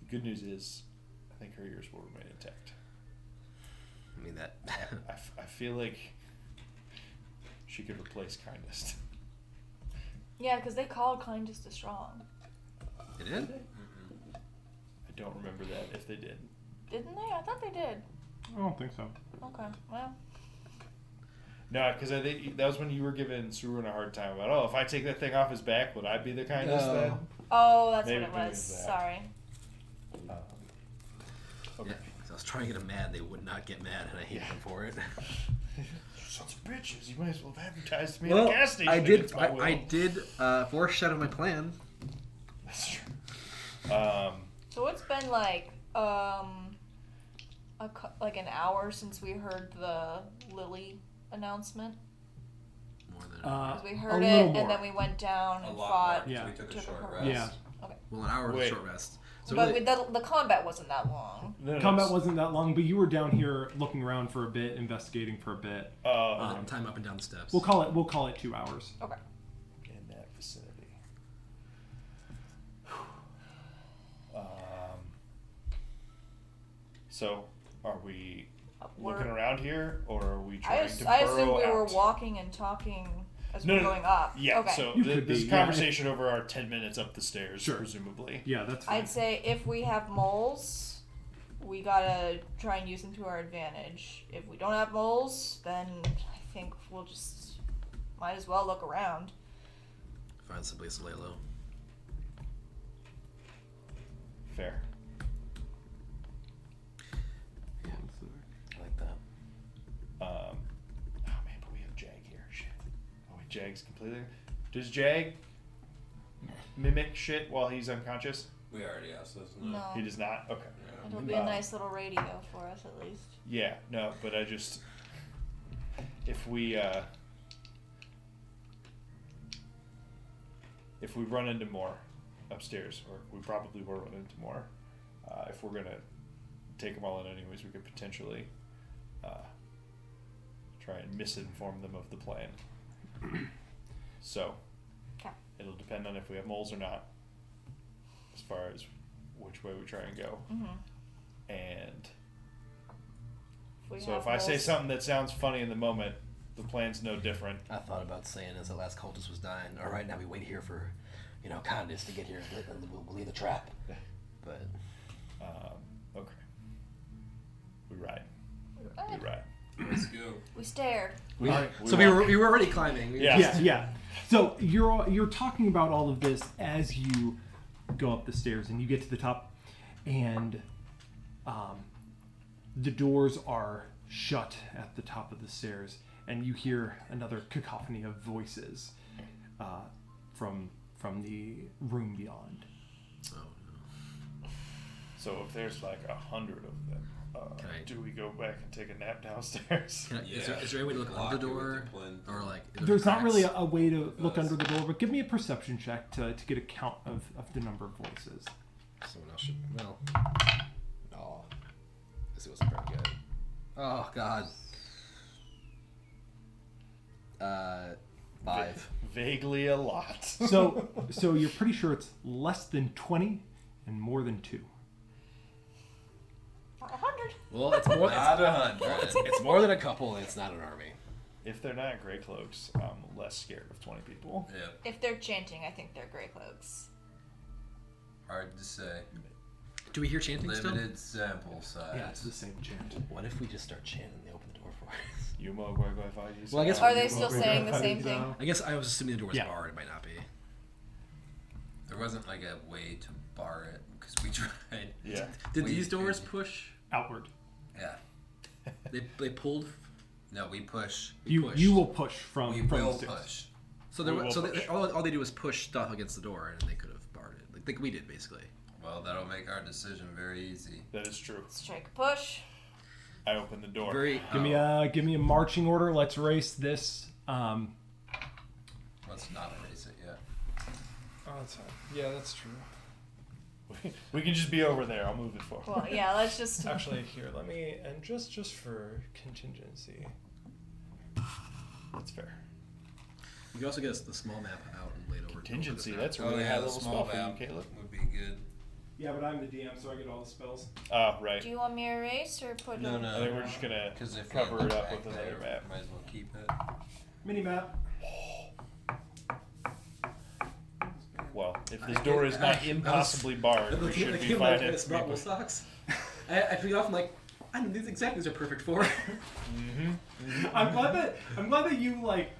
The good news is, I think her ears will remain intact. I mean that. I feel like she could replace Kindest. Yeah, because they called Kindest a strong. It did. I don't remember that if they did. Didn't they? I thought they did. I don't think so. Okay, well. No, because I think that was when you were giving Surun a hard time about, if I take that thing off his back, would I be the Kindest then? Oh, that's Maybe what it it was. was that. Sorry. Okay. Yeah, I was trying to get them mad. They would not get mad, and I hate them for it. Sons of bitches! You might as well have advertised me at a gas station. I did. against my will. I did foreshadow my plan. That's true. So it's been like like an hour since we heard the Lily announcement. More than Because we a heard little it more. and then we went down A and lot fought. more. Yeah. We took a Took a short short rest. Yeah. an hour was Wait. a short rest. So But really, the combat wasn't that long. No, Combat wasn't that long, but you were down here looking around for a bit, investigating for a bit. time up and down the steps. We'll call it 2 hours. Okay. in that vicinity. So, are we looking around here, or are we I trying to assumed burrow we were out? walking and talking as No, we were no, going up. Yeah, Okay. so You could this be, yeah. conversation over our 10 minutes up the stairs, Sure. presumably. Yeah, that's fine. I'd say if we have moles, we gotta try and use them to our advantage. If we don't have moles, then I think we'll just might as well look around. Find someplace to lay low. Fair. I like that. Oh man, but we have Jag here. Shit. Oh wait, Jag's completely. Does Jag mimic shit while he's unconscious? We already asked this. No. He does not. Okay. It'll be a nice little radio for us at least. Yeah. No, but I just if we run into more upstairs, or we probably will run into more, if we're gonna take them all in anyways, we could potentially try and misinform them of the plan. So, Okay. it'll depend on if we have moles or not, as far as which way we try and go. Mm-hmm. And We so have if I say moles- something that sounds funny in the moment, the plan's no different. I thought about saying as the last cultist was dying, all right, now we wait here for, Condis to get here and we'll leave the trap. But Okay. We ride. Alright. We ride. Let's go. We stare. All right, we were already climbing. We Yeah. Yeah. So you're talking about all of this as you go up the stairs and you get to the top, and the doors are shut at the top of the stairs, and you hear another cacophony of voices from the room beyond. Oh, no. So if there's like 100 of them, Can I- do we go back and take a nap downstairs? Is there any way to look Lock under the it with door? the plinth. Or like. There's not really cracks? a way to look under the door, but give me a perception check to get a count of the number of voices. Someone else should. Well. Oh. This wasn't very good. Oh, God. 5. Vaguely a lot. So you're pretty sure it's less than 20 and more than 2. 100. Well, it's more. Not 100. It's more than a couple, and it's not an army. If they're not gray cloaks, I'm less scared of 20 people. Yeah, If they're chanting, I think they're gray cloaks. hard to say. Do we hear chanting Limited sample size. Yeah, it's the same chant. still? What if we just start chanting and they open the door for us? Yumo Gwagwai Fajis. Well, I guess- Are they still saying the same thing? I guess I was assuming the door was Yeah. barred. It might not be. There wasn't like a way to bar it because we tried. Yeah. Did We these doors did. push? Outward. Yeah. They pulled. No, we push. You will push from We from will the stairs. push. So We will push. all they do is push stuff against the door, and they could have barred it, like we did basically. Well, that'll make our decision very easy. That is true. Strike a push. I open the door. Very. Give me a marching order. Let's race this. Let's not erase it yet. Oh, that's fine. Yeah, that's true. We can just be over there. I'll move it forward. Well, yeah, let's just. Actually, here, let me, and just for contingency. That's fair. You can also get the small map out and laid over. Contingency. over That's a Oh really high yeah, the level small spell for you, map Caleb. would be good. Yeah, but I'm the DM, so I get all the spells. Oh, right. Do you want me to erase or put No, it? no. I think we're just gonna Because if cover we it look up back with there, another map. might as well keep it. Mini map. Well, if this door is not impossibly barred, we should be fine. Wool socks. I took it off. I'm like, I know these exact things are perfect for. I'm glad that you like.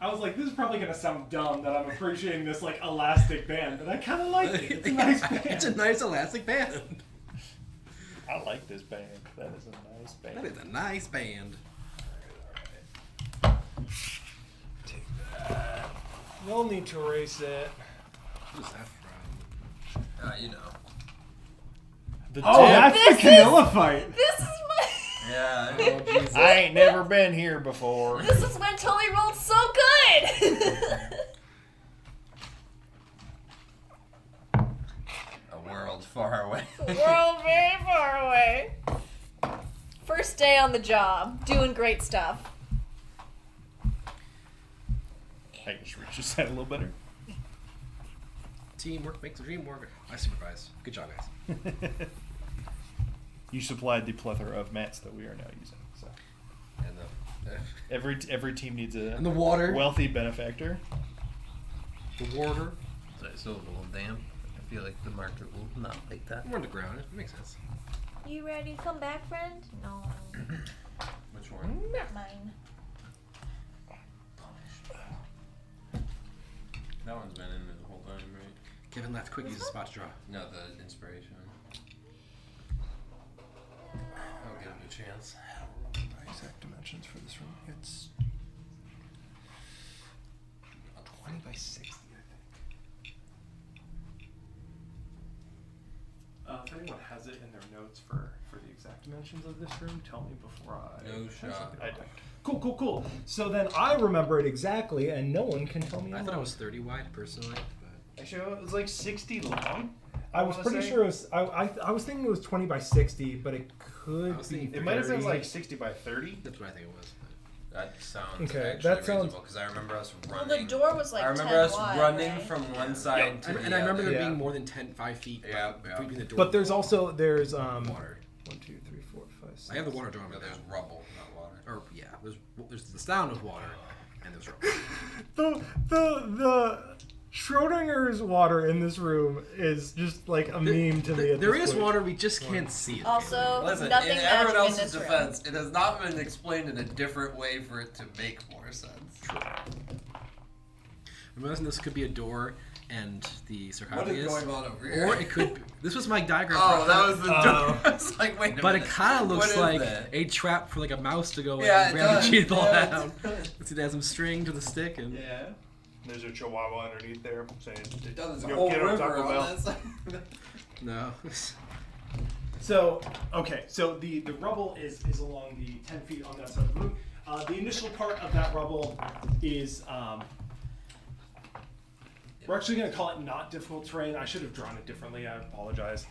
I was like, this is probably gonna sound dumb that I'm appreciating this like elastic band, but I kind of like it. It's a nice band. It's a nice elastic band. I like this band. That is a nice band. That is a nice band. Take that. You'll need to erase it. Who's that from? You know. The Oh, tip. that's the Canilla fight. This is my. Yeah. Oh, Jesus. I ain't never been here before. This is when Tully rolled so good. A world far away. World very far away. First day on the job, doing great stuff. I can just reach this side a little better. Teamwork makes the dream work. I supervise. Good job, guys. You supplied the plethora of mats that we are now using. So And every team needs a the water. wealthy benefactor. The water. So it's still a little damp. I feel like the market will not like that. We're underground. It makes sense. You ready to come back, friend? No. Which one? Mine. That one's been in there the whole time, right? Kevin left quick. Use a spot to draw. No, the inspiration. I'll give it a chance. My exact dimensions for this room. It's 20 by 60, I think. If anyone has it in their notes for the exact dimensions of this room, tell me before I. No shot. I don't. Cool. So then I remember it exactly, and no one can tell me. I thought it was 30 wide, personally. But Actually, it was like 60 long. I was pretty sure it was. I was thinking it was 20 by 60, but it could I was be. thinking It might have been 30. like 60 by 30. that's what I think it was. That sounds Okay, actually that sounds- reasonable because I remember us Well, running. the door was like I remember 10 us wide, running right? from one side to And the I remember other. there Yeah. being more than 5 feet Yeah, between the door. But there's also there's water. 1, 2, 3, 4, 5, 6. I have the water drawn But right there's now. rubble, not water. Or yeah, there's the sound of water, and there's rubble. The Schrodinger's water in this room is just like a meme to me. At There this is point. water, we just can't see it. Also, Listen, nothing in magic everyone in else's this room. defense, it has not been explained in a different way for it to make more sense. I'm realizing this could be a door and the What sarcophagus. is going on over here? Or it could be, this was my diagram. Oh, for that was the door. Oh. I was like, wait a But minute. it kind of What looks is like that? a trap for like a mouse to go Yeah, and it grab does. the cheat ball Yeah, it out. does. Let's see, it has some string to the stick and Yeah. There's a chihuahua underneath there saying, It does. There's a "Yo, whole kiddo, river Taco on Bell." that side. no. So okay, so the rubble is along the 10 feet on that side of the room. The initial part of that rubble is we're actually going to call it not difficult terrain. I should have drawn it differently. I apologize.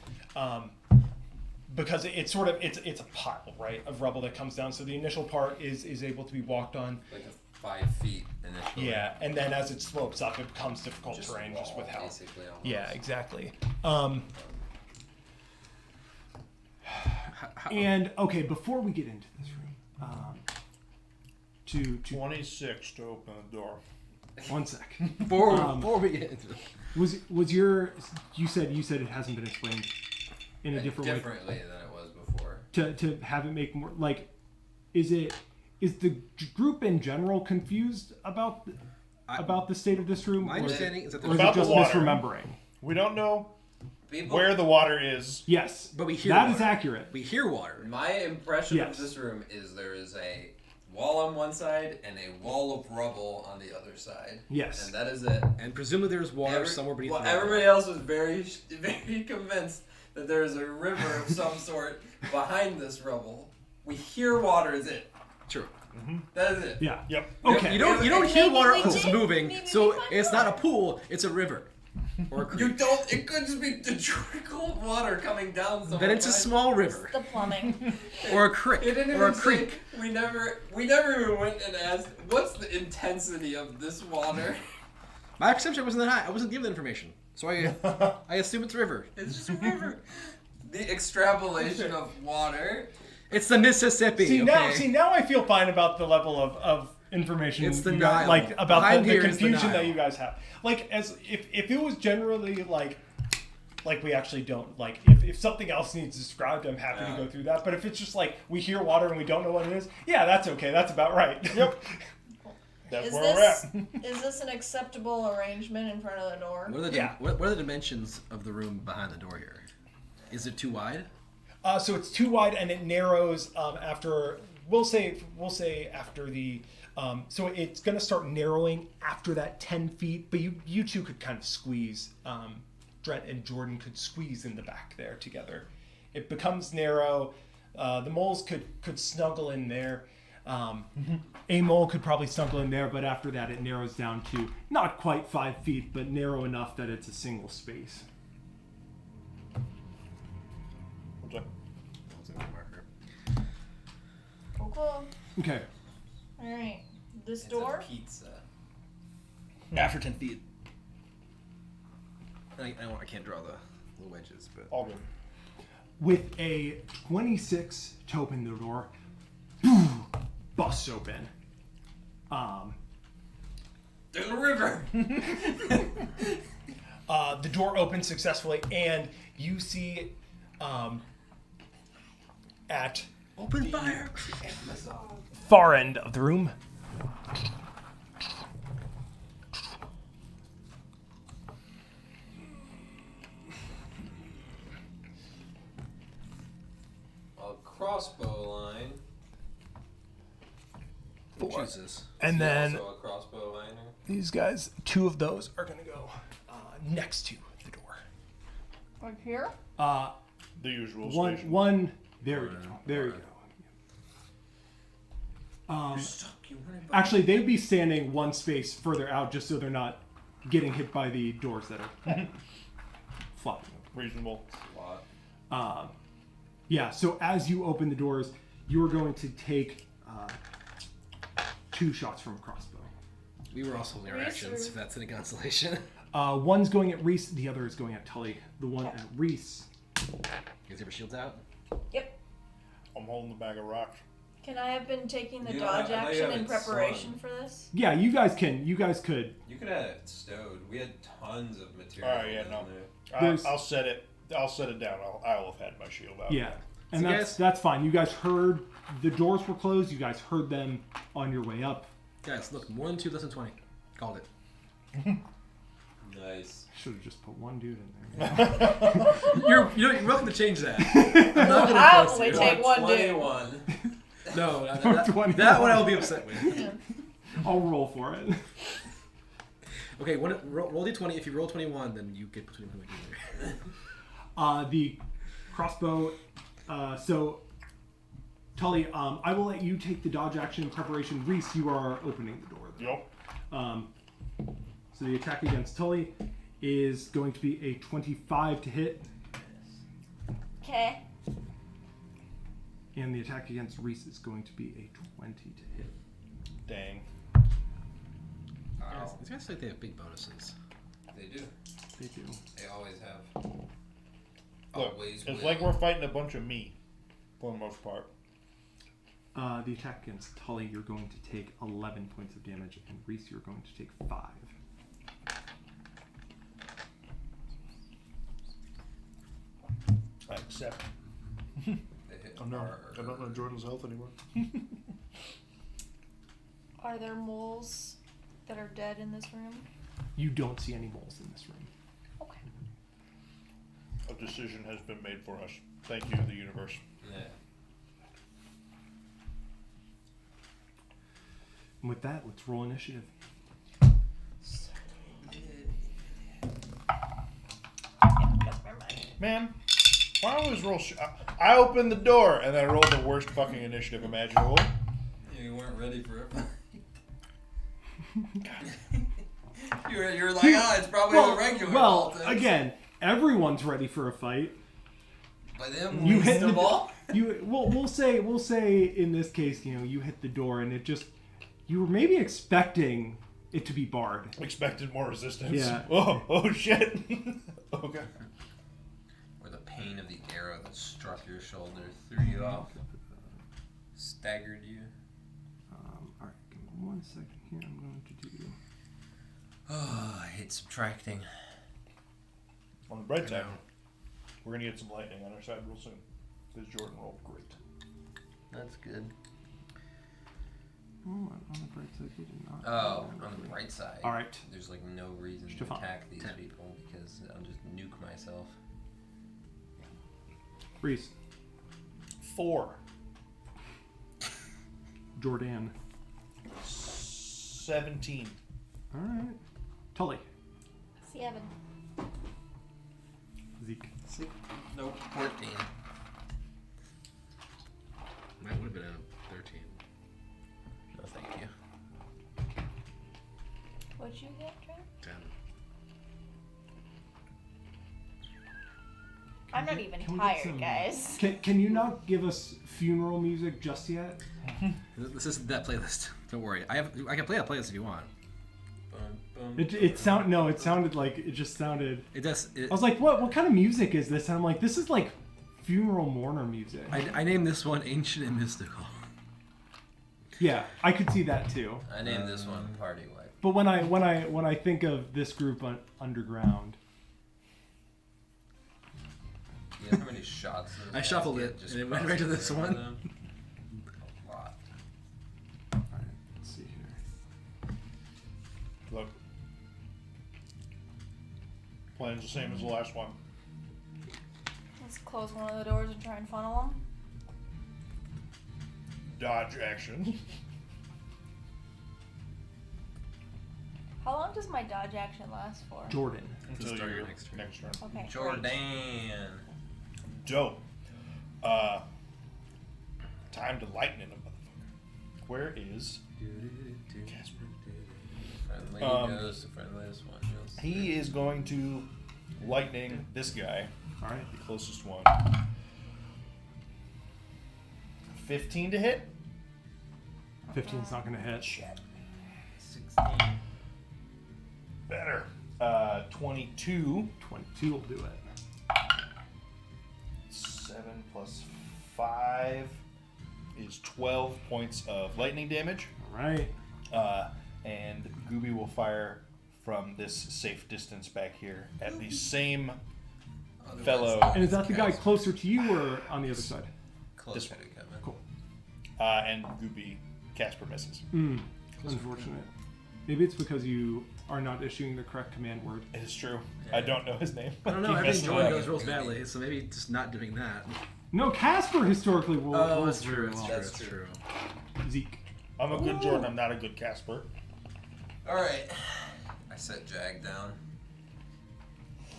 Because it's sort of it's a pile, right, of rubble that comes down. So the initial part is able to be walked on. Like a 5 feet initially. Yeah, and then as it slopes up, it becomes difficult terrain just with how. Basically, almost. Yeah, exactly. How- And okay, before we get into this room, to 26 to open the door. 1 sec. before we get into it. Was your you said it hasn't been explained in a different way Differently than it was before. to have it make more like is the group in general confused about the state of this room My or is understanding is that it, or is About it the just water. misremembering? We don't know People, where the water is. Yes, But we hear that water. is accurate. We hear water. my impression Yes. of this room is there is a wall on one side and a wall of rubble on the other side. Yes. And that is it. And presumably there's water somewhere beneath well, the water. everybody else was very, very convinced that there is a river of some sort behind this rubble. We hear water is it. True. That is it. Yeah. Yep. Okay. You don't Maybe hear we water did. unless it's moving, Maybe so we find it's water. not a pool, it's a river. Or a creek. You don't. It could just be the trickled water coming down somewhere. Then it's a small river. The plumbing. Or a creek. It didn't Or a even say. creek. We never even went and asked. What's the intensity of this water? My perception wasn't that high. I wasn't given the information. So I assume it's a river. It's just a river. The extrapolation of water. It's the Mississippi. Now I feel fine about the level of information. It's the you guys- Nile. like about Behind the here is the confusion Nile. that you guys have. Like as if it was generally like we actually don't like if something else needs described, I'm happy to go through that. But if it's just like we hear water and we don't know what it is, yeah, that's okay. That's about right. Yep. That's where we're at. Is this an acceptable arrangement in front of the door? What are the dimensions of the room behind the door here? Is it too wide? So it's too wide and it narrows after we'll say after the so it's going to start narrowing after that 10 feet, but you two could kind of squeeze Brett and Jordan could squeeze in the back there together. It becomes narrow. The moles could snuggle in there. A mole could probably snuggle in there, but after that it narrows down to not quite 5 feet, but narrow enough that it's a single space. Cool. Okay. All right. This It's door. a pizza. After 10 feet. I can't draw the little wedges, but All good. With a 26 to open the door, busts open. There's a river. The door opens successfully, and you see at open fire. far end of the room, A crossbow line. Jesus. and then Also a crossbow liner. these guys, two of those are going to go next to the door. Like here. The usual station. One. There we go. There you go. Actually, they'd be standing one space further out, just so they're not getting hit by the doors that are flopping open. Reasonable. Yeah. So as you open the doors, you are going to take 2 shots from a crossbow. We were also holding our actions, if that's any consolation. One's going at Reese, the other is going at Tully. The one at Reese. You guys have your shields out? Yep. I'm holding the bag of rocks. Can I have been taking the You know, dodge I know you action in haven't preparation sung. for this? Yeah, you guys can. You guys could. You could have it stowed. We had tons of material. Alright, yeah, down no. there. I'll set it. I'll set it down. I'll have had my shield out. Yeah. And So that's fine. You guys heard the doors were closed. You guys heard them on your way up. Guys, look, more than 2, less than 20. Called it. Nice. Should have just put one dude in there. You're welcome to change that. I'm not gonna I'll force only you. take one dude. 21. No, Twenty. that one I'll be upset with. I'll roll for it. Okay, roll d20. If you roll 21, then you get between them either. The crossbow. So, Tully, I will let you take the dodge action in preparation. Reese, you are opening the door. Yep. So the attack against Tully is going to be a 25 to hit, Okay. and the attack against Reese is going to be a 20 to hit. Dang. These guys like they have big bonuses. They do. They do. They always have. Look, Always it's will. like we're fighting a bunch of meat, for the most part. The attack against Tully, you're going to take 11 points of damage, and Reese, you're going to take 5. I accept. They hit I hard. don't know Jordan's health anymore. Are there moles that are dead in this room? You don't see any moles in this room. Okay. A decision has been made for us. Thank you, the universe. Yeah. And with that, let's roll initiative. Man, why always roll? I opened the door and then I rolled the worst fucking initiative imaginable. You weren't ready for it. You're like, it's probably a regular. Well, Baltic. again, everyone's ready for a fight. But then You we hit the ball. We'll say in this case, you hit the door and you were maybe expecting it to be barred. Expected more resistance. Yeah. Oh shit. Okay. Or the pain of the arrow that struck your shoulder, threw you off, staggered you. All right, give me 1 second here. I'm going to do. Oh, I hate subtracting. On the bright side, we're gonna get some lightning on our side real soon. Because Jordan rolled great. That's good. Oh, on the bright side, you did not. Oh, on the bright side. All right. There's like no reason to Stefan. attack these people because I'll just nuke myself. Reese. 4. Jordan. 17. All right. Tully. 7. Zeke. Nope. 14. That would have been a 13. No, thank you. What'd you get, Trent? 10. I'm not even can we get tired, some- guys. Can you not give us funeral music just yet? This isn't that playlist. Don't worry. I can play that playlist if you want. It sounded like it just sounded. It does. I was like, what kind of music is this? And I'm like, this is like funeral mourner music. I named this one Ancient and Mystical. Yeah, I could see that too. I named this one Party Wife. But when I think of this group underground, You know how many shots those I guys shuffled get it, just and it went right to this crossing one. them? A lot. all right, let's see here. Look. Plan's the same as the last one. Let's close one of the doors and try and funnel them. Dodge action. How long does my dodge action last for? Jordan. Until start your your next turn. next turn. Okay. Jordan. Dope. Time to lighten it, motherfucker. Where is Casper? Friendly goes to friendliest one. You'll see. He is going to lightning this guy, All right. the closest one. 15 to hit. 15's not gonna hit. 16. Better. 22. 22 will do it. 7 plus 5 is 12 points of lightning damage. All right. And Gooby will fire from this safe distance back here at the same Otherwise, fellow. And is that the guy closer to you or on the other side? Close to one. Kevin. Cool. And Gooby, Casper misses. Unfortunate. Maybe it's because you are not issuing the correct command word. It is true. I don't know his name. I don't know. Keep I think messing Jordan up. goes rolls badly, so maybe just not doing that. No, Casper historically will. Oh, rolls that's true. very well. That's That's true. true. Zeke. I'm a good Jordan. I'm not a good Casper. Alright. I set Jag down.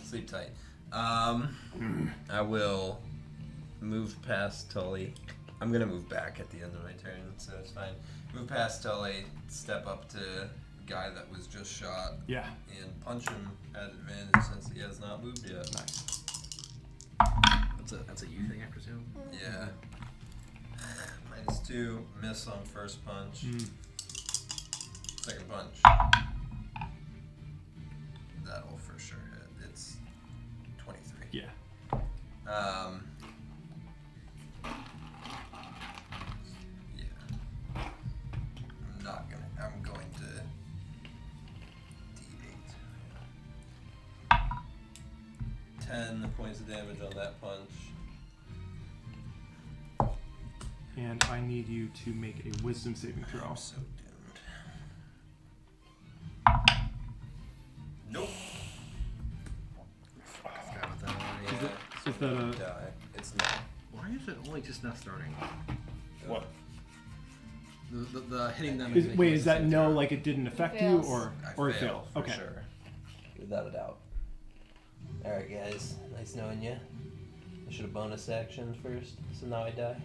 Sleep tight. I will move past Tully. I'm gonna move back at the end of my turn, so it's fine. Move past Tully, step up to the guy that was just shot, Yeah. and punch him at advantage since he has not moved yet. Nice. That's a you thing, I presume. Yeah. -2, miss on first punch. Second punch. That'll for sure hit. It's 23. Yeah. Yeah. I'm going to D8. 10 points of damage on that punch. And I need you to make a wisdom saving throw. I'm so doomed. Nope. Forgot about that already. Is that a? Die. It's not. Why is it only just now starting? What? The hitting them. Is, and wait, making is that them no? throw. Like it didn't affect you, fails. or it I failed? for Okay. sure. Without a doubt. Alright, guys. Nice knowing you. I should have bonus action first, so now I die.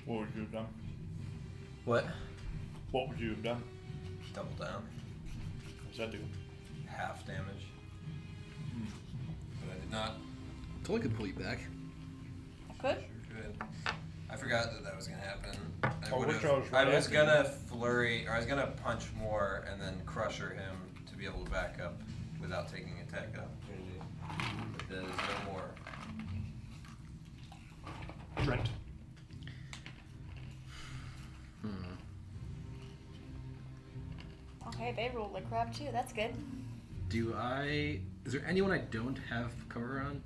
What would you have done? What? What would you have done? Double down. Does that do? half damage. But I did not. Totally could pull you back. Good. Good. I forgot that was gonna happen. I I was gonna flurry, or I was gonna punch more and then crusher him to be able to back up without taking attack opportunity. But there's no more. Trent. Okay, they rolled like crap too. That's good. Is there anyone I don't have cover on?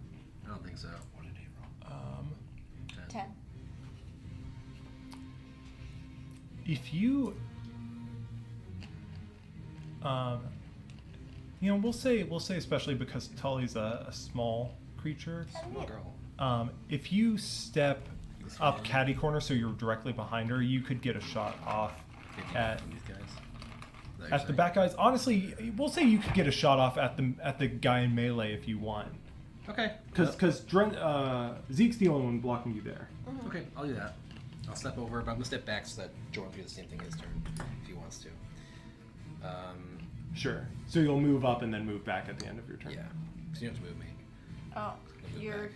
I don't think so. What did he roll? 10. If you, we'll say especially because Tully's a small creature. Small girl. If you step up catty corner so you're directly behind her, you could get a shot off at these guys. at the back guys. Honestly, we'll say you could get a shot off at the guy in melee if you want. Okay. Because Zeke's the only one blocking you there. Okay, I'll do that. I'll step over, but I'm gonna step back so that Jordan can do the same thing his turn if he wants to. Sure. So you'll move up and then move back at the end of your turn. Yeah. So you don't have to move me. Oh, I'll move you're. back.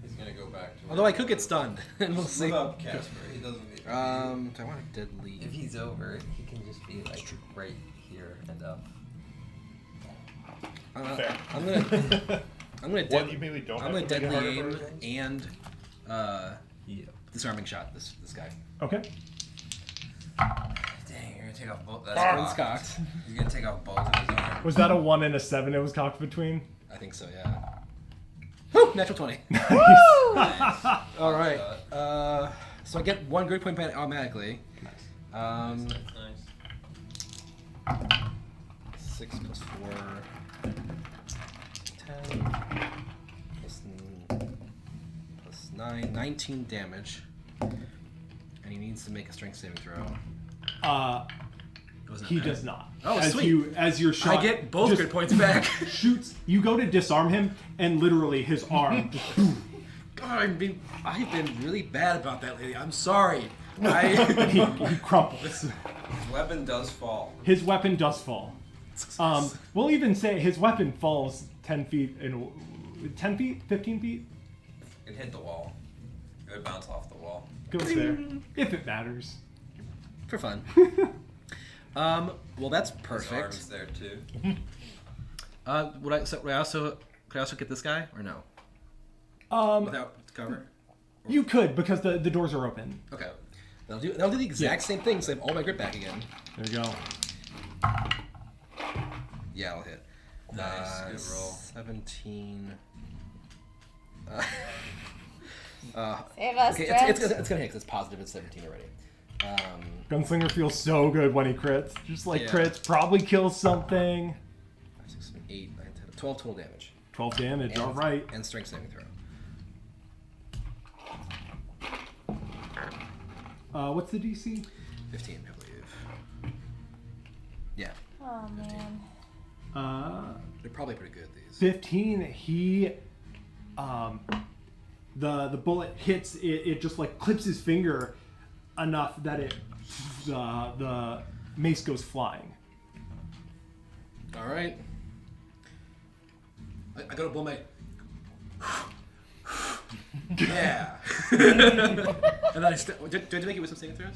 He's gonna go back to. Although I could get stunned, and we'll see. Move up, Casper. He doesn't need. Do I want a deadly? If he's over, he can just be like right here and up. Fair. I'm gonna. I'm gonna. What, you maybe don't I'm have gonna to make it deadly harder aim for and Yeah. disarming shot this guy. Okay. Dang, you're gonna take off both. That's One's cocked. cocked. He's gonna take off both of his arms. Was that a 1 and a 7 it was cocked between? I think so. Yeah. Woo! Natural 20. All right. So I get 1 great point back automatically. Nice. 6 plus 4. 10. Plus 9. 19 damage. And he needs to make a strength saving throw. Doesn't He matter. does not. Oh, as sweet. As your shot I get both just great points back. shoots, you go to disarm him, and literally his arm just God, I've been really bad about that, lady. I'm sorry. he crumples. His weapon does fall. His weapon does fall. We'll even say his weapon falls 10 feet 10 feet, 15 feet. It hit the wall. It would bounce off the wall. Goes there, if it matters. For fun. Well, that's His perfect. arm's there too. Could I also get this guy or no? Without cover? You could because the doors are open. Okay. I'll do the exact same thing, so I have all my grip back again. There you go. Yeah, I'll hit. Nice, good roll. 17. Save us, Okay, Trent. it's gonna hit because it's positive. It's 17 already. Gunslinger feels so good when he crits. Just like Yeah. crits, probably kills something. 5, 6, 7, 8, 9, 10, 12 total damage. 12 damage, alright. And strength saving throw. What's the DC? 15, I believe. Yeah, Oh man. they're probably pretty good, these. 15, he the bullet hits it just like clips his finger enough that it the mace goes flying. All right. I gotta blow my. Yeah. And then I do I have to make it with some saving throws?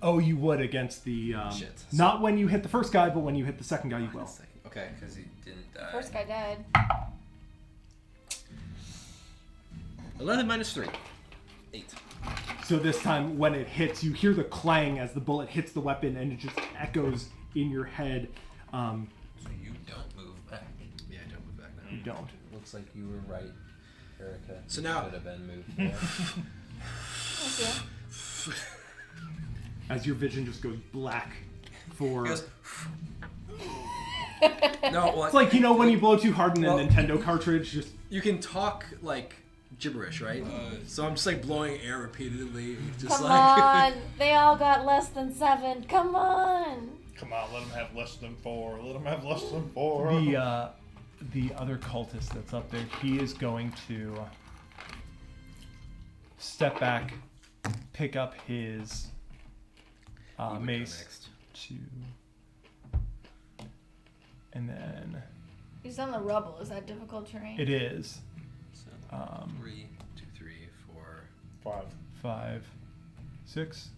Oh, you would against the Shit. not when you hit the first guy, but when you hit the second guy you will. Okay. Because he didn't die. First guy died. 11 minus 3. 8. So this time when it hits, you hear the clang as the bullet hits the weapon and it just echoes in your head. So you don't move back. Yeah, I don't move back now. You don't. Looks like you were right, Erica. So You now- should have been moved there. Thank you. As your vision just goes black for... He goes, no, well, It's like, you know, when you blow too hard in a Well- Nintendo cartridge, just... you can talk like gibberish, right? So I'm just like blowing air repeatedly, just Come like. on. They all got less than 7. Come on. Come on, let him have less than 4. Let him have less than 4. The other cultist that's up there, he is going to step back, pick up his He would go mace next. to And then He's on the rubble. Is that difficult terrain? it is So, 3, 2, 3, 4. 5. 5, 6.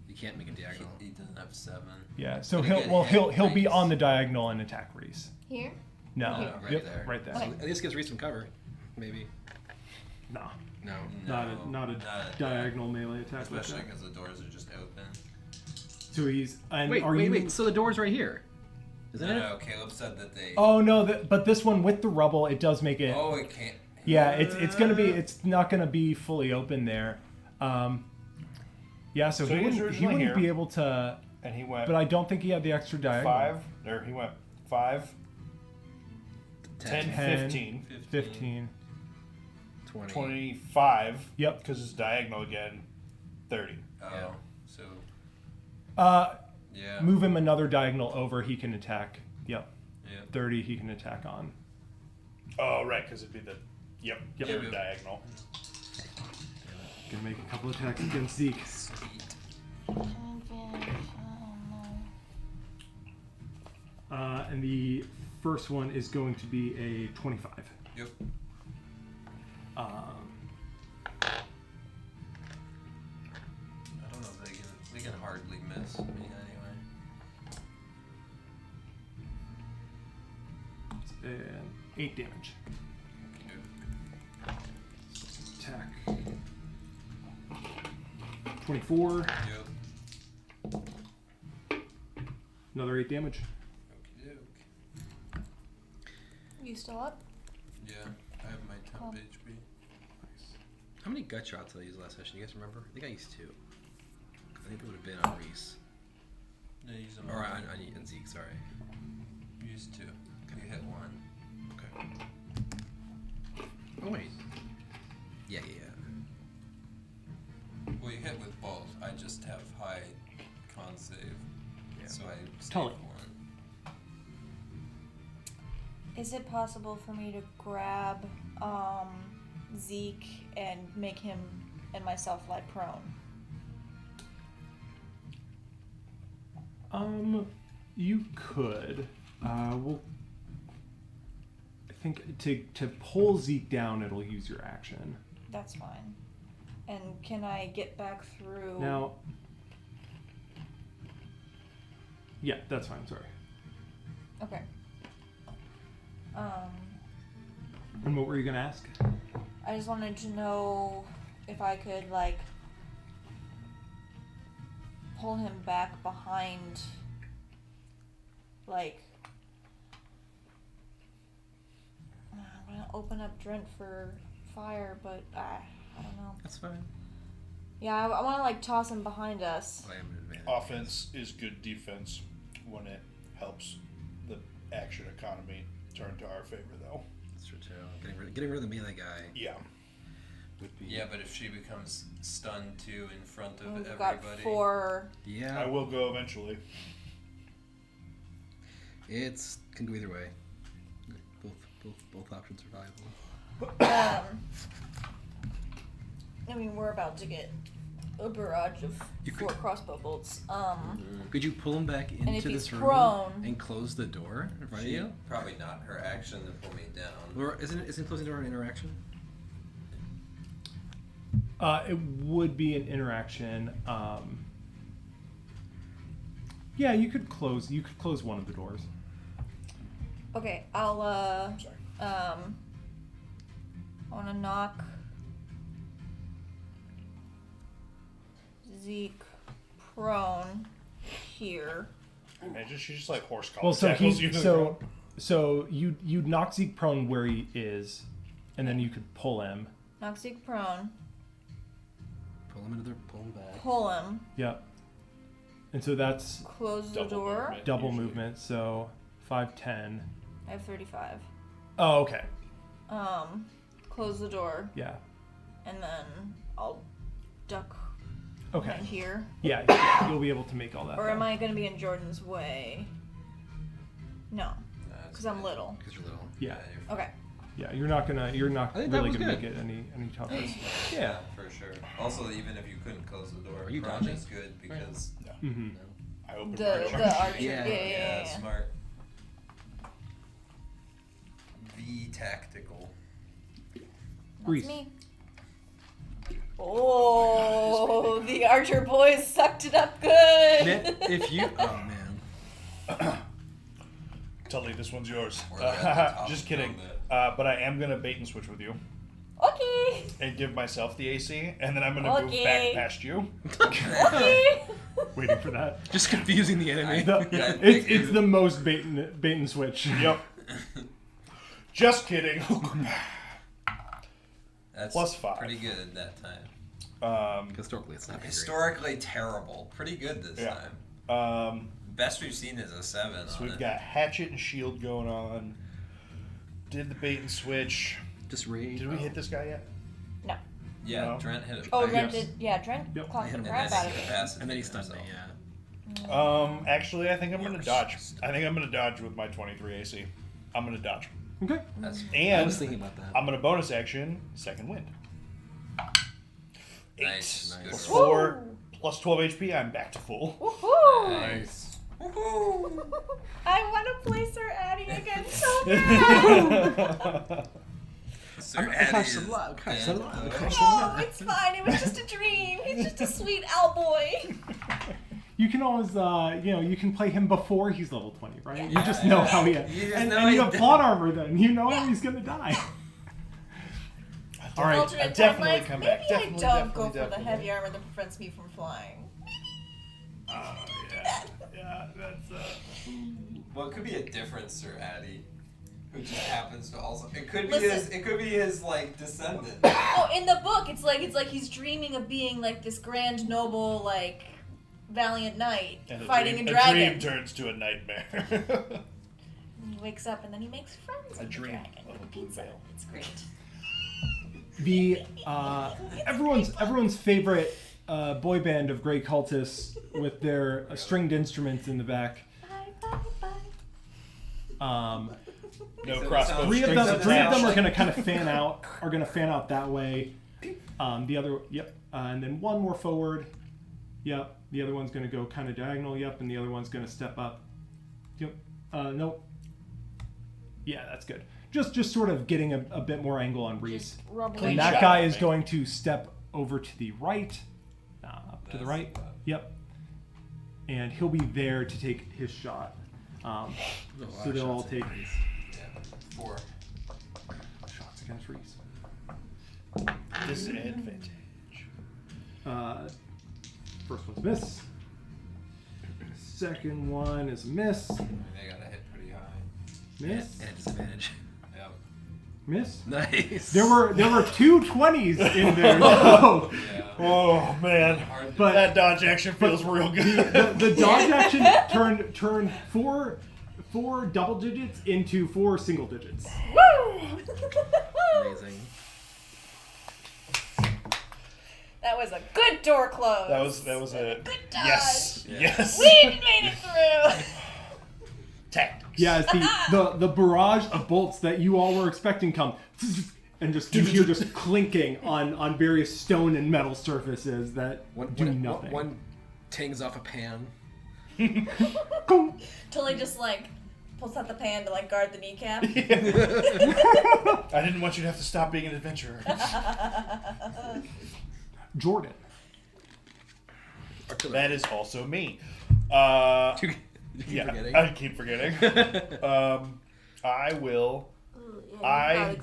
You can't make a diagonal. He doesn't have 7. Yeah. So But he he'll get hit be twice. on the diagonal and attack Reese. Here? No. No, right Yep, there. right there. Okay. At least gives Reese some cover. Maybe. Nah. No. Not a diagonal melee attack. like Especially that. because the doors are just open. So he's. And Wait, are wait, you, wait. So the door's right here. Isn't it? No, Caleb said that they. Oh no! But this one with the rubble, it does make it. Oh, it can't. Yeah, it's gonna be. It's not gonna be fully open there. Yeah, so So he he was wouldn't originally here. be able to. And he went But I don't think he had the extra diagonal. 5. Or he went 5, 10, 10, 15, 15. 20. 25. Yep. Because it's diagonal again. 30. Oh, Yeah. so yeah. Move him another diagonal over. He can attack. Yep. Yeah. 30. He can attack on. Oh, right, because it'd be the third Yep. diagonal. Gonna make a couple attacks against Zeke. Sweet. And the first one is going to be a 25. Yep. Um, I don't know if they can hardly miss me anyway. and 8 damage. Attack. 24. Yep. Another 8 damage. Okie doke. You still up? Yeah, I have my temp Cool. HP. How many gut shots did I use last session? You guys remember? I think I used 2. I think it would have been on Reese. Yeah, use them. Or on Zeke, sorry. Use 2. You hit 1. Okay. Oh, wait. Yeah. Well, you hit with both. I just have high con save. Yeah. So I saved Tully. 1. Is it possible for me to grab Zeke and make him and myself lie prone? You could. Well, I think to pull Zeke down, it'll use your action. That's fine. And can I get back through? Now. Yeah, that's fine. Sorry. Okay. And what were you gonna ask? I just wanted to know if I could pull him back behind, I'm gonna open up Drent for fire, but I don't know. That's fine. Yeah, I want to toss him behind us. I am an advantage. Offense is good defense when it helps the action economy turn to our favor, though. That's true too. Getting rid of the melee guy Yeah. would be. Yeah, but if she becomes stunned too in front of We've everybody. got 4. Yeah. I will go eventually. It's can go either way. Both options are valuable. I mean, we're about to get a barrage of You 4 could- crossbow bolts. Could you pull him back if into he's this room prone- and close the door in front of She, you? probably not her action to pull me down. Or isn't closing the door an interaction? It would be an interaction. Yeah, you could close one of the doors. Okay, I'll Sorry. I want to knock Zeke prone here. Imagine she's just like horse collar Well, so tackles he you to the so ground. so you'd knock Zeke prone where he is, and then you could pull him. Knock Zeke prone. Pull him back. Pull him. Yep. And so that's Close the Double door. movement. double Usually. movement. So 5, 10. I have 35. Oh, okay. Close the door, Yeah. and then I'll duck Okay. behind here. Yeah, you'll be able to make all that. Or am though. I going to be in Jordan's way? No, because I'm little. Because you're little. Yeah. Okay. Yeah, you're not I think that really was gonna good. make it any tougher. Yeah, for sure. Also, even if you couldn't close the door, Are you prone dodging? is good because Mm-hmm. I opened The my archer. Yeah. Yeah. smart. V tactical. Reese. That's me. Oh, the Archer boys sucked it up good. Man, if you. Oh man. Tully, this one's yours. Or at the top Just of kidding. combat. But I am gonna bait and switch with you Okay. and give myself the AC, and then I'm gonna move Okay. back past you. Okay. Waiting for that. Just confusing the enemy. Yeah, It's the most bait and switch. Yep. Just kidding. That's +5. pretty good that time. Historically, it's not very great. Historically terrible. Pretty good this Yeah. time. Best we've seen is a 7 So on we've it. got hatchet and shield going on. Did the bait and switch. Just read. Did we hit this guy yet? No. Yeah, No. Drent hit it. Oh, back. Drent did. Yeah, Drent Yep. clocked the And crap then out of he it. capacitated And then he stunned me, himself. yeah. Actually, I think I'm gonna dodge. I think I'm gonna dodge with my 23 AC. I'm gonna dodge. Okay. That's I And was thinking about that. I'm gonna bonus action second wind. 8 nice. Good plus roll. 4 plus 12 HP. I'm back to full. Woohoo! Nice. Woohoo! I want to play Sir Addie again so bad. Sir I Addie cast is some love, cast dead, some love, though. cast Oh, it's fine. It was just a dream. He's just a sweet owlboy. You can always, you can play him before he's level 20, right? Yeah. You just know how he. You just And know you he have does. plot armor then. You know how he's gonna die. All right. Alternate I definitely timelines. come Maybe back. Definitely, I don't definitely, go for the definitely. heavy armor that prevents me from flying. Yeah, that's. Well, it could be a different Sir Addie, who just happens to also. It could be Listen. his. It could be his like descendant. Oh, in the book, it's like he's dreaming of being like this grand noble, like valiant knight And fighting dream, a dragon. A dream turns to a nightmare. And he wakes up and then he makes friends A with dream the dragon of with a a blue pizza. veil. It's great. The everyone's favorite boy band of gray cultists with their stringed instruments in the back. Bye, bye, bye. No So crossbow Three of strings them attached. are gonna kind of fan out. Are gonna fan out that way. The other, yep, and then one more forward. Yep. The other one's gonna go kind of diagonal. Yep, and the other one's gonna step up. Yep. Nope. Yeah, that's good. Just sort of getting a bit more angle on Reese. Just rub Clean And away. that shot, guy is man. going to step over to the right. Up to the That's right. the- Yep. And he'll be there to take his shot. So they'll all take Yeah. 4. shots against Reese. Disadvantage. First one's a miss. Second one is a miss. They gotta hit pretty high. Miss. And disadvantage. Yep. Miss. Nice. There were two 20s in there. So Yeah. Oh man, Hard to But- that dodge action feels real good. the dodge action turned four double digits into 4 single digits. Woo! Amazing. That was a good door close. That was a Good dodge. yes, Yeah. yes. We made it through. Tactics. Yeah, as the barrage of bolts that you all were expecting come, and just you hear just clinking on various stone and metal surfaces that do nothing. One tings off a pan. Tully just like pulls out the pan to like guard the kneecap. I didn't want you to have to stop being an adventurer. Jordan. That is also me. You keep Yeah, forgetting. I keep forgetting. I will.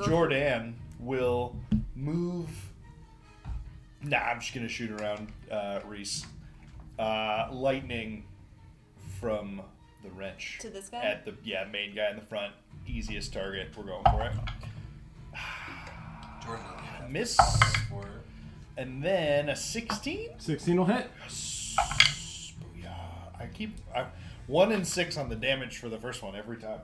Jordan, will move. Nah, I'm just gonna shoot around Reese. Lightning from the wrench To this guy? at the main guy in the front. Easiest target. We're going for it. Jordan doesn't even have Miss, for it. and then a 16. 16 will hit. I 1 and 6 on the damage for the first one every time.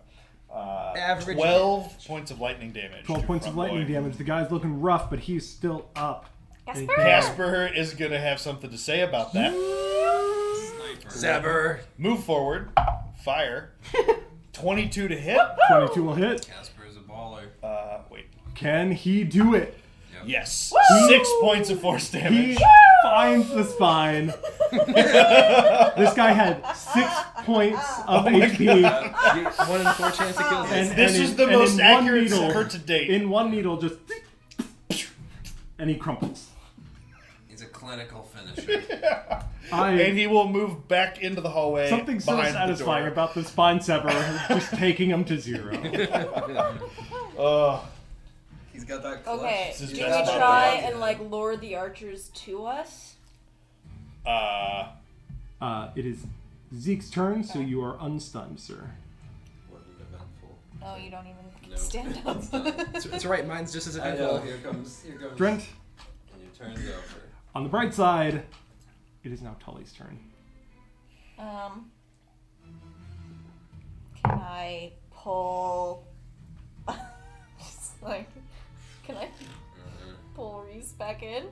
Average 12 points of lightning damage. 12 to points of front lightning boy. damage. The guy's looking rough, but he's still up. Casper! Casper is gonna have something to say about that. Sniper. Saber. Move forward, fire. 22 to hit. 22 will hit. Casper is a baller. Wait. Can he do it? Yep. Yes. 6 points of force He damage. finds the spine. This guy had 6 points of HP. 1 in 4 chance to kill him. This is the most accurate hurt to date. In one needle, just and he crumples. He's a clinical finisher. And he will move back into the hallway. Something so behind the satisfying door. about the spine sever, just taking him to 0. He's got that clutch. Okay, This is do we best of try luck. and like lure the archers to us? It is Zeke's turn, so you are unstunned, sir. What an eventful. Oh, you don't even No. stand up. It's alright, mine's just as I know. eventful. Here comes. Drent, And your turn's over. on the bright side, it is now Tully's turn. Can I pull? Just like, can I pull Reese back in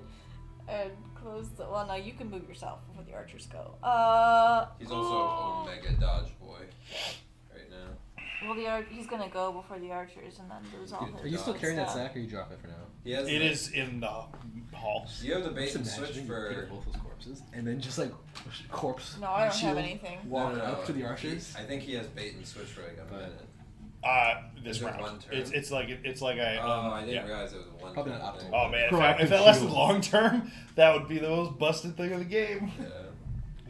and close the? Well, no, you can move yourself before the archers go. He's also Omega Dodge Boy right now. Well, he's gonna go before the archers and then lose all his. Are you still carrying that stuff. sack or you drop it for now? He has It the- is in the hall. You have the bait Just and switch imagining you pick for. up both those corpses and then just like corpse. No, I don't shield, have anything. Walk No. up to the archers. I think he has bait and switch for like a minute. This Is it round. one turn? It's like I. Oh, I didn't yeah. realize it was a one. Probably turn not thing. Oh man, Proactive if that lasted shield. long term, that would be the most busted thing of the game. Yeah.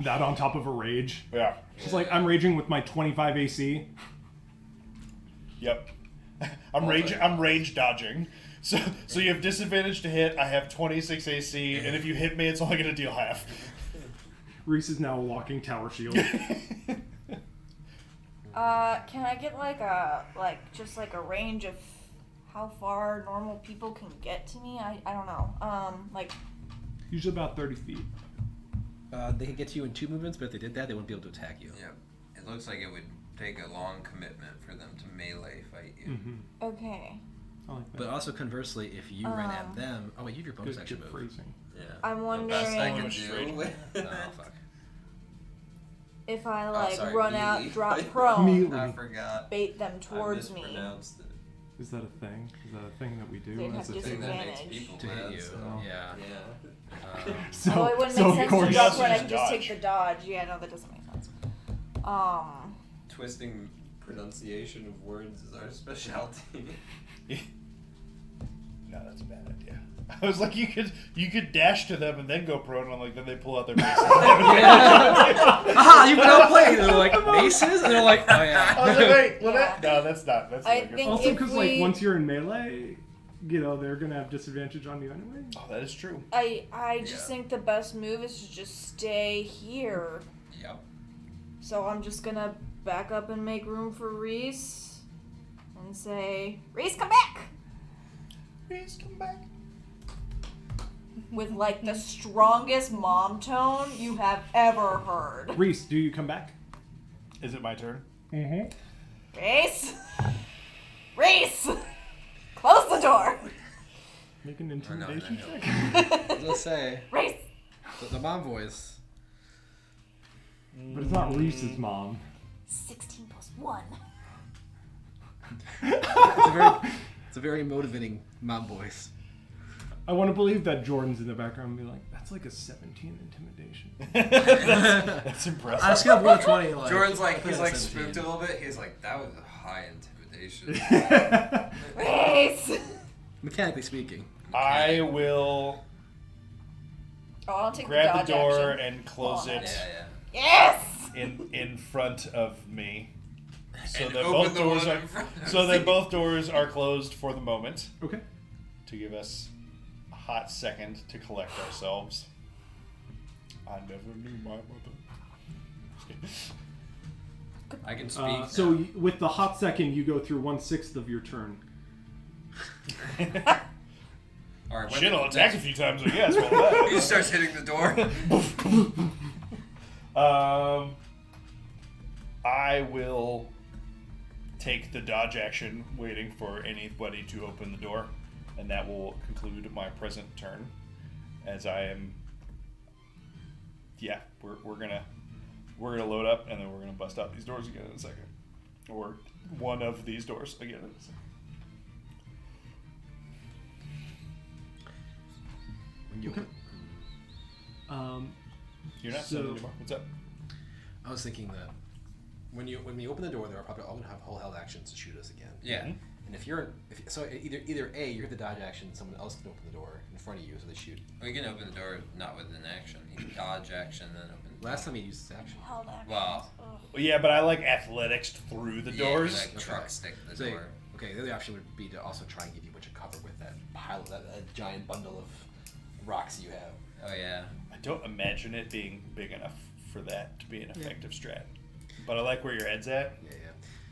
That on top of a rage. Yeah. She's like, I'm raging with my 25 AC. Yep. I'm rage dodging. So you have disadvantage to hit. I have 26 AC, and if you hit me, it's only gonna deal half. Reese is now a walking tower shield. Can I get just a range of how far normal people can get to me? I don't know. Usually about 30 feet. They can get to you in 2 movements, but if they did that, they wouldn't be able to attack you. Yeah. It looks like it would take a long commitment for them to melee fight you. Mm-hmm. Okay. I like that. But also conversely, if you ran at them, oh wait, you have your bonus Good, action good move. phrasing. Yeah. I'm The best I wondering- can do. Oh fuck. If I sorry, run out, melee. drop prone, Melee. I forgot. bait them I towards me, mispronounced it. Is that a thing? Is that a thing that we do? They'd as have a Thing thing? that makes Disadvantage. people To hit mad, you. so- Yeah. Yeah. So, oh, it wouldn't so make of sense course, to drop Yes, prone. I just can just dodge. take the dodge. Yeah, no, that doesn't make sense. Twisting pronunciation of words is our specialty. No, that's a bad idea. I was like, you could dash to them and then go prone, and I'm like, then they pull out their maces. Aha! You've been outplayed. And they're like maces, and they're like, oh yeah. I was like, wait, what? Yeah. No, that's not. That's I not good. think- Also, if because we- once you're in melee, they're gonna have disadvantage on you anyway. Oh, that is true. I just Yeah. think the best move is to just stay here. Yep. So I'm just gonna back up and make room for Reese, and say, Reese, come back! Please come back. With like the strongest mom tone you have ever heard. Reese, do you come back? Is it my turn? Mm-hmm. Reese! Reese! Close the door! Make an intimidation no. check. Let's say Reese! the mom voice. But it's not Reese's mom. 16 plus 1. It's a very motivating mom voice. I want to believe that Jordan's in the background and be like, that's like a 17 intimidation. That's impressive. I scale 1 to 20. Like, Jordan's like, I he's put like it at 17. spooked a little bit. He's like, that was a high intimidation. Reese! Mechanically speaking. I will Oh, I'll take grab the the dodge door action. and close Oh, it Yeah. Yes! in front of me, so And that open both the doors one are in front of so that me. both doors are closed for the moment Okay. to give us a hot second to collect ourselves. I never knew my mother. I can speak. So with the hot second, you go through 1/6 of your turn. All right, Shit, I'll attack a few times, I guess. Well, He starts hitting the door. I will take the dodge action, waiting for anybody to open the door, and that will conclude my present turn. As I am, yeah, we're gonna load up, and then we're gonna bust out these doors again in a second, or one of these doors again in a second. Okay. You're not So- stunned anymore. What's up? I was thinking that when we open the door, they're probably all gonna have whole held actions to shoot us again. Yeah. And if so, either A, you hit the dodge action, someone else can open the door in front of you, so they shoot. We can open the door not with an action. You can dodge action, then open the Last door. time he used this action. Held actions. Wow. Ugh. Well, yeah, but I like athletics through the doors. Yeah, like truck stick the So, door. okay, the other option would be to also try and give you a bunch of cover with that pile, that giant bundle of rocks you have. Oh yeah. I don't imagine it being big enough for that to be an effective strat. But I like where your head's at. Yeah.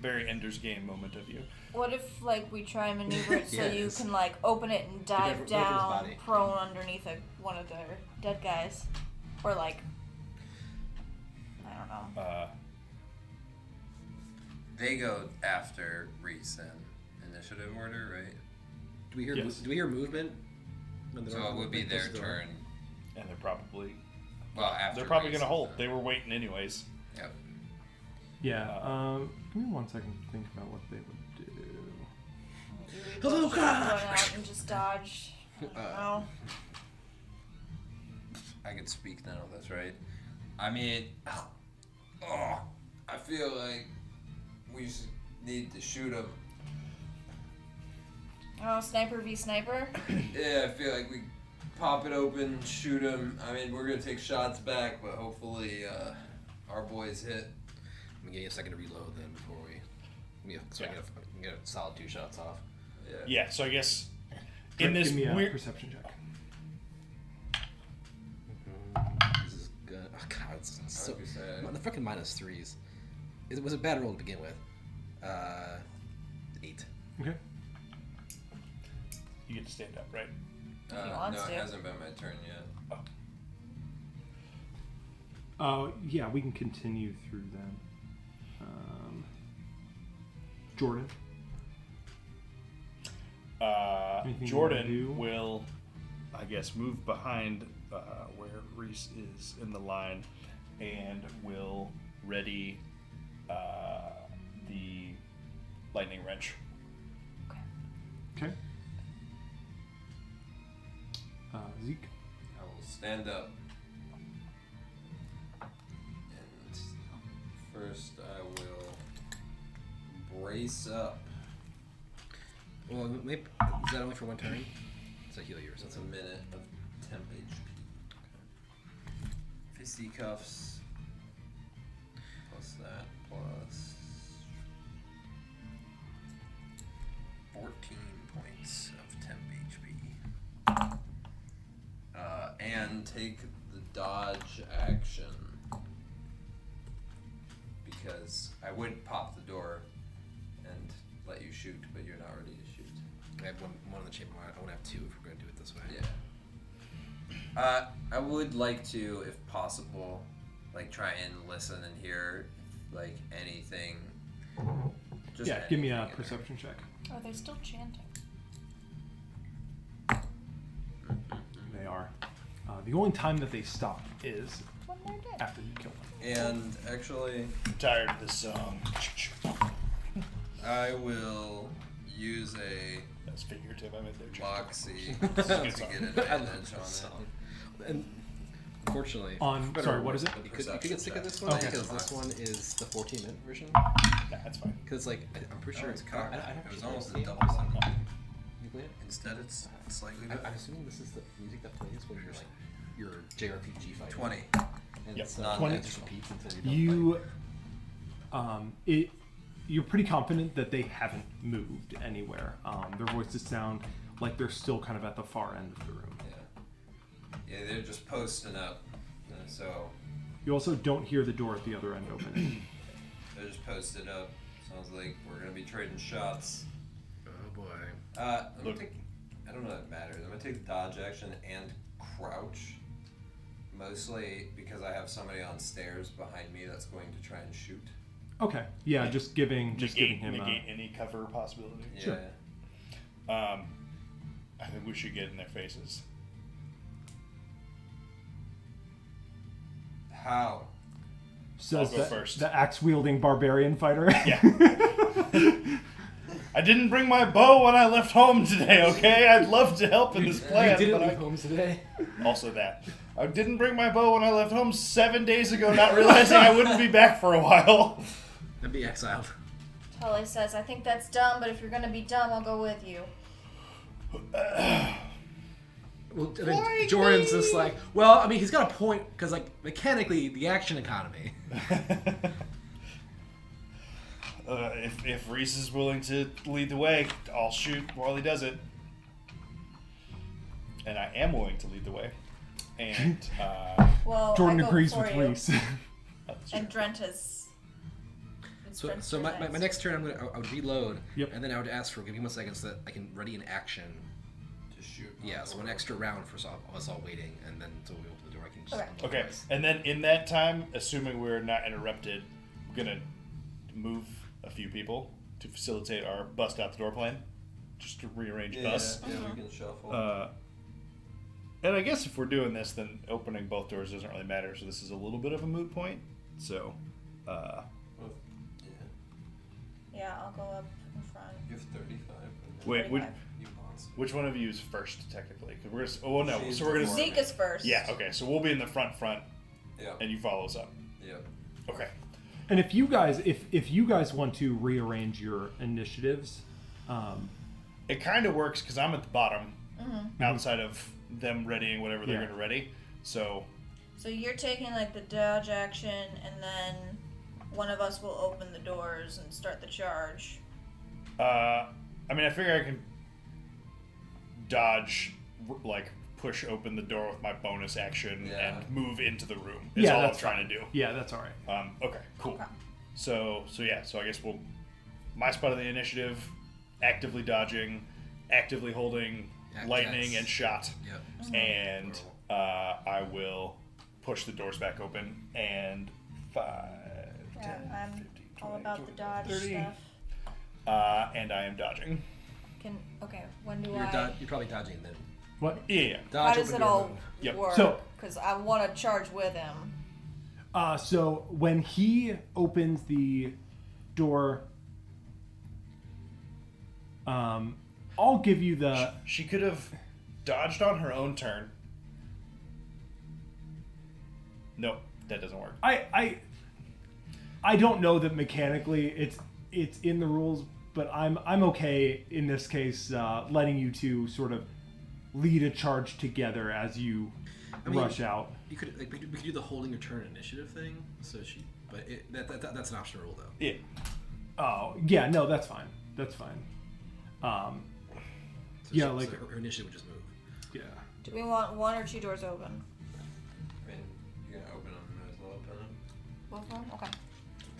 Very Ender's Game moment of you. What if like we try and maneuver it so you Yes. can like open it and dive over his down body. prone underneath one of their dead guys, or like I don't know. They go after Reese in initiative order, right? Do we hear Yes. Do we hear movement? When they're So it would be moving their close to the door? turn. And they're probably After probably Reese gonna is hold. done. They were waiting anyways. Yep. Yeah. Give me 1 second to think about what they would do. Maybe we Hello, both should run God! out and just dodge. I don't know. I could speak now, that's right. I mean, I feel like we just need to shoot him. Oh, sniper v sniper. Yeah, I feel like we pop it open, shoot him. I mean, we're gonna take shots back, but hopefully our boys hit. I'm gonna give you a second to reload then before we. So I can get a solid 2 shots off. Yeah. Yeah, so I guess in Give this me a weird perception check. This is good. Oh god, it's so. Like you said. The fucking -3s. It was a bad roll to begin with. 8. Okay. you get to stand up, right? If he wants no, to. it hasn't been my turn yet. Yeah, we can continue through then. Jordan. Anything you Jordan wanna do? will, I guess, move behind where Reese is in the line, and will ready the lightning wrench. Okay. Zeke. I will stand up. And first I will brace up. Well, maybe, is that only for 1 turn? It's a heal you or That's a something. minute of temp HP. Fisticuffs. Plus that. Plus 14 points of temp HP. And take the dodge action. Because I would pop the door and let you shoot, but you're not ready to shoot. I have one in the chamber. I want to have 2 if we're going to do it this way. Yeah. I would like to, if possible, like try and listen and hear, like anything. Just Yeah, give me a anything in perception check. Are they still chanting? They are. The only time that they stop is When they're dead. after you kill them. there. And actually, I'm tired of this song. I will use a That's figurative. I meant there. Moxie Good to song. get I advantage love on that it. song. And unfortunately, On- better sorry, or what worse, is it? You could get sick of this one Okay. because this one is the 14-minute version. Nah, that's fine. Because like I'm pretty Oh, sure it's cocked. I It don't was actually almost play a this double game. cycle. You play it? Instead, it's slightly I'm different. assuming this is the music that plays when you're like your JRPG fighting. 20. And Yep. so 20. it just repeats until you don't you're pretty confident that they haven't moved anywhere. Their voices sound like they're still kind of at the far end of the room. Yeah, they're just posting up. So You also don't hear the door at the other end open. they're just posted up. Sounds like we're gonna be trading shots. fight. Oh boy. I'm gonna Look. take, I don't know if it matters. I'm gonna take the dodge action and crouch. Mostly because I have somebody on stairs behind me that's going to try and shoot. Okay. Yeah, just giving him negate any cover possibility. Yeah. Sure. I think we should get in their faces. How? says I'll go first. the axe wielding barbarian fighter. Yeah. I didn't bring my bow when I left home today, okay? I'd love to help in this plan, You didn't but leave home today. also that. I didn't bring my bow when I left home 7 days ago, not realizing I wouldn't be back for a while. I'd be exiled. Tully says, I think that's dumb, but if you're gonna be dumb, I'll go with you. Well, I mean, Jordan's just like, well, I mean, he's got a point, because, like, mechanically, the action economy. If Reese is willing to lead the way, I'll shoot while he does it. And I am willing to lead the way. And, Well, Jordan I go agrees before with you. Reese. And Drent is... So my next turn, I would reload, Yep. and then I would ask for, give me 1 second so that I can ready an action. To shoot. Yeah, so an extra round for us all waiting, and then until we open the door, I can just... Okay. unload okay, twice. and then in that time, assuming we're not interrupted, we're gonna move a few people to facilitate our bust out the door plan, just to rearrange bus. Yeah, we can shuffle. And I guess if we're doing this, then opening both doors doesn't really matter. So this is a little bit of a moot point. So, Yeah. Yeah, I'll go up in front. You have 35. wait, 45. You monster. which one of you is first technically? 'Cause we're gonna, oh no, She's so we're gonna. before Zeke is first. Yeah, okay. So we'll be in the front, Yeah. and you follow us up. Yep. Okay. And if you guys, if you guys want to rearrange your initiatives, It kind of works because I'm at the bottom, Mm-hmm. outside of them readying whatever they're Yeah. gonna ready. So So you're taking like the dodge action, and then one of us will open the doors and start the charge. I mean, I figure I can dodge, like push open the door with my bonus action Yeah. and move into the room. Is Yeah, all I'm that's trying to do. yeah, that's all right. Okay, cool. Okay. So yeah. So I guess my spot of the initiative, actively dodging, actively holding lightning Actions. and shot, Yep. and I will push the doors back open and 5, 10, Yeah, I'm 15, all 20, about the 25, dodge 30. stuff. And I am dodging. Okay, when do You're, I... you're probably dodging then. What? Yeah. Dodge, How does open it door, all move. Yep. work? So- Because I want to charge with him. So when he opens the door, I'll give you the. She could have dodged on her own turn. Nope, that doesn't work. I don't know that mechanically it's in the rules, but I'm okay in this case letting you two sort of lead a charge together as you rush out. You could we could do the holding your turn initiative thing. So but that's an optional rule though. Yeah. Oh yeah, no, that's fine. That's fine. Yeah, so like her initiative would just move. yeah. Do we want 1 or 2 doors open? I mean, you're gonna open them. Might as well open them. Both of them? Okay.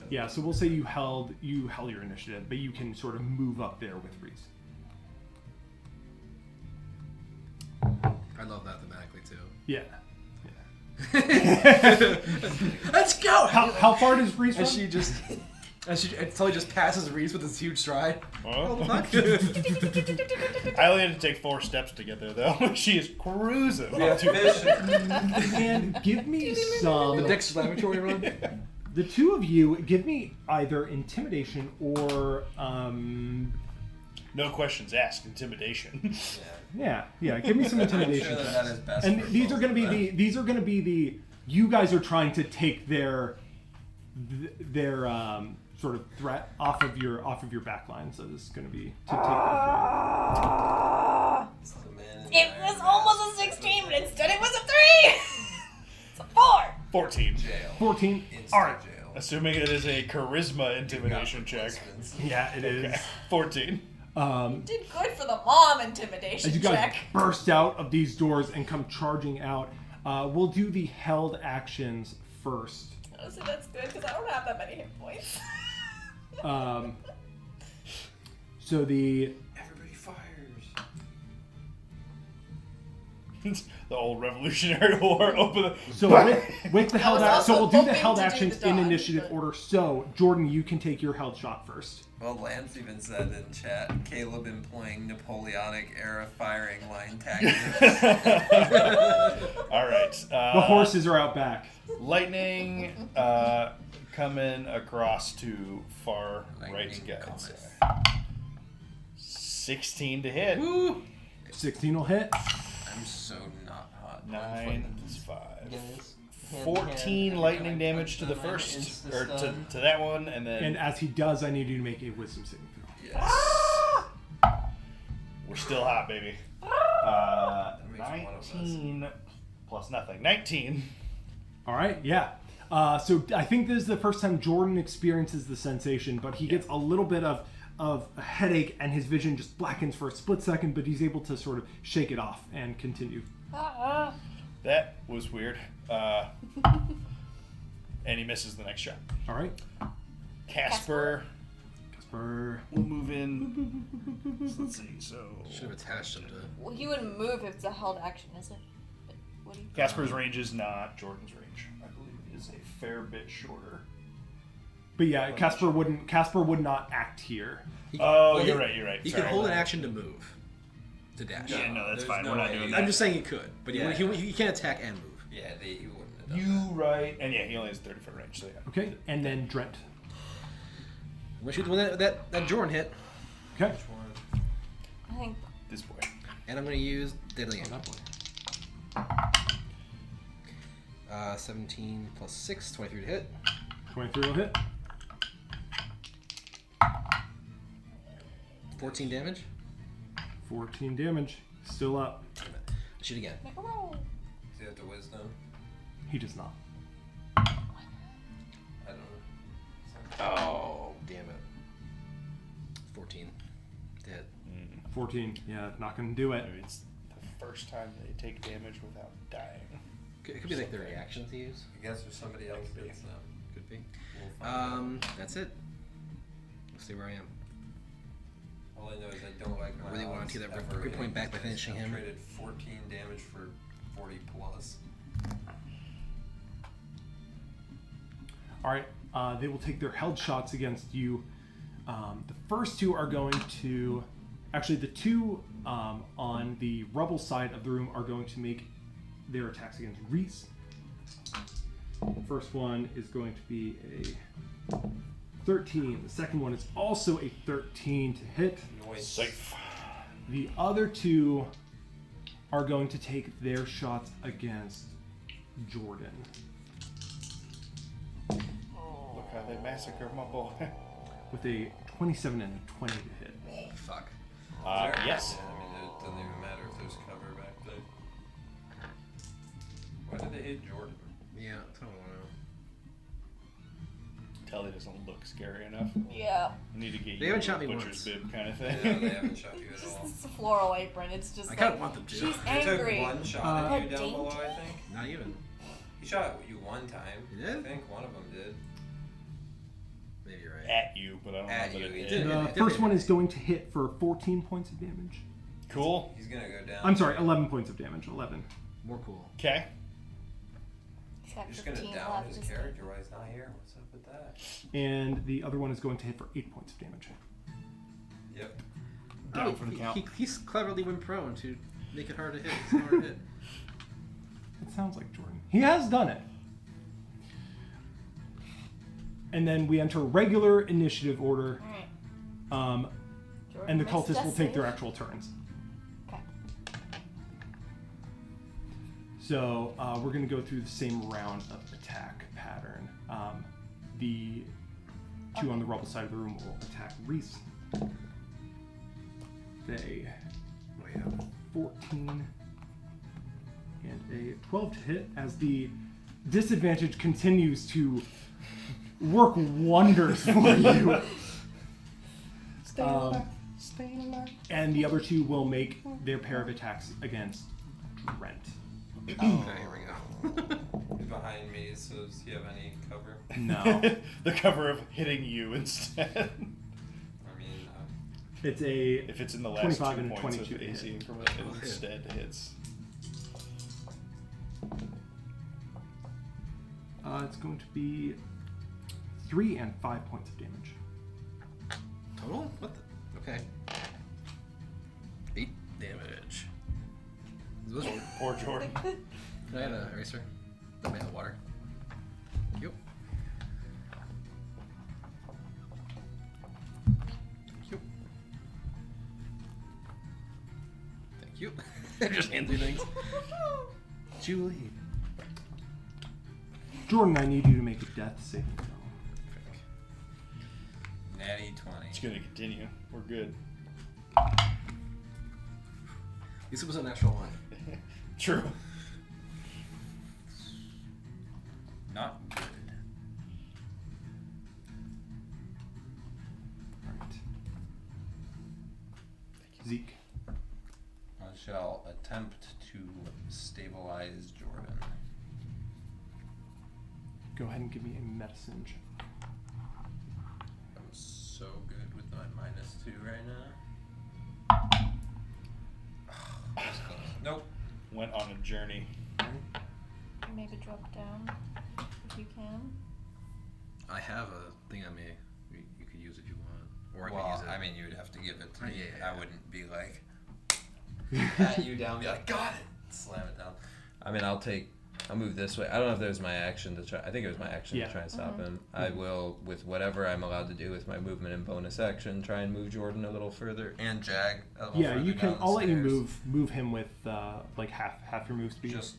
Yeah, so we'll say you held your initiative, but you can sort of move up there with Reese. I love that thematically too. Yeah. Let's go. How far does Reese run? And she just, until he just passes Reese with his huge stride. Well, Fuck. I only had to take 4 steps to get there, though. She is cruising. Yeah, mission. And give me some. The Dexter's Laboratory run. The two of you give me either intimidation or No questions asked. Intimidation. yeah. Give me some I'm intimidation. sure that is best. And for these are both going to of be them. these are going to be the you guys are trying to take their sort of threat off of your back line. So this is going to be to take their It's the man in It the was iron almost a mask. 16, but instead it was a 3! It's a 4! 14. Jail. 14. Instant All right. jail. Assuming it is a charisma intimidation check. Yeah, it is. Okay. 14. Did good for the mom intimidation As you guys check. burst out of these doors and come charging out, we'll do the held actions first. Honestly, that's good because I don't have that many hit points. So the Everybody fires. The old Revolutionary War. Open the. so with the held was so also we'll do the hoping held to do actions the in dodge, initiative but- order. So Jordan, you can take your held shot first. Well, Lance even said in chat, Caleb employing Napoleonic era firing line tactics. All right. The horses are out back. Lightning coming across to far right Lightning guys. cometh. 16 to hit. Woo! 16 will hit. I'm so not hot. 9 is 5. Guys, hand 14 hand, lightning every time I damage to punch the them, I'm first, insta or to stun. that one, and then And as he does, I need you to make a wisdom saving throw. Yes. we're still hot, baby. makes one of us. 19 plus nothing. 19. All right, yeah. So I think this is the first time Jordan experiences the sensation, but he gets a little bit of a headache and his vision just blackens for a split second, but he's able to sort of shake it off and continue. That was weird. And he misses the next shot. All right. Casper Casper. will move in. So let's see. So Should have attached him to. Well, he wouldn't move if it's a held action, is it? But would he? Casper's range is not Jordan's range. I believe it is a fair bit shorter. But yeah, Casper would not act here. He Oh, well, you're right. He Sorry. can hold an action to move, to dash. Yeah, no, that's There's fine. no We're not way. doing I'm that. just saying he could, but Yeah. he can't attack and move. Yeah, he wouldn't have done You right, and yeah, he only has 30-foot range. So yeah. Okay, and then Drent. I'm gonna shoot the one that Jordan hit, Okay. that. One. I think This boy. and I'm gonna use Deadly Aim. Oh, that boy. 17 plus 6, 23 to hit. 23 will hit. 14 damage. 14 damage. Still up. Shoot again. make a roll. Does he have the wisdom? He does not. I don't know. Oh, damn it. 14 to hit. 14. Yeah, not gonna do it. Maybe it's the first time they take damage without dying. It could be like the reaction to use. I guess there's somebody else that's Could be. we'll find out. That's it. Let's see where I am. All I know is I don't like my Really wanted odds to get that ever grip point hitting back by these guys. finishing I've him. traded 14 damage for 40 plus. All right. They will take their held shots against you. The first two are going to, actually, the two on the rubble side of the room are going to make their attacks against Reese. The first one is going to be a 13. The second one is also a 13 to hit. Noise. Safe. The other two are going to take their shots against Jordan. Look how they massacred my boy. With a 27 and a 20 to hit. Oh, fuck. Yes. Yeah, I mean, it doesn't even matter if there's cover back there. Why did they hit Jordan? Yeah, I don't know. Telly doesn't look scary enough. Yeah. I need to get They you haven't a shot me butcher's once. bib kind of Yeah, thing. they haven't shot you at all. It's a floral apron. It's just I like, kind of want them to. she's They took angry. one shot at you down Dang. below, I think. Not even. He shot you one time. He did? I think one of them did. Maybe you're right. At you, but I don't At know that you, it he did. did. The definitely first one did. is going to hit for 14 points of damage. Cool. He's gonna go down. I'm sorry, 11 points of damage. 11. More cool. Okay. He's got You're just gonna 15 down left. his isn't he? character while he's not here. What's up with that? And the other one is going to hit for 8 points of damage. Yep. Down for the count. He's cleverly went prone to make it hard to hit. It's hard to hit. It sounds like Jordan. He has done it. And then we enter regular initiative order, Alright. and Jordan the makes cultists death will take their save. actual turns. Okay. So we're going to go through the same round of attack pattern. The two on the rubble side of the room will attack Reese. They 14 and a 12 to hit as the disadvantage continues to work wonders for you. Stay alive. Stay alive. And the other two will make their pair of attacks against Brent. Okay, here we go. He's behind me, so does he have any cover? No. The cover of hitting you instead. I mean, It's a If it's in the last 25 2 and a points 22 of to AC hit. increment, it Oh, hit. instead hits. It's going to be 3 and 5 points of damage. Total? What the? Okay. 8 damage. Is this one? Poor Jordan. Can I have an eraser? I have water. Thank you. Thank you. Just hand through things. Julie. Jordan, I need you to make a death saving throw. Natty 20. It's gonna continue. We're good. At least it was a natural one. True. Not good. Alright. Zeke. I shall attempt to stabilize Jordan. Go ahead and give me a medicine check. I'm so good with my -2 right now. Just close. Nope. Went on a journey. Maybe drop down if you can. I have a thing on me. You could use if you want. Or I Well, could use it. I mean, you would have to give it to me. Yeah. I wouldn't be like, pat you down, be like, got it, slam it down. I mean, I'll move this way. I don't know if there's my action to try. I think it was my action Yeah. to try and stop him. I will, with whatever I'm allowed to do with my movement and bonus action, try and move Jordan a little further and Jag a little Yeah, further you can. down the I'll let you stairs. move him with like half your move speed. Just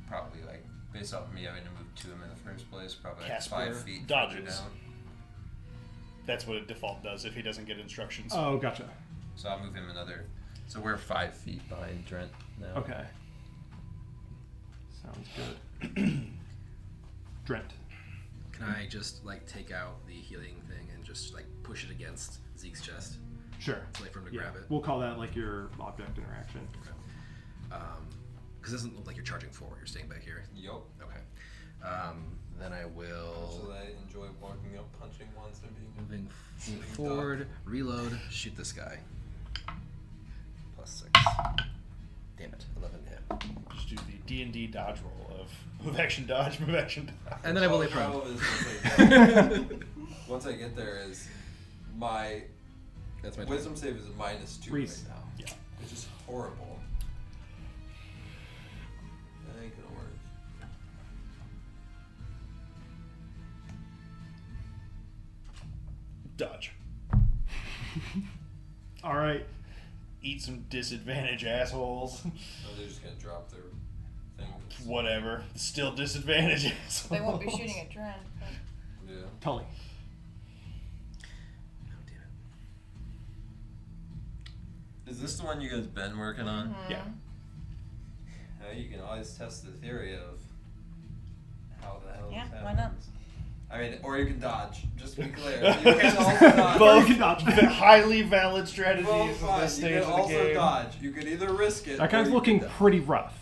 probably like based off of me having to move to him in the first place, probably like Casper 5 feet further dodges. down. That's what a default does if he doesn't get instructions. Oh, gotcha. So I'll move him another. So we're 5 feet behind Trent now. Okay. Sounds good. Drent. Can I just like take out the healing thing and just like push it against Zeke's chest? Sure. It's like for him to Yeah. grab it. We'll call that like your object interaction. Because it doesn't look like you're charging forward. You're staying back here. Yup. Okay. Then I will So I enjoy walking up, punching once, and being moving sitting forward, reload, shoot this guy. +6. Damn it, 11 to hit. Just do the D&D dodge roll of move action dodge, move action dodge. And then I will lay prone. Problem is once I get there is my That's my wisdom save is -2 Reese. right now. Yeah. Which is horrible. That ain't gonna work. Dodge. All right. Eat some disadvantage, assholes. Oh, they're just gonna drop their things. Whatever. Still disadvantage, assholes. They won't be shooting at Dren. But Yeah. Tully. Oh, damn it. Is this the one you guys been working on? Yeah. Now you can always test the theory of how the hell Yeah, this why not? happens. I mean, or you can dodge. Just to be clear, you can also dodge. Both You can dodge. highly valid strategies Well, at fine. this You stage can of the also game. dodge. You can either risk it. That or guy's you looking can dodge. pretty rough.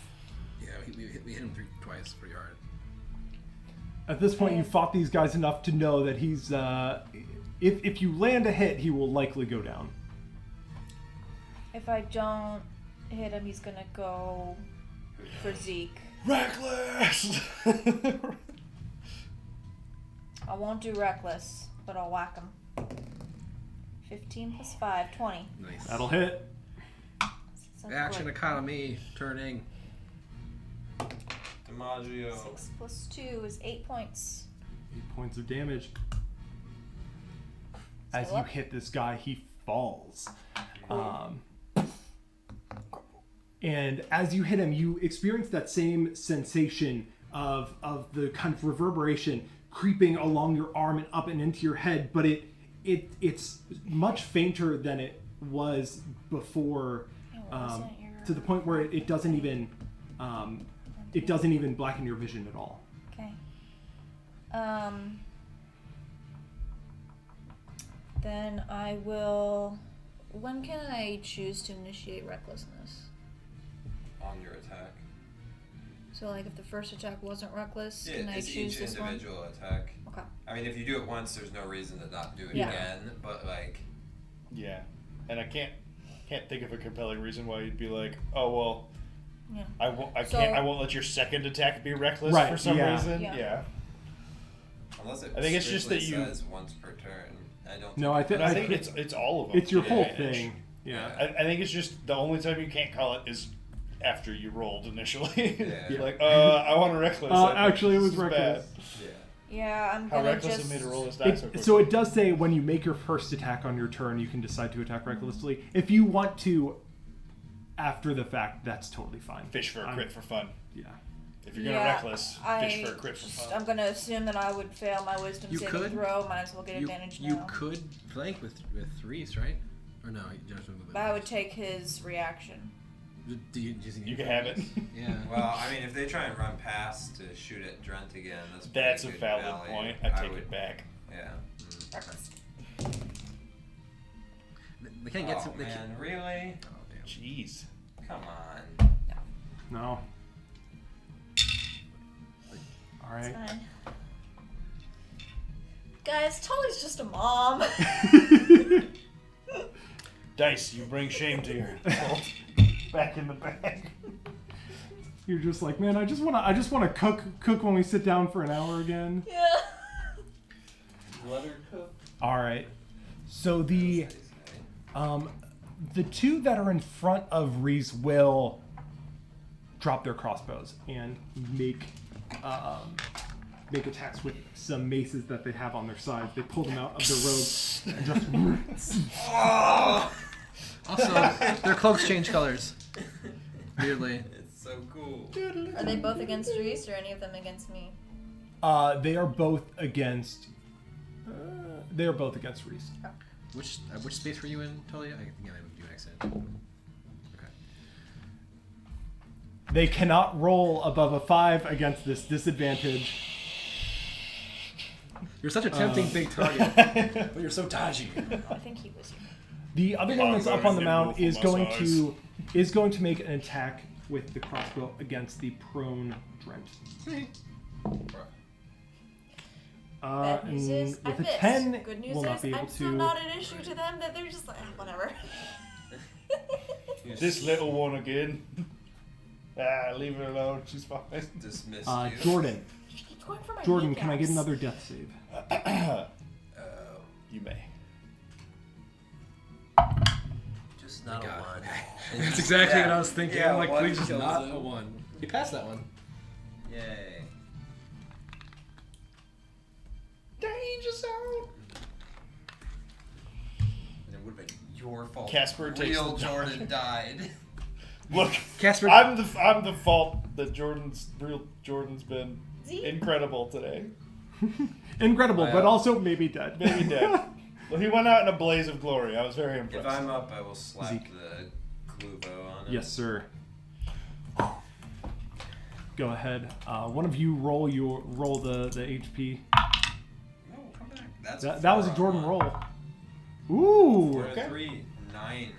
Yeah, we hit him twice pretty hard. At this point, you fought these guys enough to know that he's. If you land a hit, he will likely go down. if I don't hit him, he's gonna go for Zeke. Reckless! I won't do reckless, but I'll whack him. 15 plus 5, 20. Nice. That'll hit. Sounds Action good. economy, turning. DiMaggio. 6 plus 2 is 8 points. 8 points of damage. As Still you up? hit this guy, he falls. And as you hit him, you experience that same sensation of the kind of reverberation creeping along your arm and up and into your head, but it's much fainter than it was before, Yeah, what was that? Your- to the point where it doesn't even blacken your vision at all. Okay. Then I will. When can I choose to initiate recklessness? On your attack. So, like, if the first attack wasn't reckless, Yeah, can I it's choose each this one? individual attack. Okay. I mean, if you do it once, there's no reason to not do it Yeah. again. But like, Yeah. And I can't think of a compelling reason why you'd be like, oh, well, Yeah. I So- won't let your second attack be reckless Right, for some yeah. reason. Yeah. Yeah. unless it I think it's just strictly that you- says once per turn. I don't. No, I But think I think it's all of them. it's your to whole advantage. thing. Yeah. I think it's just the only time you can't call it is after you rolled initially. Yeah. You're like, I want a reckless. I think Actually, it this was is reckless. bad. Yeah. Yeah, I'm How gonna reckless just. of me to roll this die so So quickly. it does say when you make your first attack on your turn, you can decide to attack recklessly. If you want to after the fact, that's totally fine. Fish for a crit for fun. Yeah. If you're gonna reckless, fish for a crit for fun. I'm gonna assume that I would fail my wisdom saving throw. Might as well get advantage now. You could flank with Reese, right? Or no? You just but I would take his reaction. You can have it. Yeah. Well, I mean, if they try and run past to shoot at Drent again, that's a valid point. I take it back. Yeah. Reckless. They can't get some. Man, really? Oh damn. Jeez. Come on. No. All right. It's fine. Guys, Tully's just a mom. Dice, you bring shame to your cult. Back in the bag. You're just like, man, I just wanna cook when we sit down for an hour again. Yeah. Let her cook. All right. So the two that are in front of Reese will drop their crossbows and make attacks with some maces that they have on their sides. They pull them out of their robes and just. Also, their cloaks change colors. Weirdly. It's so cool. Are they both against Reese or any of them against me? They are both against. They are both against Reese. Oh. Which space were you in, Tully? I think I would do an accent. Okay. They cannot roll above a 5 against this disadvantage. You're such a tempting big target, but you're so dodgy. I think he was here. The other one that's up on the mound is going massage. to make an attack with the crossbow against the prone Drent. Bad news is, I with a missed. 10, Good news will not is, be able I'm still to. not an issue to them that they're just like, whatever. This little one again. Leave her alone. She's fine. Dismiss Jordan. She keeps going for my Jordan, can I get kneecaps. another death save? You may. Just not a God. 1. That's exactly what I was thinking. Yeah, I'm like, one please just kills not him. a 1. You passed that one. Yay. Danger zone. And it would have been your fault. Casper takes Real the Jordan died. Look, Casper. I'm the fault that Jordan's been See? incredible today. Incredible, but Wow. also maybe dead. Maybe dead. Well, he went out in a blaze of glory. I was very impressed. If I'm up, I will slap Zeke. the Cluvo on it. Yes, sir. Go ahead. One of you roll the HP. No, come back. That's That was a Jordan roll. Ooh. 4 Okay. 3, 9.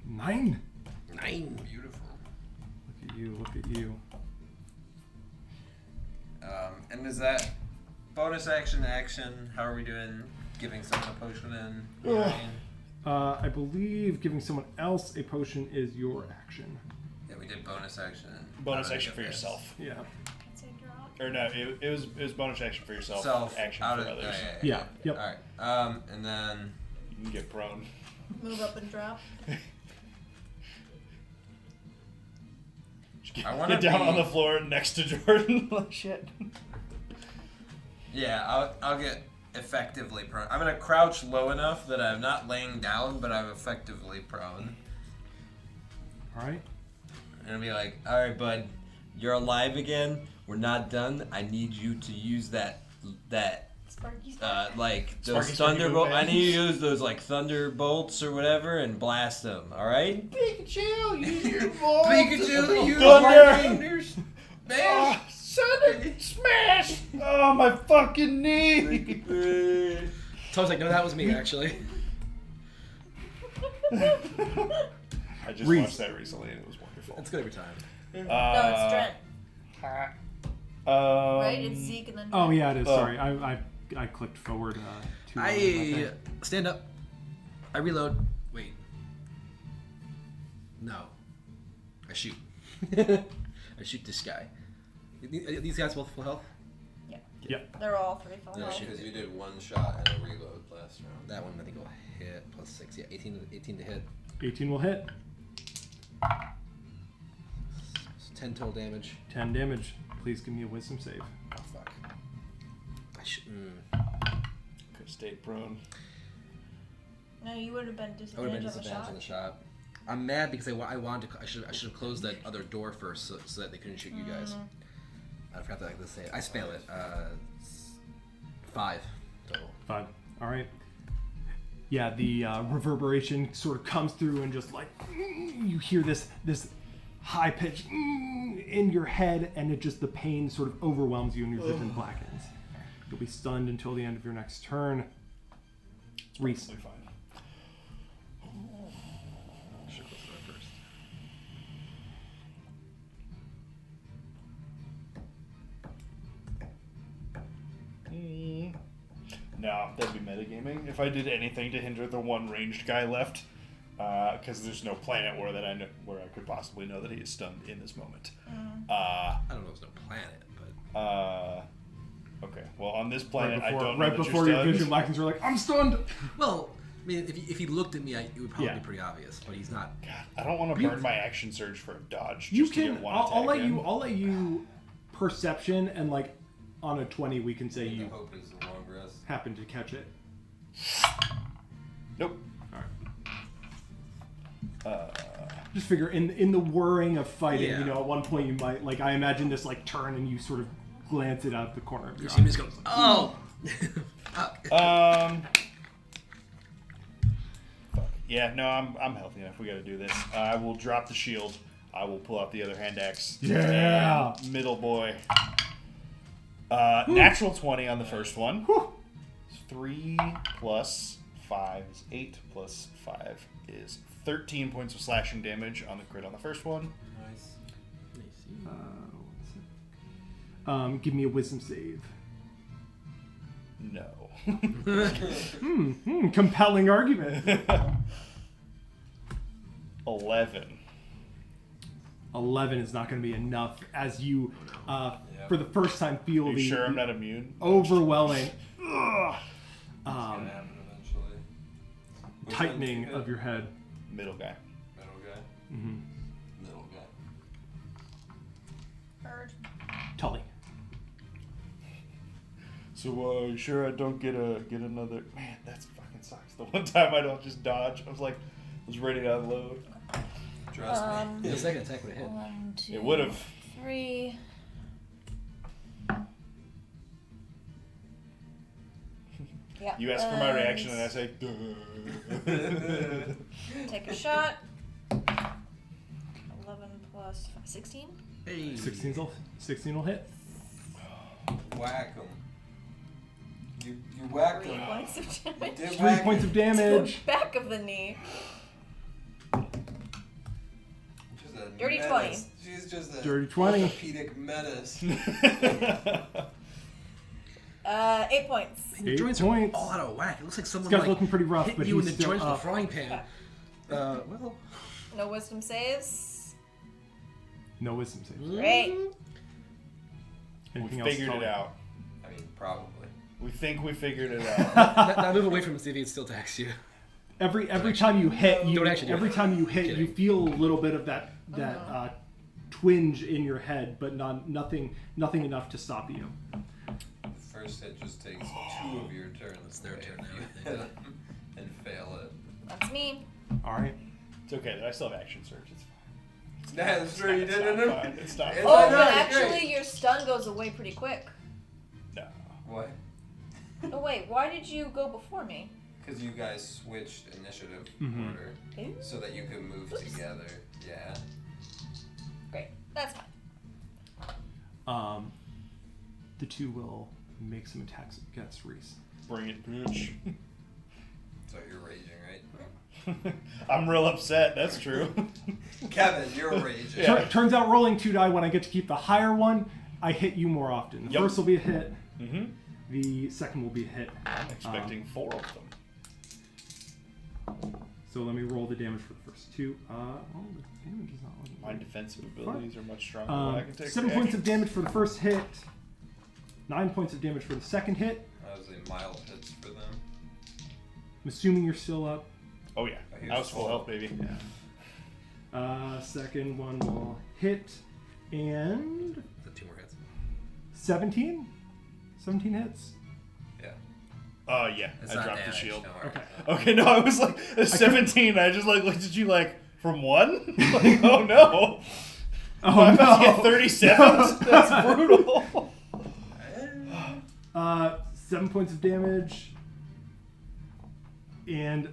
9. 9. Beautiful. Look at you. Look at you. And is that bonus action? How are we doing? Giving someone a potion in? Ugh. I believe giving someone else a potion is your action. Yeah, we did bonus action. Bonus Out of action for the yourself. Yeah. Take her off. Or no, it was bonus action for yourself. Self action out for of others. Yeah, yep. All right. And then You can get prone. Move up and drop. I wanna Get down be- on the floor next to Jordan. Like shit. yeah, I'll get effectively prone. I'm gonna crouch low enough that I'm not laying down, but I'm effectively prone. All right. And I'll be like, all right, bud, you're alive again. We're not done. I need you to use that Sparky. like those Sparky thunderbolt. I movement. need you to use those like thunderbolts or whatever and blast them. All right? Pikachu, use your voice. Pikachu, use Thunder. Man, Thunder, smash! Oh, my fucking knee. Tom's like, no, that was me, actually. I just Reese. watched that recently and it was wonderful. It's good every time. No, it's Trent. Right? It's Zeke and then Trent. Oh yeah, it is. Oh. Sorry, I clicked forward. Too long on my I thing. stand up. I reload. Wait. No. I shoot. I shoot this guy. Are these guys both full health? They're all 3 full Yeah, health. shit. because you did one shot and a reload last round. That one I think will hit plus 6. Yeah, 18 to hit. 18 will hit. It's 10 total damage. 10 damage. Please give me a wisdom save. Oh fuck. Could stay prone. No, you would have been I would have been disadvantaged on the disadvantaged on shot. the shot. I'm mad because I wanted to. I should have closed that other door first so that they couldn't shoot you guys. I forgot that I could say it. I fail it. 5 total. 5. All right. Yeah, the reverberation sort of comes through and just like you hear this high pitch in your head, and the pain sort of overwhelms you and your vision blackens. You'll be stunned until the end of your next turn. Reese. Fine. Should close the door first. No, that'd be metagaming. If I did anything to hinder the one ranged guy left, because there's no planet where I could possibly know that he is stunned in this moment. I don't know if there's no planet, but Okay. Well, on this planet, I don't know right that before you're your stunned. vision blackens, you're like, I'm stunned. well, I mean, if he looked at me, it would probably Yeah. be pretty obvious. But he's not. God, I don't want to burn my action surge for a dodge. You Just to can. get one I'll let attack in. you. I'll let you. Perception and like on a 20, we can say The you hope is the long rest. happen to catch it. Nope. All right. Just figure in the whirring of fighting, Yeah. at one point you might I imagine this turn and you sort of glance it out the corner of You your see me eye. just go, oh. Fuck. Fuck. Yeah, no, I'm healthy enough. We got to do this. I will drop the shield. I will pull out the other hand axe. Yeah. And middle boy. Natural 20 on the first one. Whew. 3 plus 5 is 8 plus 5 is 13 points of slashing damage on the crit on the first one. Nice. Give me a wisdom save. No. Compelling argument. 11. 11 is not going to be enough as you, for the first time, feel You the sure I'm not immune? overwhelming It's gonna happen eventually. Which one tightening did you of hit? your head. Middle guy. Middle guy. Mm-hmm. Middle guy. Heard. Tully. So, you sure I don't get another? Man, that fucking sucks. The one time I don't just dodge, I was ready to unload. Trust me. The second attack would have hit. 1, 2, It would have. 3. Yeah. You ask for my reaction, and I say, duh. Take a shot. 11 plus 5, 16. Hey. 16 will hit. Whack him. You whacked 3 him. points of damage. Did 3 whack points him. of damage. The back of the knee. She's a Dirty menace. She's just a Dirty 20. orthopedic menace. 8 points. Man, your 8 joints points. are all out of whack. It looks like someone This guy's looking pretty rough, hit but you in he's the still joints with a up. frying pan. Well, No wisdom saves. No wisdom save. Great. We Anything else, figured it Tully? out. I mean, probably. We think we figured it out. now move away from him, see if he still attacks you. Every time you hit, Don't actually do every it. time you hit, you Kidding. feel a little bit of that twinge in your head, but nothing enough to stop you. The first hit just takes 2 of your turns. It's their turn now, if you I hit think. him and fail it. That's me. All right. It's okay. I still have action surge. It's fine. Yeah, that's true. You It's did not it. fine. It's not It's fine. Oh, not but great. actually, your stun goes away pretty quick. No. What? Oh, wait. Why did you go before me? Because you guys switched initiative Mhm. order Ooh. so that you could move Oops. together. Yeah. Great. That's fine. The two will make some attacks against Reese. Bring it, bitch. So you're raging, right? I'm real upset. That's true. Kevin, you're raging. Yeah. Turns out rolling 2 die, when I get to keep the higher one, I hit you more often. The Yep. first will be a hit. Mm-hmm. The second will be a hit. I'm expecting 4 of them. So let me roll the damage for the first 2. The damage is not looking My good. defensive abilities are much stronger when I can take 7 points of reactions. damage for the first hit. 9 points of damage for the second hit. That was a mild hits for them. I'm assuming you're still up. Oh yeah, He I was was full full. health, baby. Second one will hit. And The 2 more hits. 17? 17 hits? Yeah. Yeah, It's I not dropped damage, the shield. don't worry. Okay. Okay, no, I was like 17. I just like looked at you like From 1? Like, oh no. Oh I'm about to no. get 37? That's brutal. 7 points of damage. And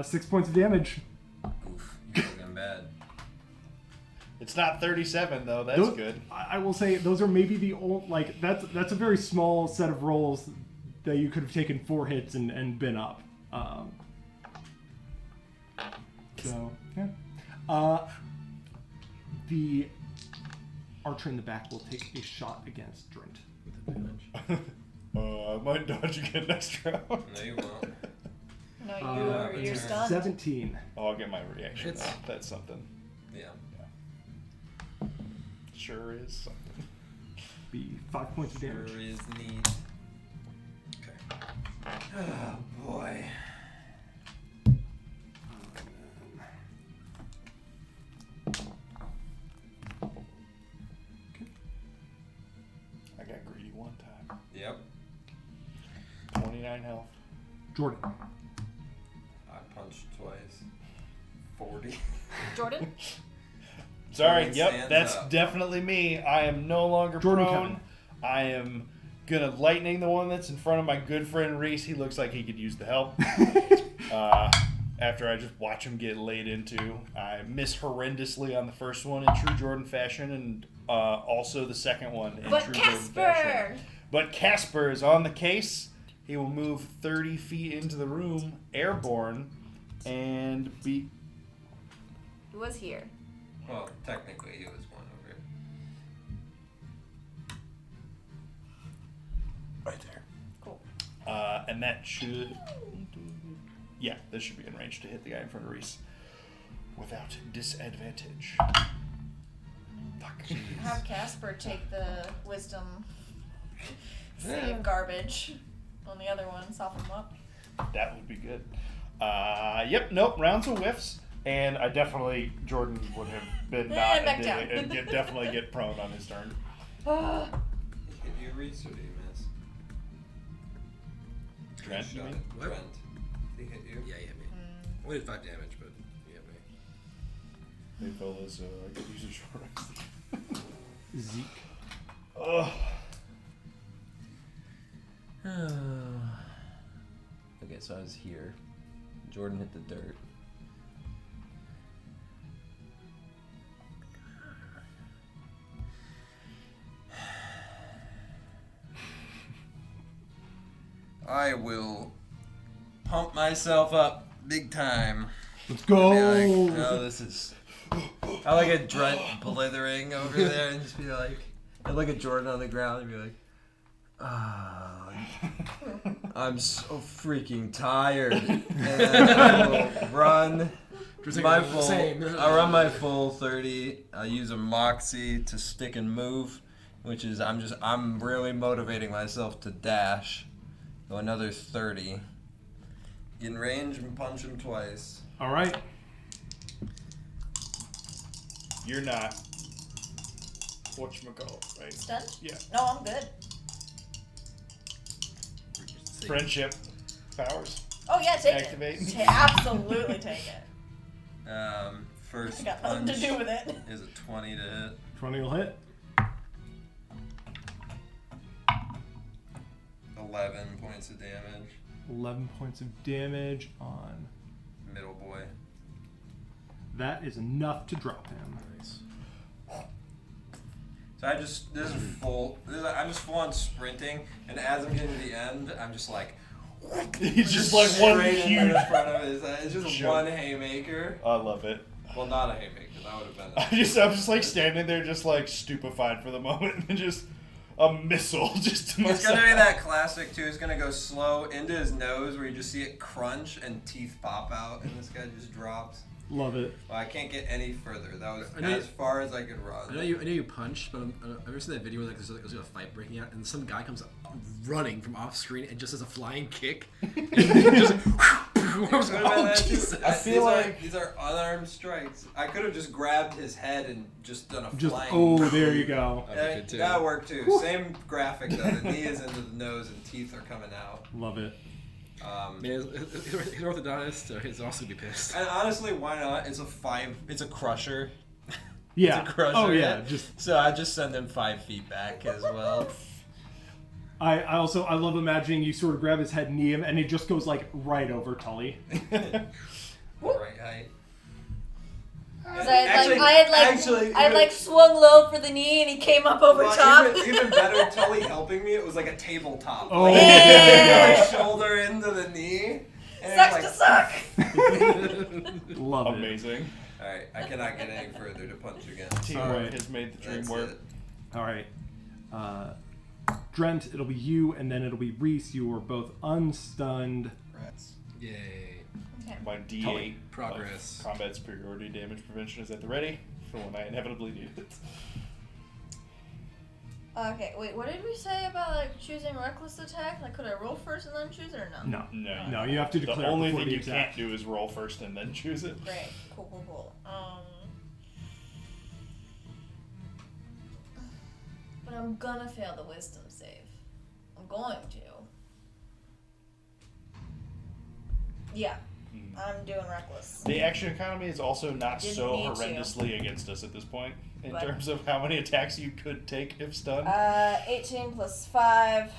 6 points of damage. Oof, you're looking bad. It's not 37 though. That's Those- good. I will say those are maybe the old that's a very small set of rolls that you could have taken 4 hits and been up. So yeah. The archer in the back will take a shot against Drint. I might dodge again next round. No, you won't. No, you're stunned. 17. Oh, I'll get my reaction. Hits. Though. That's something. Yeah. Sure is something. Be 5 points of damage. Sure is neat. Oh boy. I got greedy one time. Yep. 29 health. Jordan. I punched twice. 40. Jordan? Sorry, Jordan yep, stands that's up. definitely me. I am no longer Jordan prone. Kevin. I am gonna lightning the one that's in front of my good friend Reese. He looks like he could use the help. After I just watch him get laid into, I miss horrendously on the first one in true Jordan fashion, and also the second one in But true Jordan fashion. Casper! But Casper is on the case. He will move 30 feet into the room, airborne, and be. Who was here? Well, technically he was one over. Right there. Cool. And that should. Yeah, this should be in range to hit the guy in front of Reese without disadvantage. Fuck. Have Casper take the wisdom save garbage on the other one, soften him up. That would be good. Yep, nope, rounds of whiffs. And I definitely, Jordan would have been not And back down. and definitely get prone on his turn. Did you Reese or did you miss? Trent, you mean? What? Trent. Did he hit you? Yeah, he hit me. Only did 5 damage, but he hit me. Hey fellas, I could use a short. Zeke. Ugh. Okay, so I was here. Jordan hit the dirt. I will pump myself up big time. Let's go. Be like, oh, this is. I like a Drent blithering over there and just be like, I look at Jordan on the ground and be like, oh, I'm so freaking tired. And then I will run my full. I'll run my full 30. I'll use a moxie to stick and move, which is I'm really motivating myself to dash. Go another 30. Get in range and punch him twice. All right. You're not. Whatchamacallit, right? Stunned? Yeah. No, I'm good. Friendship powers. Oh yeah, take Activate. it. Absolutely take it. First I got nothing to punch do with it. is a 20 to hit. 20 will hit. 11 points of damage. 11 points of damage on. Middle boy. That is enough to drop him. Nice. So I'm just full on sprinting, and as I'm getting to the end, I'm just like. He's just like one straight in huge. front of his head. It's just Sure. one haymaker. I love it. Well, not a haymaker. That would have been. I'm just like standing there, just like stupefied for the moment, and just a missile just to It's myself. gonna be that classic too. It's gonna go slow into his nose, where you just see it crunch and teeth pop out, and this guy just drops. Love it. Well, I can't get any further. That was I know as far as I could run. I know you punched, but I've ever seen that video where like, there's like a fight breaking out, and some guy comes running from off screen and just does a flying kick. And just, I was like, oh, Jesus. I feel like- these are unarmed strikes. I could have just grabbed his head and just done a Just flying. oh, there you go. That'd be good, too. That worked too. Same graphic though. The knee is into the nose and teeth are coming out. Love it. Man, his orthodontist is also gonna be pissed. And honestly, why not? It's a 5. It's a crusher. Yeah. It's a crusher. Oh yeah. hit. Just So I just send him 5 feet back as well. I love imagining you sort of grab his head, knee him, and it just goes like right over Tully. Right height. Because I had like swung low for the knee and he came up over top. Even better, Tully helping me, it was like a tabletop. Oh. Like, Yeah. my shoulder into the knee. And Sucks it's to suck. Love it. Amazing. Alright, I cannot get any further to punch again. Teamwork Alright. has made the dream That's work. it. All right. Drent, it'll be you, and then it'll be Reese. You are both unstunned. Rats. Yay. My D8 Tully. Progress. of combat superiority damage prevention is at the ready for when I inevitably need it. Okay, wait, what did we say about like choosing reckless attack? Like, could I roll first and then choose or no? No. No. No, you have to The declare only before thing the you attack. can't do is roll first and then choose it. Great, cool. But I'm gonna fail the wisdom save. I'm going to. Yeah, I'm doing reckless. The action economy is also not Didn't so need to. horrendously against us at this point in But- terms of how many attacks you could take if stunned. 18 plus 5,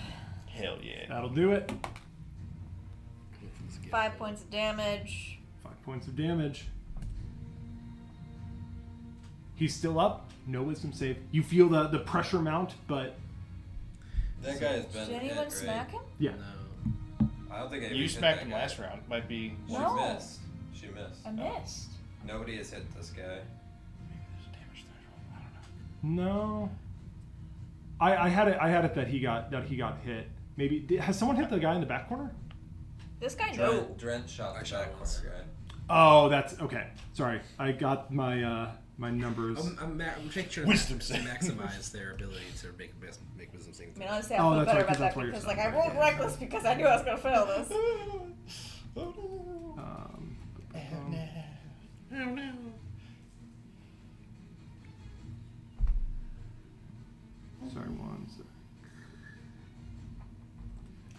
Hell yeah. That'll do it. 5 points of damage. 5 points of damage. He's still up. No wisdom save. You feel the pressure mount, but That guy has been Did anyone hit, right? smack him? yeah. No. I don't think anybody You hit smacked that him guy. last round. Might be. She No. missed. She missed. I missed. Nobody has hit this guy. Damage threshold. I don't know. No. I had it that he got hit. Maybe has someone hit the guy in the back corner? This guy, no. Drent shot the shot back once. corner guy. Oh, that's okay. Sorry, I got my my numbers. I'm making sure Wisdom to save. maximize their ability to make wisdom saving. I mean, honestly, Oh, I feel that's better right, about 'cause that that's why you're because, like, I stunned, rolled right? reckless because I knew I was gonna fail this. Sorry, one sec.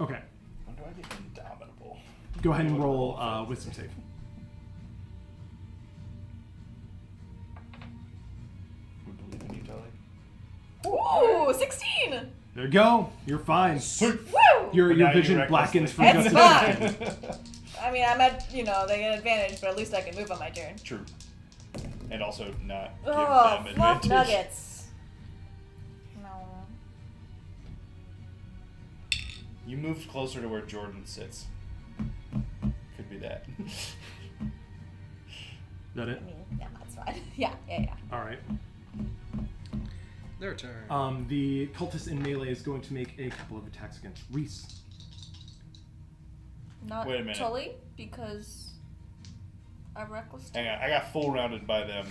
Okay, When do I get indomitable? go ahead and roll wisdom save. We believe in you, Tully. Ooh, 16! There you go. You're fine. Woo! Your But now you vision recklessly- blackens for It's just a fine. second. I mean, I'm at, they get advantage, but at least I can move on my turn. True. And also not give Oh, them fluff advantage. nuggets. No. You moved closer to where Jordan sits. Could be that. Is that it? I mean, yeah, that's fine. Yeah. All right. Their turn. The cultist in melee is going to make a couple of attacks against Reese. Not Wait a minute. Tully, because I reckless. Hang on, I got full rounded by them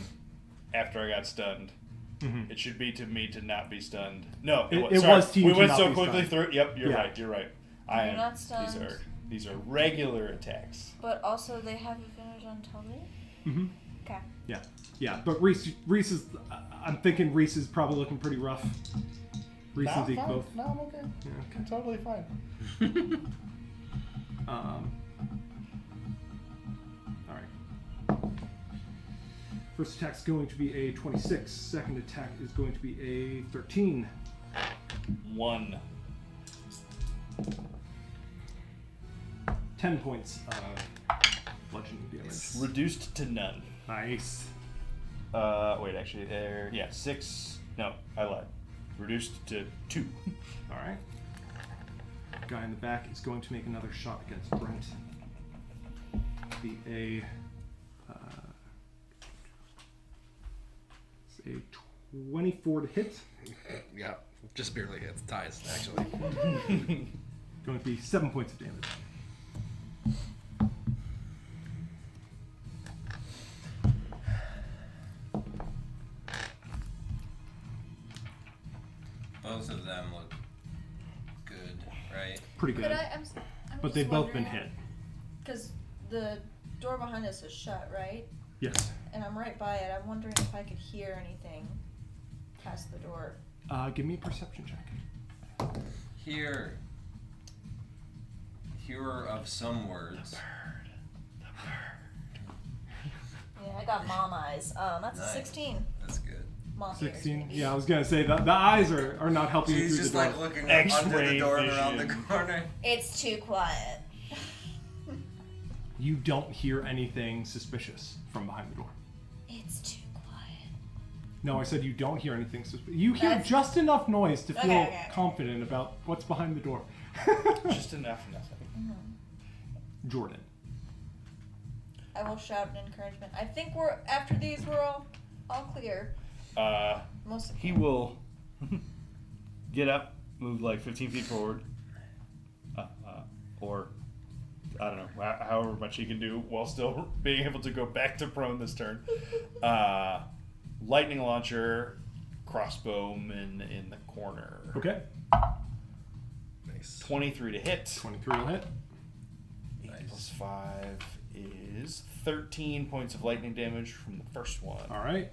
after I got stunned. Mhm. It should be to me to not be stunned. No, It sorry. was to you We to went not so be quickly stunned. through. Yep, you're Yeah. right. You're right. You're not stunned. These are regular attacks. But also, they have advantage on Tully. Mm-hmm. Okay. Yeah, but Reese is. I'm thinking Reese is probably looking pretty rough. Reese and Zeke both. No, I'm okay. Yeah, okay. I'm totally fine. All right. First attack's going to be a 26. Second attack is going to be a 13. 1. 10 points of bludgeoning damage. Reduced to none. Nice. Wait, actually, 6. No, I lied. Reduced to 2. All right. Guy in the back is going to make another shot against Brent. Be a 24 to hit. Yeah, just barely hits. Ties, actually. Going to be 7 points of damage. Both of them look good, right? Pretty good. Could I'm But they've both been hit. Because the door behind us is shut, right? Yes. And I'm right by it. I'm wondering if I could hear anything past the door. Give me a perception check. Here. hearer of some words. Yeah, I got mom eyes. That's Nice. a 16. That's good. Mom 16. ears. Yeah, I was gonna say the eyes are not helping you She's through just the door. like looking under X-ray the door and around the vision. corner. It's too quiet. You don't hear anything suspicious from behind the door. It's too quiet. No, I said you don't hear anything suspicious. You hear That's- just enough noise to feel Okay. confident about what's behind the door. Just enough, nothing. Jordan. I will shout an encouragement. I think we're after these. We're all clear. He will get up, move like 15 feet forward, or I don't know, however much he can do while still being able to go back to prone this turn. Lightning launcher, crossbowman in the corner. Okay. Nice. 23 to hit. 23 will hit. 8 plus 5 is 13 points of lightning damage from the first one. All right.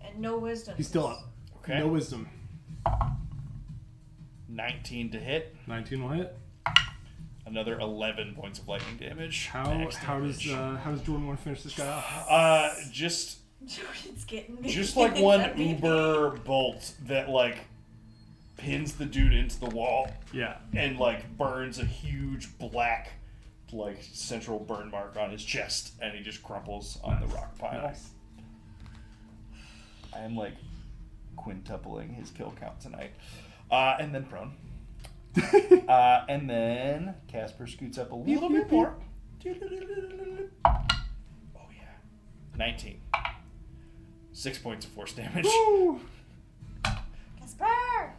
And no wisdom. He's still up. Okay. No wisdom. 19 to hit. 19 will hit. Another 11 points of lightning damage. How Max does damage. Jordan want to finish this guy off? Just Jordan's getting like one uber bolt that like pins the dude into the wall Yeah. and like burns a huge black like central burn mark on his chest, and he just crumples on the rock pile. Nice. I am like quintupling his kill count tonight. And then prone. And then Casper scoots up a little bit more. Oh yeah. 19. 6 points of force damage. Woo! Casper!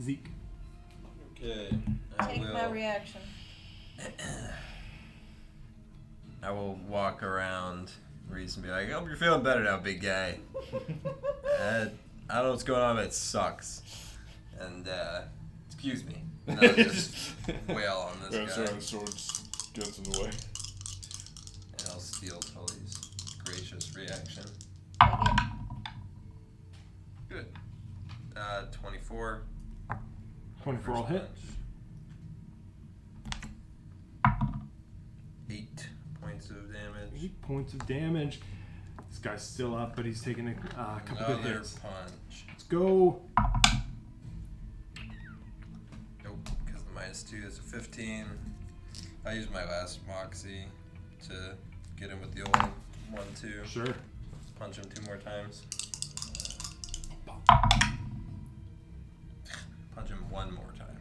Zeke. Okay. Take my reaction. I will walk around Reese and be like, I hope you're feeling better now, big guy. I don't know what's going on, but it sucks. And, excuse me. And I'll just wail on this guy. The sword gets in the way. And I'll steal Tully's gracious reaction. Take it. Good. 24. 24 will hit. 8 points of damage. 8 points of damage. This guy's still up, but he's taking a couple good Another hits. punch. Let's go. Nope, because the -2 is a 15. I use my last moxie to get him with the old 1-2. Sure. Punch him 2 more times. Punch him 1 more time.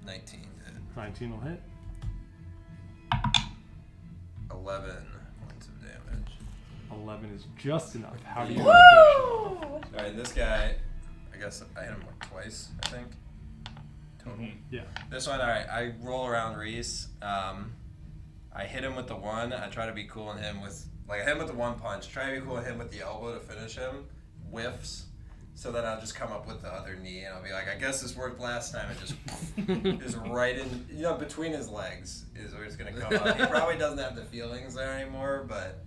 19 hit. 19 will hit. 11 points of damage. 11 is just enough. How do you Woo! want to finish it? Alright, this guy, I guess I hit him like twice, I think. Total. Yeah. This one, alright, I roll around Reese. I hit him with the 1. I try to be cool and hit him with, like, I hit him with the 1 punch. Try to be cool and hit him with the elbow to finish him. Whiffs. So then I'll just come up with the other knee and I'll be like, I guess this worked last time. It just right in, between his legs is where it's going to come up. He probably doesn't have the feelings there anymore, but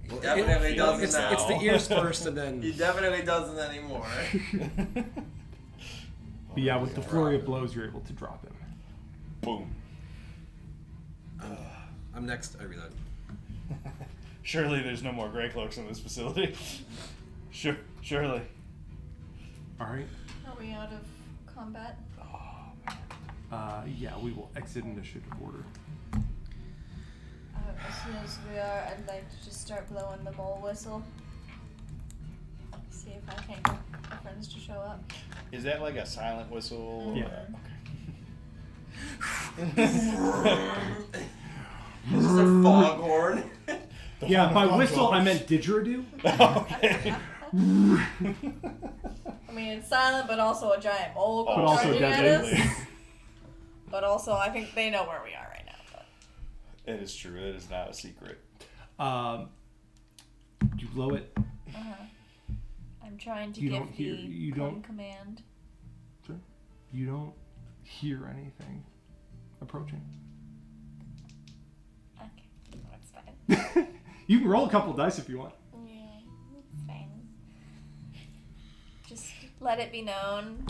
he definitely doesn't now. It's the ears first and then... He definitely doesn't anymore. But yeah, with the flurry of blows, you're able to drop him. Boom. I'm next. I reload. Surely there's no more gray cloaks in this facility. Surely. All right. Are we out of combat? Yeah, we will exit initiative order. As soon as we are, I'd like to just start blowing the bowl whistle. See if I can get my friends to show up. Is that like a silent whistle? Yeah. This is a foghorn. Yeah, by whistle I meant didgeridoo. Okay. I mean, it's silent, but also a giant mole But also charging at deadly. us. But also, I think they know where we are right now. But. It is true. It is not a secret. You blow it. I'm trying to You give don't hear- the you prone don't- command. Sure. You don't hear anything approaching. Okay, that's fine. You can roll a couple dice if you want. Yeah, it's fine. Just let it be known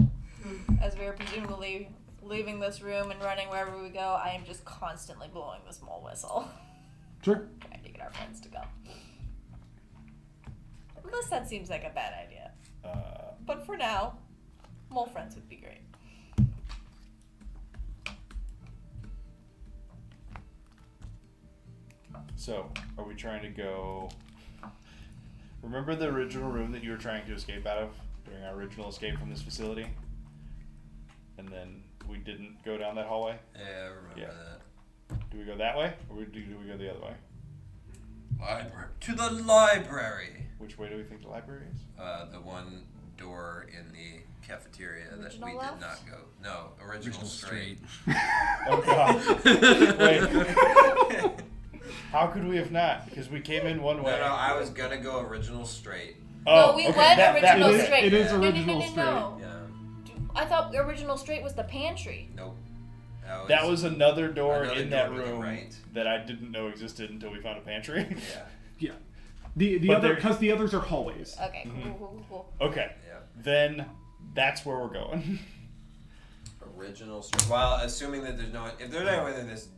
as we are presumably leaving this room and running wherever we go, I am just constantly blowing the small whistle. Sure. Trying to get our friends to go. Unless that seems like a bad idea. But for now, mole friends would be great. So, are we trying to go... Remember the original room that you were trying to escape out of during our original escape from this facility? And then we didn't go down that hallway? Yeah, I remember Yeah. that. Do we go that way, or do we go the other way? Library. To the library! Which way do we think the library is? The one door in the cafeteria that Original we left? did not go. No, original straight. Oh god. Wait. How could we have not? Because we came in one No, way. I was gonna go original straight. No, we went original it is- straight. it is No, no, no, original no, straight. no. Yeah. I thought original straight was the pantry. Nope. That was another door Another in that door to the room right. that I didn't know existed until we found a pantry. Yeah. Yeah. The But other they're- because the others are hallways. Okay, cool. Okay. Yeah. Then that's where we're going. Original straight. Well, assuming that there's no, if there's anyone in this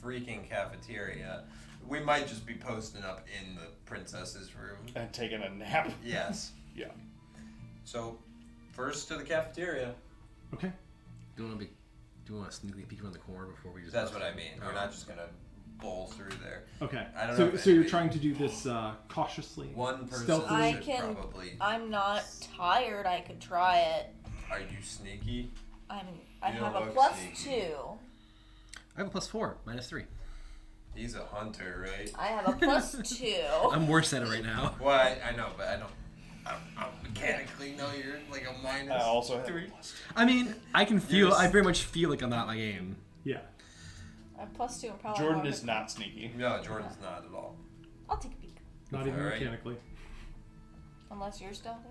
freaking cafeteria, we might just be posting up in the princess's room. And taking a nap. Yes. Yeah. So, first to the cafeteria. Okay. Do you want to sneakily peek around the corner before we just? That's what I mean. We're not just gonna bowl through there. Okay. I don't so know if so you're anybody- trying to do this cautiously. One person Stealthily. I should can- probably. I'm not tired. I could try it. Are you sneaky? I You don't have a look plus sneaky. 2. I have a +4, -3. He's a hunter, right? I have a plus 2. I'm worse at it right now. Well, I know, but I don't mechanically know you're like a minus. I also have 3. I mean, I can feel. Yes. I very much feel like I'm not in my game. Yeah. I have plus 2 and probably Jordan more is than- not sneaky. No, Jordan's not at all. I'll take a peek. Not even Alright. mechanically. Unless you're stealthy.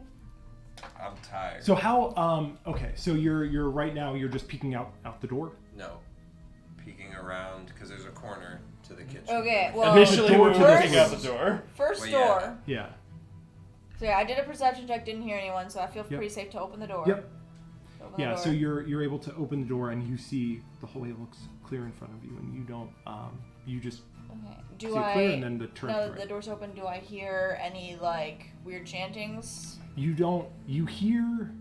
I'm tired. So how okay, so you're right now you're just peeking out the door? No. Peeking around because there's a corner to the kitchen. Okay, well, Initially, we door were to the looking out the first, door. first Well, door. yeah. Yeah. So yeah, I did a perception check, didn't hear anyone, so I feel Yep. pretty safe to open the door. Yep. Open the Yeah, door. so you're able to open the door and you see the hallway looks clear in front of you and you don't you just Okay. see Do it clear I? and then the turn Now to that the the door's open, do I hear any like weird chantings? You don't you hear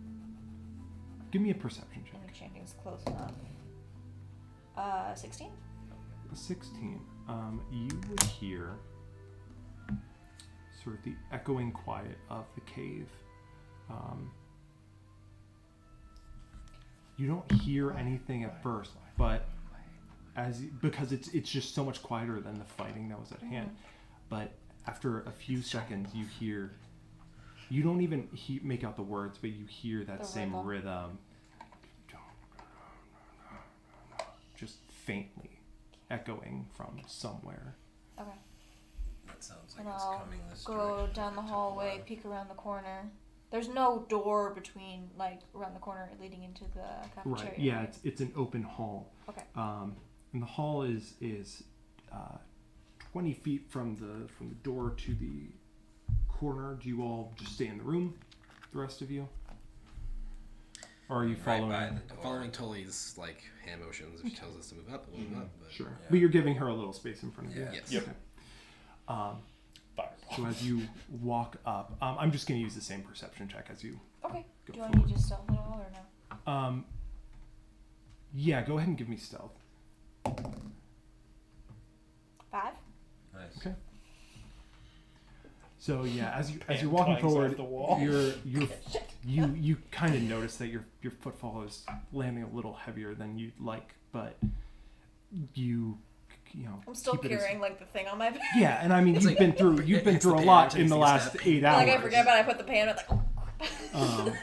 give me a perception check. Any chantings close enough? 16. 16. You would hear sort of the echoing quiet of the cave. You don't hear anything at first, but because it's just so much quieter than the fighting that was at hand. But after a few seconds, you hear. You don't even make out the words, but you hear that The same rhythm. just faintly echoing from somewhere. Okay. That sounds like And it's I'll coming this go direction. down the hallway, peek around the corner. There's no door between, like, around the corner leading into the cafeteria. Right. Yeah, it's an open hall. Okay. And the hall is 20 feet from the door to the corner. Do you all just stay in the room, the rest of you? Or are you Right following? by the door. Following Tully's like hand motions, if she tells us to move up, we'll move up. But Sure. Yeah. But you're giving her a little space in front of you. Yeah. Yes. Yep. Okay. Fireball. So as you walk up, I'm just going to use the same perception check as you. Okay. Go Do I forward. need to stealth at all or no? Yeah, go ahead and give me stealth. 5? Nice. Okay. So yeah, as you're Pan walking clangs off forward, the wall. you kind of notice that your footfall is landing a little heavier than you'd like, but you know. I'm still keep it as- carrying, like, the thing on my back. Yeah, and I mean It's you've like- been through it's the a pan, lot takes in the a last step. 8 hours. Like, I forget about it, I put the pan, I'm like, oh.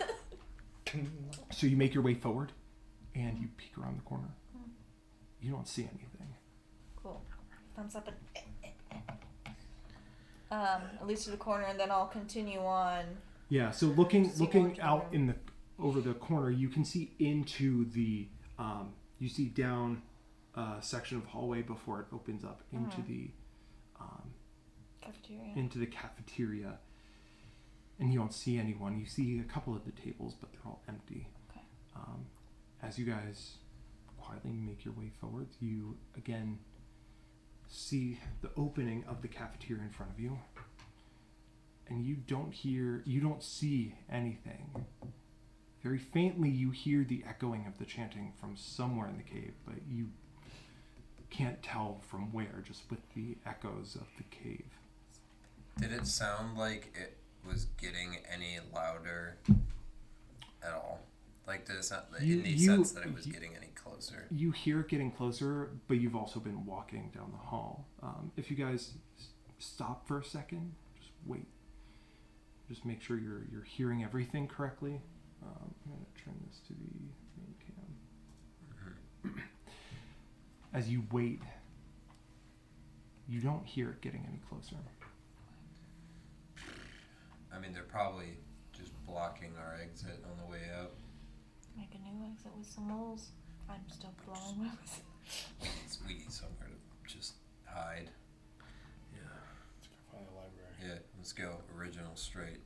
So you make your way forward, and you peek around the corner. You don't see anything. Cool. Thumbs up and at least to the corner, and then I'll continue on. Yeah. So looking See looking walking out around. over the corner, you can see into the you see down a section of hallway before it opens up into the Cafeteria. cafeteria, and you don't see anyone. You see a couple of the tables, but they're all empty. Okay. As you guys quietly make your way forward, you again see the opening of the cafeteria in front of you, and you don't see anything. Very faintly you hear the echoing of the chanting from somewhere in the cave, but you can't tell from where, just with the echoes of the cave. Did it sound like it was getting any louder at all? Like, did it sound in the sense that it was getting any closer? You hear it getting closer, but you've also been walking down the hall. If you guys stop for a second, just wait. Just make sure you're hearing everything correctly. I'm going to turn this to the main cam. As you wait, you don't hear it getting any closer. I mean, they're probably just blocking our exit on the way out. Make a new exit with some moles. I'm still blowing webs. We need somewhere to just hide. Yeah. Let's go find the library. Yeah, let's go original straight.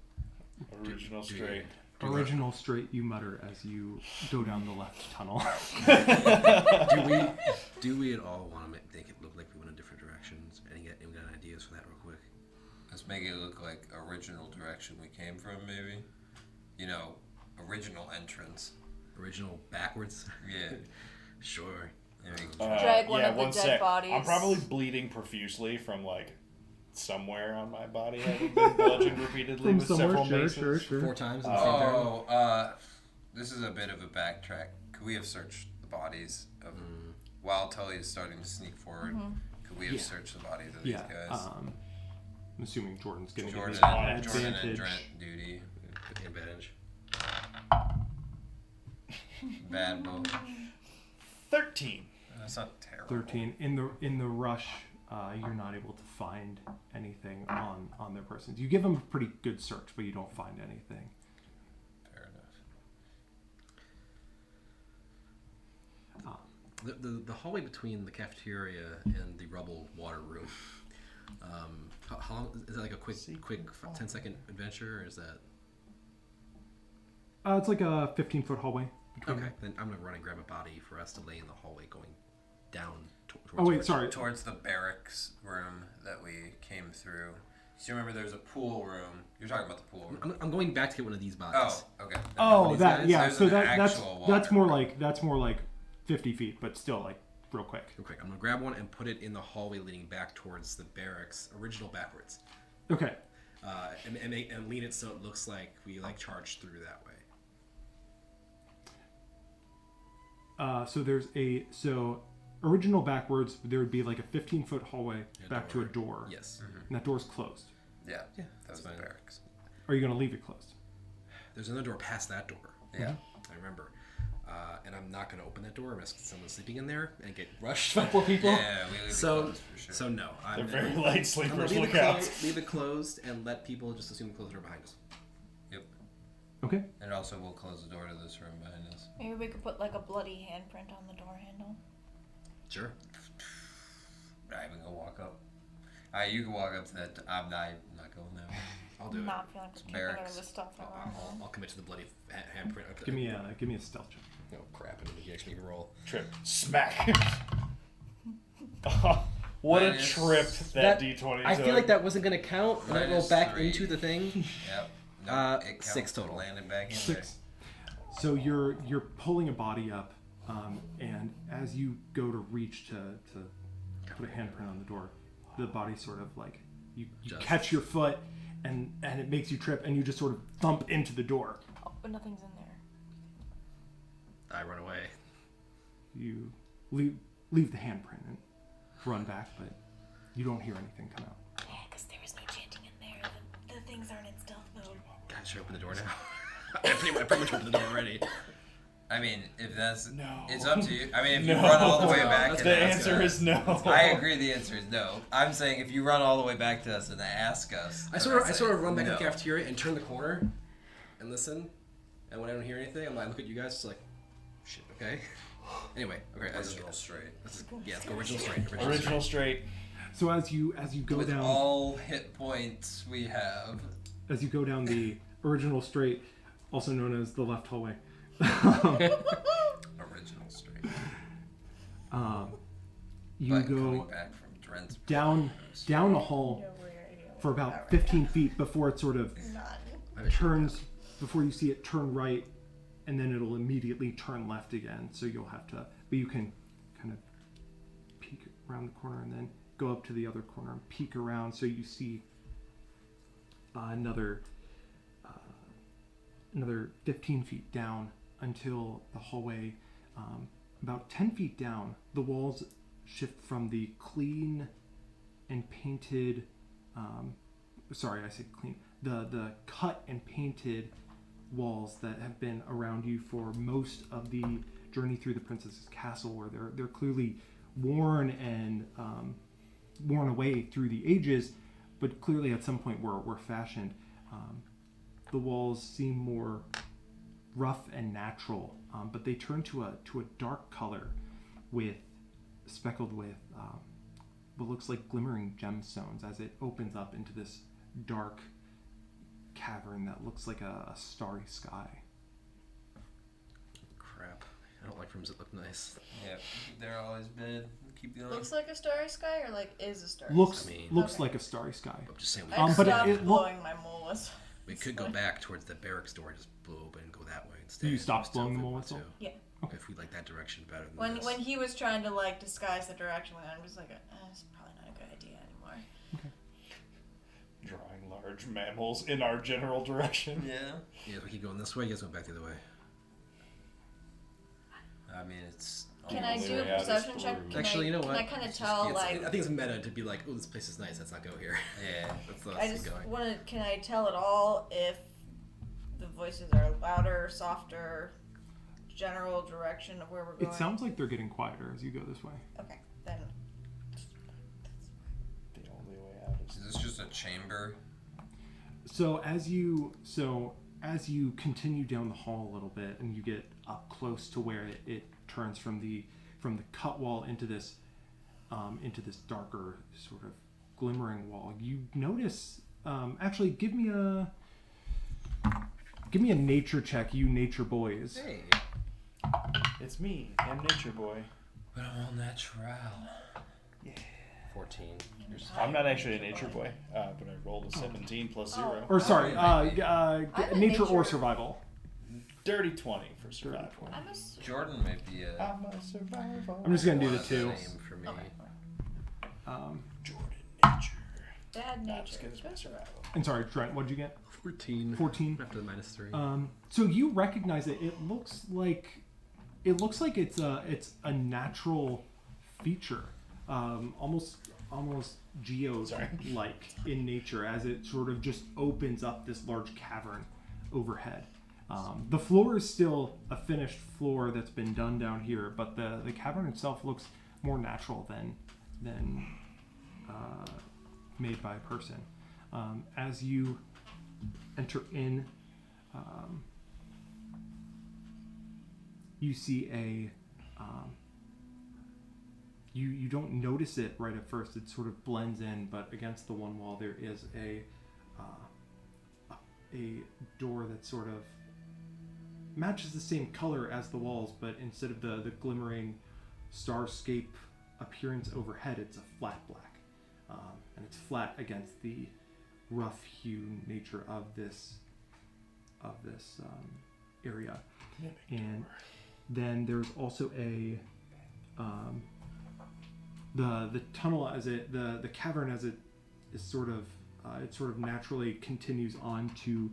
Original straight. Original straight, you mutter as you go down the left tunnel. Do we at all want to make it look like we went in different directions? Any got ideas for that real quick? Let's make it look like original direction we came from, maybe. You know, original entrance. Original backwards? Yeah. Sure. Drag one of the one dead sec. bodies. I'm probably bleeding profusely from like somewhere on my body, having been bludgeoned repeatedly with several maces. Sure. 4 times in the same turn? Oh, this is a bit of a backtrack. Could we have searched the bodies of while Tully is starting to sneak forward? Could we have searched the bodies of these guys? I'm assuming Jordan's getting Jordan his and advantage. Drent duty. Advantage. Bad boy. 13. That's not terrible. 13. In the rush, you're not able to find anything on their persons. You give them a pretty good search, but you don't find anything. Fair enough. The hallway between the cafeteria and the rubble water room. How long is that? Like a quick 10-second adventure, or is that? It's like a 15-foot hallway. Okay, then I'm gonna run and grab a body for us to lay in the hallway going down. Towards the barracks room that we came through. So you remember there's a pool room. You're talking about the pool room. I'm going back to get one of these bodies. Oh, okay. Oh, that guys? yeah. There's So an that's actual more water. like 50 feet, but still like real quick. Okay, I'm gonna grab one and put it in the hallway leading back towards the barracks, original backwards, Okay. and lean it so it looks like we like charged through that way. So there's original backwards. There would be like a 15-foot hallway back to a door. Yes. And that door's closed. Yeah, Yeah, that's the fine. barracks. Are you going to leave it closed? There's another door past that door. Yeah. I remember. And I'm not going to open that door unless someone's sleeping in there and get rushed by 4 people. Yeah, we leave it closed for sure. So no. They're very light I'm sleepers. gonna Look out. leave it closed and let people just assume the closed door behind us. Yep. Okay. And also we'll close the door to this room behind us. Maybe we could put like a bloody handprint on the door handle. Sure. Not even gonna walk up. You can walk up to that. I'm not going that way. I'll do I'm it. not feeling like Barracks. the stuff around. I'll commit to the bloody handprint. Okay. Give me a stealth check. Oh crap! And you actually can roll. Trip. Smack. What a Minus- trip that D20 I took. feel like that wasn't gonna count. And I roll Minus back 3. into the thing. Yep. No, it counts. 6 total. Landed back in 6. So you're pulling a body up, and as you go to reach to put a handprint on the door, the body sort of like you Just- catch your foot, and it makes you trip, and you just sort of thump into the door. Oh, but nothing's in there. I run away. You leave the handprint and run back, but you don't hear anything come out. Yeah, because there was no chanting in there. The things aren't in stealth mode. God, should I open the door now? I pretty much opened the door already. I mean, if that's No. it's up to you. I mean, if you No. run all the way back, That's and The good. ask answer us- is no. I agree. The answer is no. I'm saying if you run all the way back to us and ask us, I then sort say of run back no. to the cafeteria and turn the corner and listen. And when I don't hear anything, I look at you guys. It's like, shit. Okay. Anyway, okay. Original straight. Let's go original straight. Original straight. So as you go With down all hit points we have. the original straight, also known as the left hallway, Original straight. You But go coming back from Drent's down the hall for about 15 feet before it sort of turns, before you see it turn right, and then it'll immediately turn left again. So you'll have to, but you can kind of peek around the corner and then go up to the other corner and peek around, so you see another 15 feet down until the hallway, about 10 feet down, the walls shift from the clean and painted, sorry, I said clean, the cut and painted walls that have been around you for most of the journey through the princess's castle, where they're clearly worn and worn away through the ages, but clearly at some point were fashioned. The walls seem more rough and natural, but they turn to a dark color, speckled with what looks like glimmering gemstones as it opens up into this dark cavern that looks like a starry sky. Crap. I don't like rooms that look nice. Yep, they're always bad. Keep going. Looks like a starry sky, or like is a starry Looks sky? looks Okay. like a starry sky. I'm just saying we, I but stopped it blowing my molas. we could go back towards the barracks door, just blow open and go that way instead. You stopped Still blowing if the we mole want whistle? to. Yeah. If we like that direction better than this. When he was trying to like disguise the direction we went, I was like, it's probably not a good idea anymore. Drawing large mammals in our general direction. Yeah. Yeah, if we keep going this way, you guys go back the other way. I mean, it's. Can I only do a way out is perception check? through. Can Actually, you know what? Can I kind of It's tell just- like? I think it's meta to be like, oh, this place is nice, let's not go here. Yeah. Let's not I keep just going. want to. Can I tell at all if the voices are louder, softer, general direction of where we're going? It sounds like they're getting quieter as you go this way. Okay, then. The only way out is. Is this just a chamber? So as you continue down the hall a little bit and you get up close to where it turns from the cut wall into this darker sort of glimmering wall, you notice. Actually, give me a nature check, you nature boys. Hey. It's me. I'm Nature Boy. But I'm all natural. 14. I'm not actually a Nature Boy, but I rolled a 17 plus 0. Or sorry, I'm a nature or nature- survival. Dirty 20 for survival. I'm a. Jordan might be a. I'm a survival. I'm just gonna do the That's a two. name for me. Jordan Nature. Bad Not nature. as good as my survival. And sorry, Trent, what'd you get? 14. 14. After the -3. So you recognize it. It looks like it's a natural feature, almost geo-like in nature, as it sort of just opens up this large cavern overhead. The floor is still a finished floor that's been done down here, but the cavern itself looks more natural than made by a person. As you enter in, you see you don't notice it right at first. It sort of blends in, but against the one wall there is a door that sort of matches the same color as the walls, but instead of the glimmering starscape appearance overhead, it's a flat black, and it's flat against the rough hewn nature of this area. And then there's also the tunnel the cavern as it is sort of naturally continues on to,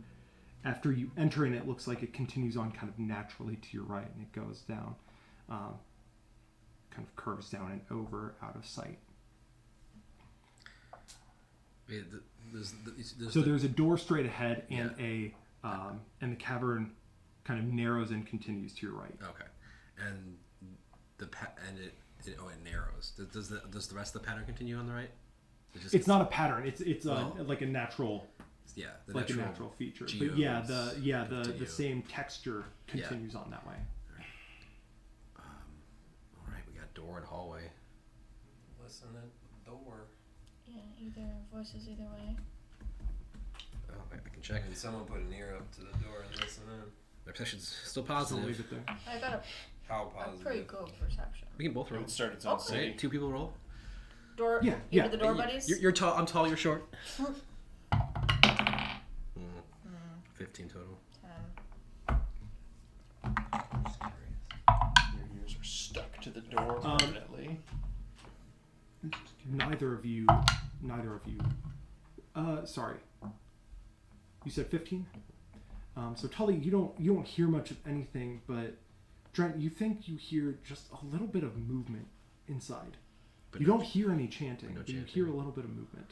after you enter in, it looks like it continues on kind of naturally to your right, and it goes down, kind of curves down and over out of sight. Yeah, There's a door straight ahead, and and the cavern kind of narrows and continues to your right. Okay, and it narrows. Does the rest of the pattern continue on the right? It's not a pattern. It's like a natural. Yeah, a natural feature. But the same texture continues on that way. All right, we got door and hallway. Listen at the door. Yeah, either voices either way. Oh, I can check. And someone put an ear up to the door and listen in. My perception's still Just leave positive. it there. I got How a positive? pretty good perception. We can both It roll. would start its own city. Right? 2 people roll. Door. Yeah, You yeah. were the door buddies. You're tall. I'm tall. You're short. 15 total. 10. Your ears are stuck to the door permanently. Neither of you. Sorry. You said 15. So Tully, you don't hear much of anything, but Trent, you think you hear just a little bit of movement inside. But You no- don't hear any chanting, no but you chanting. hear a little bit of movement.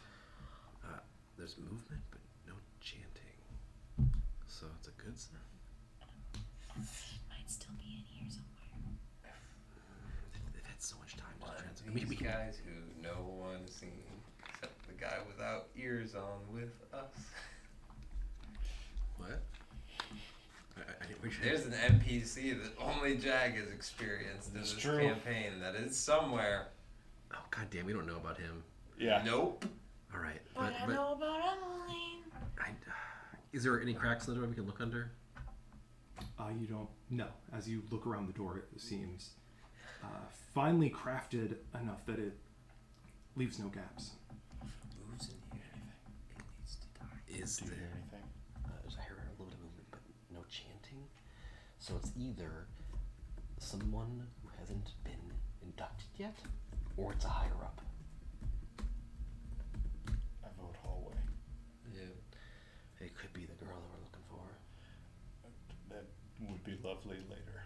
There's movement, but no chanting. So it's a good sign. Might still be in here somewhere. They've had so much time to One of translate. these We can, guys who no one's seen except the guy without ears on with us. what? I didn't reach There's an NPC that only Jag has experienced in It's this true. campaign that is somewhere. Oh god damn, we don't know about him. Yeah. Nope. All right, What I know about Emily. is there any cracks in the door we can look under? You don't know. As you look around the door, it seems finely crafted enough that it leaves no gaps. Who's in here? It needs to die. Is Do you there? hear anything? I hear a little bit of movement, but no chanting. So it's either someone who hasn't been inducted yet, or it's a higher up. I vote hallway. Yeah. It could be the girl that we're looking for. That would be lovely later.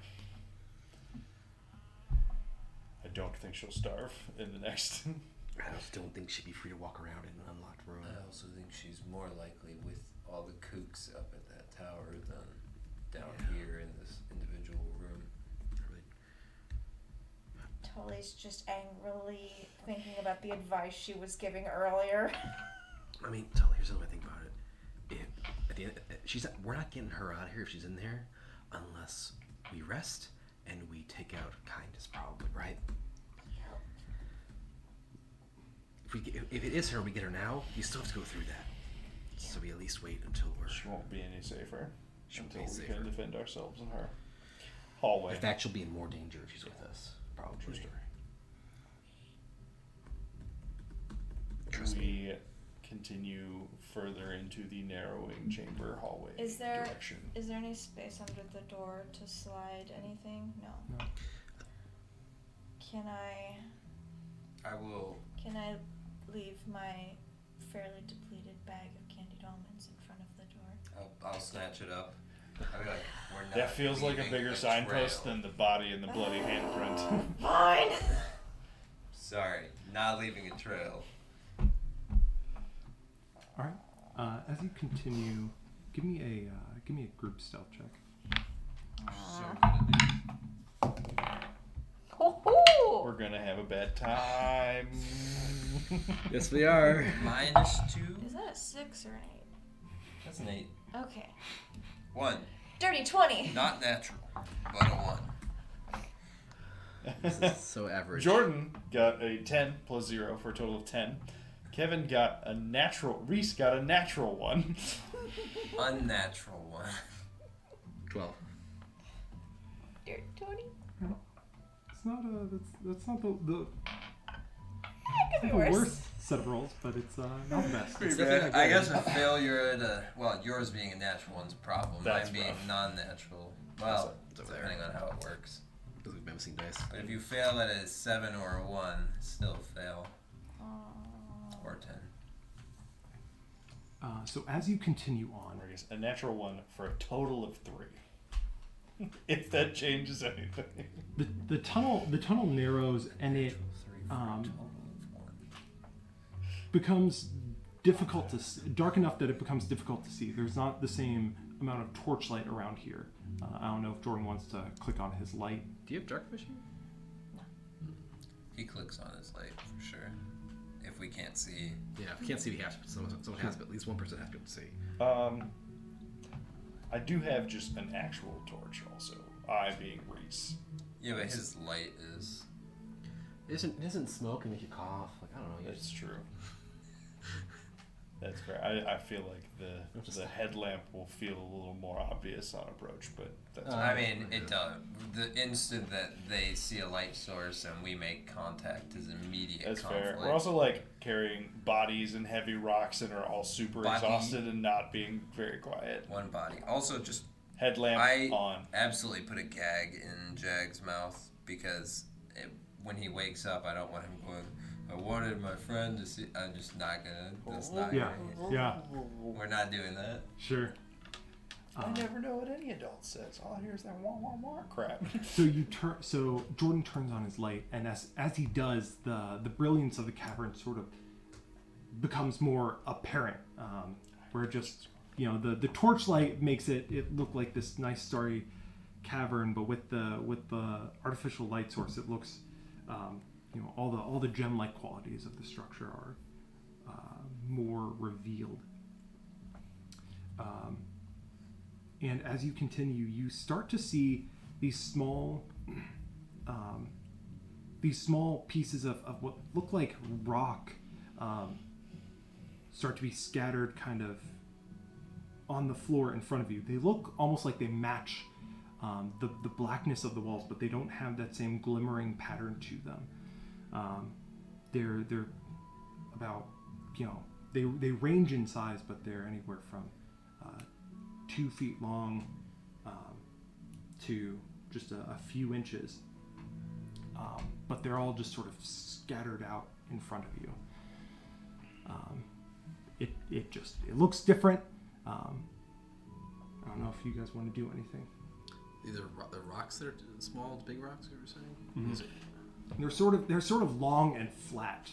I don't think she'll starve in the next. I just don't think she'd be free to walk around in an unlocked room. I also think she's more likely with all the kooks up at that tower than down here in this individual room. Tully's just angrily thinking about the advice she was giving earlier. I mean, tell here's another thing about it. If at the end, we're not getting her out of here if she's in there, unless we rest and we take out Kindness, probably, right? If it is her, we get her now. You still have to go through that. So we at least wait until we're. She won't be any safer She won't until be we safer. can defend ourselves in her hallway. In fact, she'll be in more danger if she's with us. Probably. True story. Trust me. We continue further into the narrowing chamber hallway Is there direction. any space under the door to slide anything? No. No. Can I leave my fairly depleted bag of candied almonds in front of the door? I'll snatch it up. I'll be like, we're not. That feels like a leaving bigger a signpost trail. than the body and the bloody handprint. Fine. Sorry, not leaving a trail. All right. As you continue, give me a group stealth check. So good at these. We're gonna have a bad time. Yes, we are. -2. Is that a 6 or an That's an 8. 8? Okay. 1. Dirty 20. Not natural, but a 1. So average. Jordan got a 10 plus 0 for a total of 10. Kevin got a natural. Reese got a natural 1. Unnatural 1. 12. Dirty 20. It's not that's not the Could be the worse. worst set of rolls, but it's not the best. It's definitely I good. guess a failure at yours being a natural one's a problem. That's Mine being rough. non-natural. Well, It's over there. depending on how it works. Those are menacing dice. But if you fail at a 7 or a 1, still fail. Or 10. So as you continue on, Reese, a natural 1 for a total of 3. If that changes anything. the tunnel narrows and it 3 for a total of 1. becomes difficult to dark enough that it becomes difficult to see. There's not the same amount of torchlight around here. I don't know if Jordan wants to click on his light. Do you have dark vision? He clicks on his light for sure. If we can't see. Yeah, if we can't see, we have to. Someone has to. At least one person has to be able to see. I do have just an actual torch also. I being Reese. Yeah, but his light is. It doesn't smoke and make you cough. Like, I don't know. That's true. That's fair. I feel like the headlamp will feel a little more obvious on approach, but that's I mean, it does. The instant that they see a light source and we make contact is immediate that's conflict. fair. We're also like carrying bodies and heavy rocks and are all super exhausted and not being very quiet. One body. Also, just Headlamp on. Absolutely put a gag in Jag's mouth because when he wakes up, I don't want him going, I wanted my friend to see. I'm just not gonna. That's not. Yeah. Yeah. We're not doing that. Sure. I never know what any adult says. All I hear is that wah wah wah crap. So Jordan turns on his light, and as he does, the brilliance of the cavern sort of becomes more apparent. Where just the torchlight makes it look like this nice starry cavern, but with the artificial light source, it looks all the gem-like qualities of the structure are more revealed. And as you continue, you start to see these small pieces of what look like rock start to be scattered kind of on the floor in front of you. They look almost like they match the blackness of the walls, but they don't have that same glimmering pattern to them. They're about, they range in size, but they're anywhere from 2 feet long to just a few inches. But they're all just sort of scattered out in front of you. It looks different. I don't know if you guys want to do anything. Either the rocks that are small, big rocks, you were saying? Mm-hmm. They're sort of long and flat,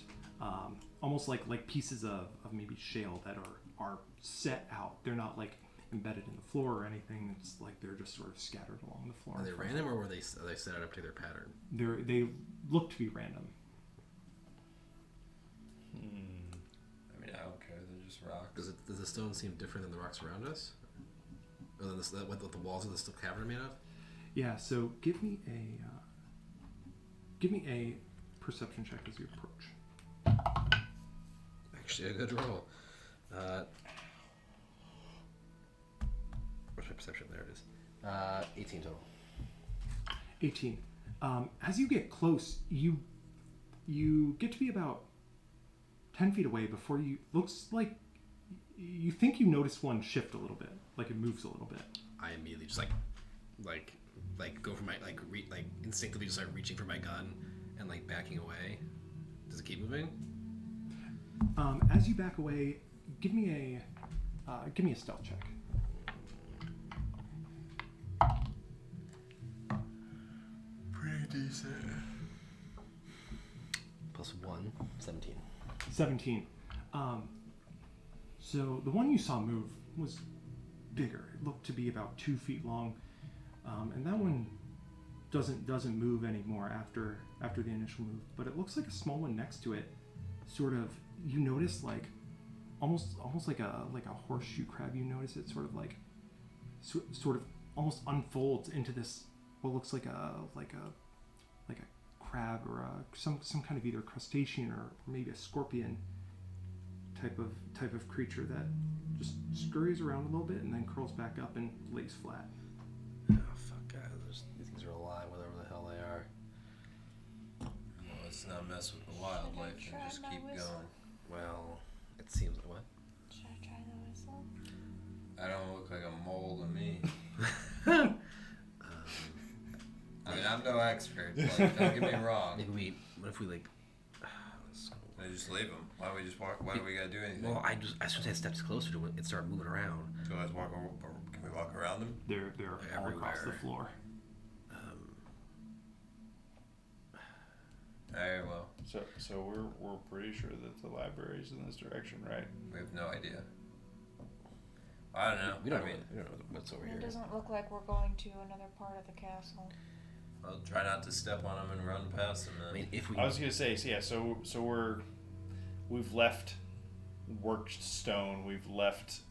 almost like pieces of maybe shale that are set out. They're not like embedded in the floor or anything. It's like they're just sort of scattered along the floor. Are they random, or are they set out up to their pattern? They look to be random. I mean, I don't care. They're just rocks. Does the stone seem different than the rocks around us? Or than what the walls of the cavern are made of? Yeah. So give me a perception check as you approach. Actually, a good roll. Where's my perception? There it is. 18 total. 18. As you get close, you get to be about 10 feet away before you looks like you think you notice one shift a little bit, like it moves a little bit. I immediately just like go for my instinctively just start reaching for my gun and like backing away. Does it keep moving? As you back away, give me a stealth check. Pretty decent. +1, 17. 17. So the one you saw move was bigger. It looked to be about 2 feet long, and that one doesn't move anymore after the initial move. But it looks like a small one next to it. Sort of, you notice like almost like a horseshoe crab. You notice it sort of almost unfolds into this what looks like a crab or some kind of either crustacean or maybe a scorpion type of creature that just scurries around a little bit and then curls back up and lays flat. Oh fuck, guys! These things are alive, whatever the hell they are. Well, let's not mess with the wildlife and just keep going. Well, it seems like what? Should I try the whistle? I don't look like a mole to me. I mean, I'm no expert. Like, don't get me wrong. What if we like? I just leave them. Why don't we just walk? Why do we gotta do anything? Well, I should have steps closer to it and start moving around. So let's walk. Can we walk around them? They're all across the Everywhere. floor. Alright, well, So we're pretty sure that the library's in this direction, right? we have no idea. I don't know. We don't I know. mean, We don't know what's over here. It doesn't look like we're going to another part of the castle. I'll try not to step on them and run past them. Then. I mean, if we. I was gonna say, so we've left worked stone. We've left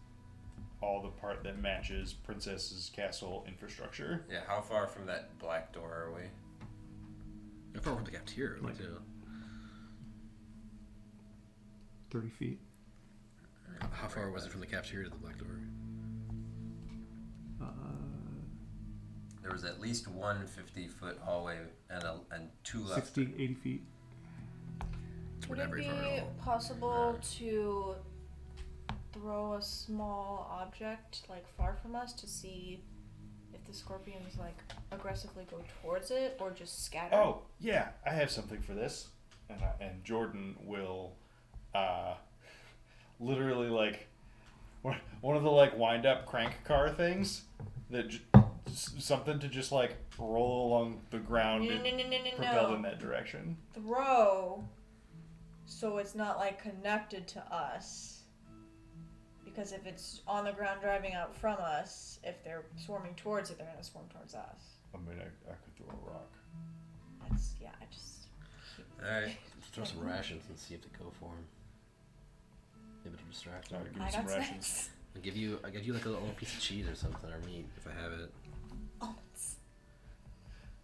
all the part that matches Princess's castle infrastructure. Yeah, how far from that black door are we? How far from the cafeteria? Like- 30 feet. How far was it from the cafeteria to the black door? There was at least one 50-foot hallway and two left. 60, 80 feet. Would Not it very be far at all. possible to throw a small object like far from us to see if the scorpions like aggressively go towards it or just scatter? Oh, yeah, I have something for this. And Jordan will literally like one of the like wind up crank car things that something to just like roll along the ground and propel in that direction. Throw so it's not like connected to us. Because if it's on the ground driving out from us, if they're swarming towards it, they're gonna swarm towards us. I mean, I could throw a rock. That's I just Alright. Throw some rations and see if they go for him. Maybe it'll distract him. Alright, give me I some got rations. snacks. I'll give you like a little piece of cheese or something, or meat if I have it. Almonds.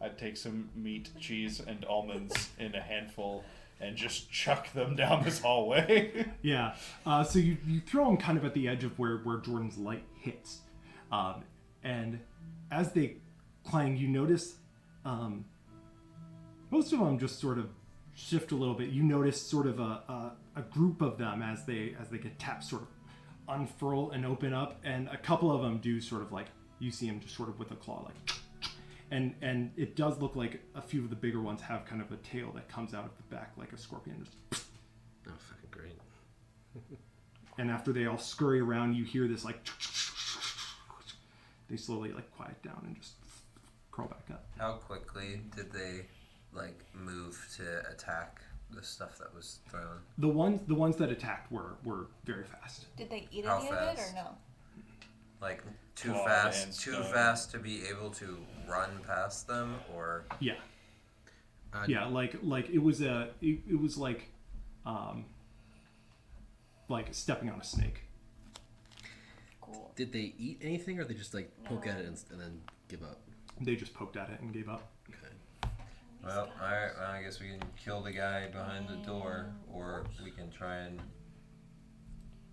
I'd take some meat, cheese, and almonds in a handful and just chuck them down this hallway. Yeah. So you throw them kind of at the edge of where Jordan's light hits. And as they clang, you notice most of them just sort of shift a little bit. You notice sort of a group of them as they get tapped sort of unfurl and open up. And a couple of them do sort of like, you see them just sort of with a claw like... And it does look like a few of the bigger ones have kind of a tail that comes out of the back like a scorpion. Just Oh, fucking great. and after they all scurry around, you hear this like... They slowly like quiet down and just crawl back up. How quickly did they like move to attack the stuff that was thrown? The ones that attacked were very fast. Did they eat How any of it or fast? no? Like too Clawed and too stone. fast to be able to run past them, or Yeah. Yeah, like it was like stepping on a snake. Cool. Did they eat anything, or they just like poke No. at it and then give up? They just poked at it and gave up. Okay. well, alright, well, I guess we can kill the guy behind the door, or we can try and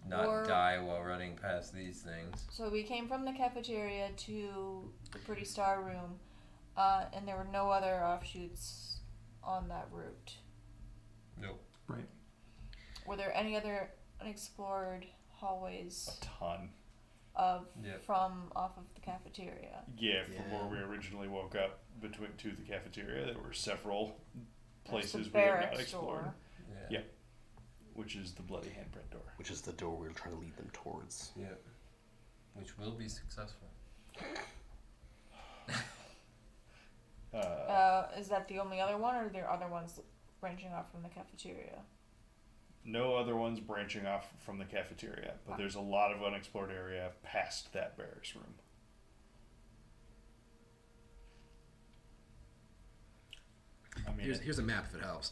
not Or- die while running past these things. So we came from the cafeteria to the Pretty Star room, and there were no other offshoots on that route. Nope. Right. Were there any other unexplored hallways A ton. Yep. from off of the cafeteria? Yeah, from Yeah. where we originally woke up to the cafeteria, there were several There's the places we have not barracks explored. door. Yeah. Which is the bloody handprint door. Which is the door we were trying to lead them towards. Yep. Which will be successful. Is that the only other one, or are there other ones branching off from the cafeteria? No other ones branching off from the cafeteria, but there's a lot of unexplored area past that barracks room. I mean, Here's a map if it helps.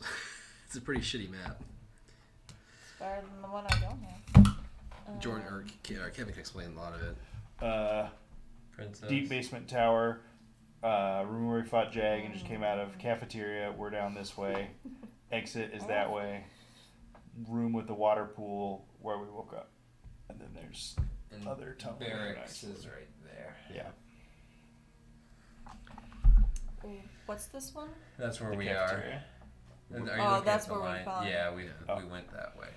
It's a pretty shitty map. It's better than the one I don't have. Jordan or Kevin can explain a lot of it. Princess. deep basement tower, room where we fought Jag and just came out of. Cafeteria, we're down this way. Exit is that way. Room with the water pool where we woke up. And then there's And other tunnel. barracks is right there. Yeah. What's this one? That's where The we cafeteria. are. And are you Oh, looking that's at the where we line? found Yeah, Oh. we went that way.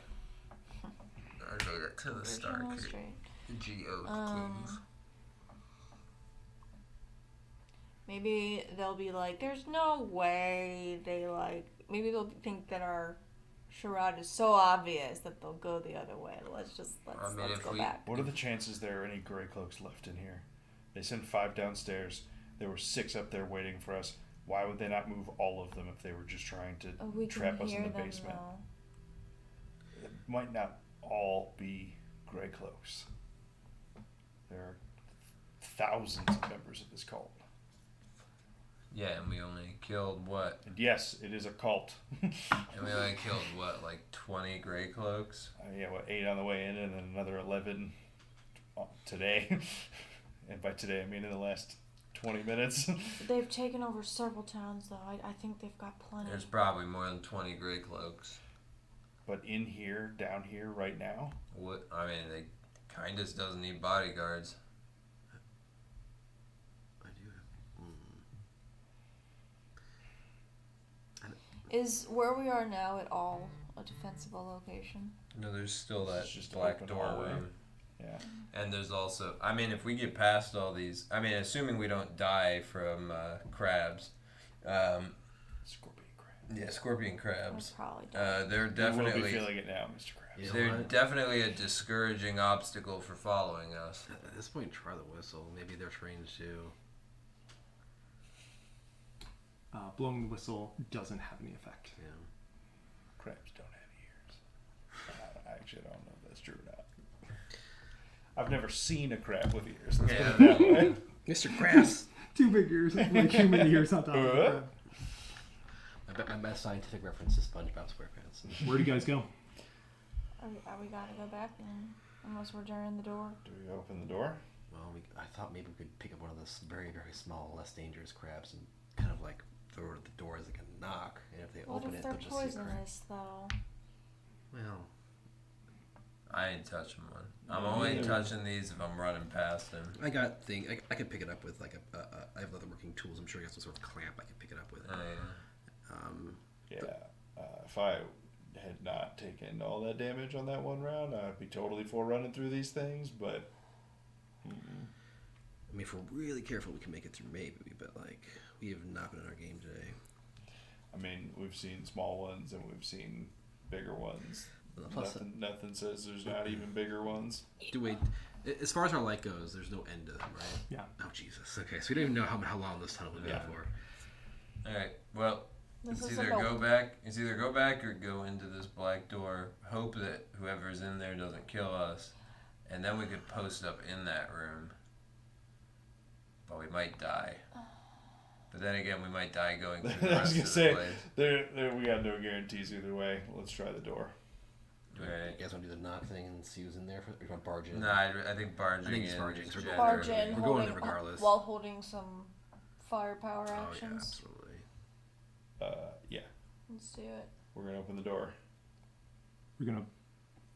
I made it to the star Original key. straight. Geo keys. Maybe they'll be like, there's no way they like. Maybe they'll think that our charade is so obvious that they'll go the other way. Let's I mean, if go we- back. What are the chances there are any gray cloaks left in here? They sent 5 downstairs. There were 6 up there waiting for us. Why would they not move all of them if they were just trying to We trap can us hear in the them basement? though. It might not all be gray cloaks. There are thousands of members of this cult. Yeah, and we only killed what? And yes, it is a cult. And we only killed what, like 20 gray cloaks? Yeah, 8 on the way in and then another 11 today. And by today, I mean in the last 20 minutes. They've taken over several towns though. I think they've got plenty. There's probably more than 20 gray cloaks. But in here, down here, right now? What? I mean, they kind of doesn't need bodyguards. I do have. Is where we are now at all a defensible location? No, there's still that It's just black open door hallway. room. Yeah. And there's also, I mean, if we get past all these, I mean, assuming we don't die from crabs. Scorpion crab. Yeah, scorpion crabs. Probably don't. They're You will be definitely, feeling it now, Mr. Krabs. You know they're what? definitely a discouraging obstacle for following us. At this point, try the whistle. Maybe they're trained to. Blowing the whistle doesn't have any effect. Yeah. Crabs don't have ears. I actually don't know if that's true or not. I've never seen a crab with ears. Let's put it that way. Mr. Krabs. 2 big ears, like human ears on top of the crab. I bet my best scientific reference is SpongeBob SquarePants. Where do you guys go? Are we gotta go back then? Unless we're jarring the door. Do we open the door? Well, I thought maybe we could pick up one of those very, very small, less dangerous crabs and kind of like throw it at the door as like a knock. And if they What open if it, they're they'll just see a crab. poisonous, though? Well, I ain't touching one. I'm only touching these if I'm running past them. I got thing. I could pick it up with like I have other working tools. I'm sure I got some sort of clamp I could pick it up with. If I had not taken all that damage on that one round, I'd be totally for running through these things, but... I mean, if we're really careful, we can make it through maybe, but like we have not been in our game today. I mean, we've seen small ones and we've seen bigger ones. Plus, Nothing says there's not even bigger ones. do we? As far as our light goes, there's no end to them, right? Yeah. Oh Jesus. Okay, so we don't even know how long this tunnel would go Yeah. for. All right. Well, This it's is either a go note. back. It's either go back or go into this black door. Hope that whoever's in there doesn't kill us, and then we could post up in that room. But we might die. But then again, we might die going through the I was rest gonna of the say, place. we got no guarantees either way. Let's try the door. Right. You guys want to do the knock thing and see who's in there? Or you want to barge in? No, I think barging I think it's in. barging, is so we're generally- Barge in, We're going holding, there regardless. while holding some firepower Oh yeah, actions. absolutely. Yeah, Let's do it. we're gonna open the door. We're gonna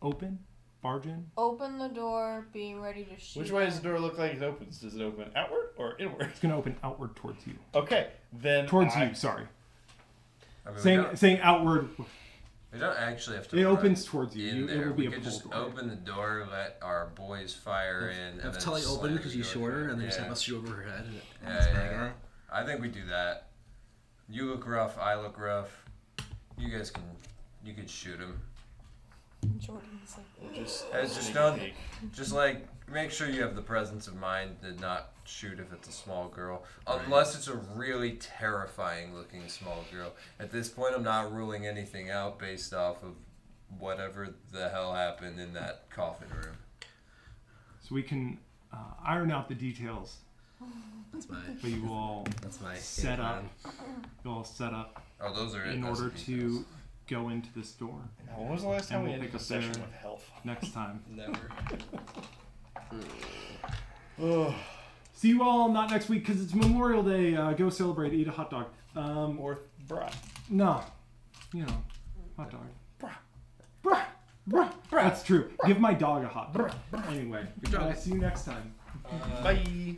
open, barge in. Open the door, be ready to shoot. Which way does the them. door look like it opens? Does it open outward or inward? It's gonna open outward towards you. Okay, then Towards I- you. Sorry. I mean, Saying outward. we don't actually have to. It run opens towards you. in It there. will be We a could pull just door. open the door, let our boys fire in, and Have then Tully slam open the because she's door shorter, shut. and then just Yeah. have us shoot over her head. And Yeah, this bad yeah. guy. I think we do that. You look rough. I look rough. You guys can. You can shoot him. Jordan's like, Just, It's just sneak don't. peek. Just like make sure you have the presence of mind to not shoot if it's a small girl, unless it's a really terrifying looking small girl. At this point, I'm not ruling anything out based off of whatever the hell happened in that coffin room. So we can iron out the details, That's my. but you will all That's my set game up. plan. You all set up Oh, those are it. in That's order the to details. go into this door Now, when was the last time And we we'll ended pick a up session there. with health? next time. Never. Oh, See you all not next week because it's Memorial Day. Go celebrate. Eat a hot dog. or brat. No, you know, hot dog. Bruh. That's true. Give my dog a hot dog. Anyway, Good job. see you next time. Bye.